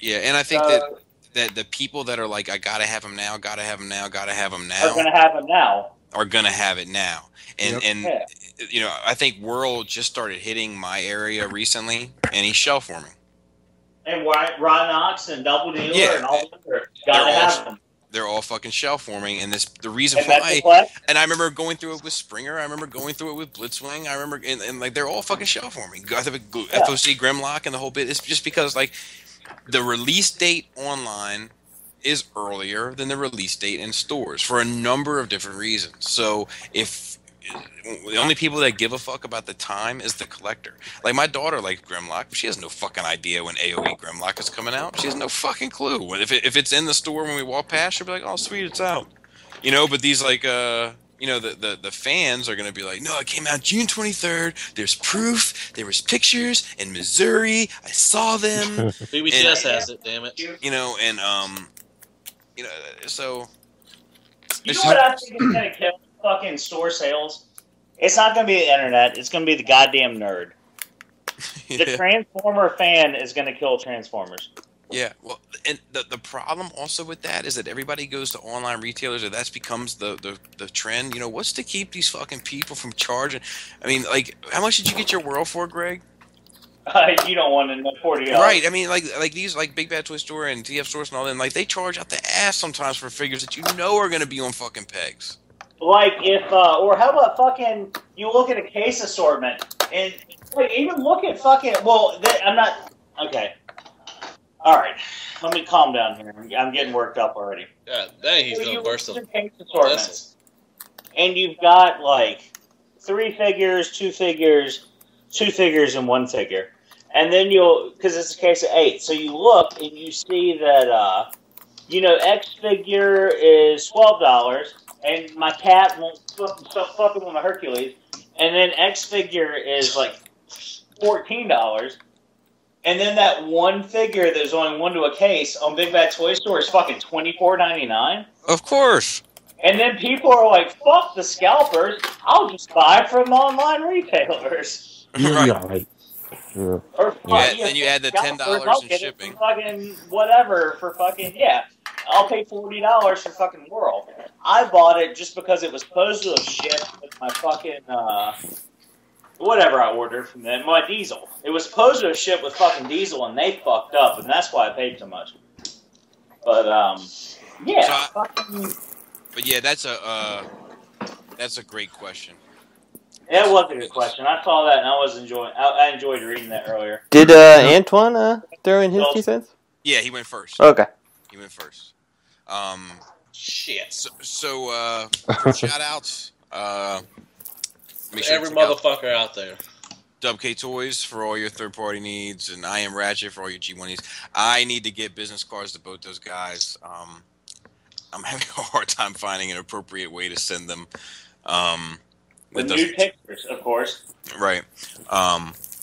Speaker 7: Yeah, and I think that the people that are like, I gotta have him now, gotta have him now, gotta have him now,
Speaker 5: are going to have him now.
Speaker 7: Are going to have it now. And I think World just started hitting my area recently, and he's shell forming. And
Speaker 5: Rhinox and Double Dealer and all that, got to have them.
Speaker 7: They're all fucking shell forming, and the reason why. And I remember going through it with Springer. I remember going through it with Blitzwing. I remember, and like they're all fucking shell forming. FOC Grimlock and the whole bit. It's just because like the release date online is earlier than the release date in stores for a number of different reasons. So if the only people that give a fuck about the time is the collector. Like my daughter likes Grimlock, but she has no fucking idea when AOE Grimlock is coming out. She has no fucking clue. If it's in the store when we walk past, she'll be like, "Oh, sweet, it's out." But these like the fans are gonna be like, "No, it came out June 23rd. There's proof. There was pictures in Missouri. I saw them."
Speaker 3: BBCS has it, damn it.
Speaker 7: So.
Speaker 5: You know what I think is gonna kill fucking store sales? It's not gonna be the internet. It's gonna be the goddamn nerd. The Transformer fan is gonna kill Transformers.
Speaker 7: Yeah, well, and the problem also with that is that everybody goes to online retailers, and that becomes the trend. What's to keep these fucking people from charging? I mean, like, how much did you get your World for, Greg?
Speaker 5: You don't want to know $40.
Speaker 7: Right. I mean, like these, like Big Bad Toy Store and TF Source and all them, like they charge out the ass sometimes for figures that you know are going to be on fucking pegs.
Speaker 5: Like if, or how about fucking, you look at a case assortment and like, even look at fucking, I'm not, okay. All right. Let me calm down here. I'm getting worked up already.
Speaker 3: Yeah, dang, he's going to burst them.
Speaker 5: Case assortments, and you've got like 3 figures, 2 figures, 2 figures, and 1 figure. And then because it's a case of 8, so you look and you see that, X figure is $12, and my cat won't stop fucking with my Hercules, and then X figure is like $14, and then that 1 figure there's only 1 to a case on Big Bad Toy Store is fucking $24.99.
Speaker 7: Of course.
Speaker 5: And then people are like, fuck the scalpers, I'll just buy from online retailers.
Speaker 7: Right. Yeah. And you add the $10 in shipping.
Speaker 5: Fucking whatever for fucking, I'll pay $40 for fucking World. I bought it just because it was supposed to have shipped with my fucking, whatever I ordered from them, my diesel. It was supposed to have shipped with fucking diesel, and they fucked up, and that's why I paid so much. But yeah.
Speaker 7: But yeah, that's a great question.
Speaker 5: It was a good question. I saw that and I enjoyed reading that earlier.
Speaker 4: Did Antoine throw in his 2 cents?
Speaker 7: Yeah, he went first.
Speaker 4: Okay.
Speaker 7: He went first.
Speaker 3: Shit.
Speaker 7: So for shout-outs, make sure
Speaker 3: every motherfucker out there.
Speaker 7: WK Toys for all your third-party needs, and Iamratchet for all your G1 needs. I need to get business cards to both those guys. I'm having a hard time finding an appropriate way to send them.
Speaker 5: With new pictures, of course.
Speaker 7: Right.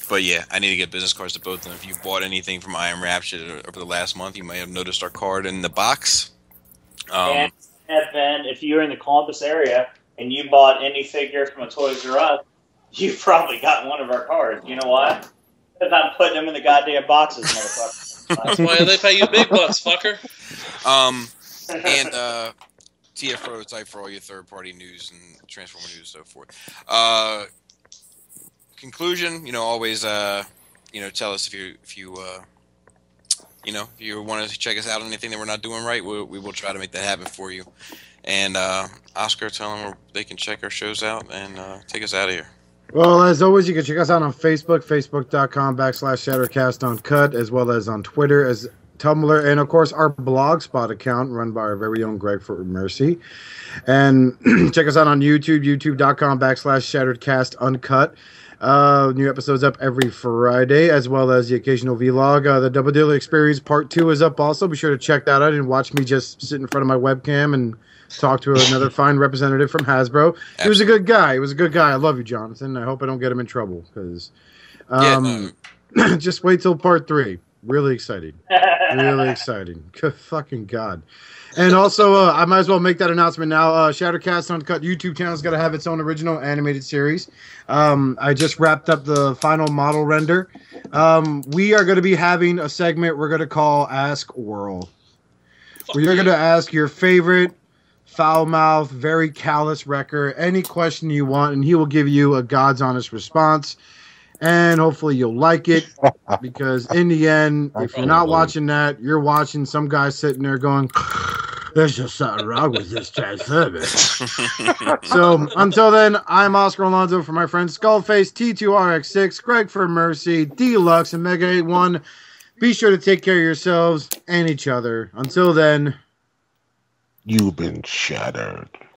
Speaker 7: But yeah, I need to get business cards to both of them. If you bought anything from Iamratchet over the last month, you may have noticed our card in the box.
Speaker 5: And then, if you're in the Columbus area and you bought any figure from a Toys R Us, you probably got one of our cards. You know why? Because I'm putting them in the goddamn boxes, motherfucker.
Speaker 3: That's why they pay you big bucks, fucker.
Speaker 7: And TF Prototype for all your third-party news and Transformer news and so forth. Conclusion, always, tell us if you want to check us out on anything that we're not doing right. We will try to make that happen for you. And Oscar, tell them they can check our shows out and take us out of here.
Speaker 1: Well, as always, you can check us out on Facebook, facebook.com/ShatterCast Uncut, as well as on Twitter, as Tumblr, and of course our Blogspot account run by our very own Greg for Mercy. And check us out on YouTube, youtube.com/ShatteredCast Uncut. New episodes up every Friday, as well as the occasional vlog. The Double Dealer Experience Part 2 is up also. Be sure to check that out and watch me just sit in front of my webcam and talk to another fine representative from Hasbro. He was a good guy. I love you, Jonathan. I hope I don't get him in trouble, because just wait till Part 3. Really exciting. Really exciting. Good fucking God. And also, I might as well make that announcement now. Shadowcast Uncut YouTube channel is going to have its own original animated series. I just wrapped up the final model render. We are going to be having a segment we're going to call Ask Whirl. Where you're going to ask your favorite foul-mouthed, very callous wrecker any question you want, and he will give you a God's honest response. And hopefully you'll like it, because in the end, if you're not watching that, you're watching some guy sitting there going, there's just something wrong with this Transformers. So until then, I'm Oscar Alonso for my friend Skullface, T2RX6, Greg for Mercy, Deluxe, and Mega 81. Be sure to take care of yourselves and each other. Until then,
Speaker 6: you've been shattered.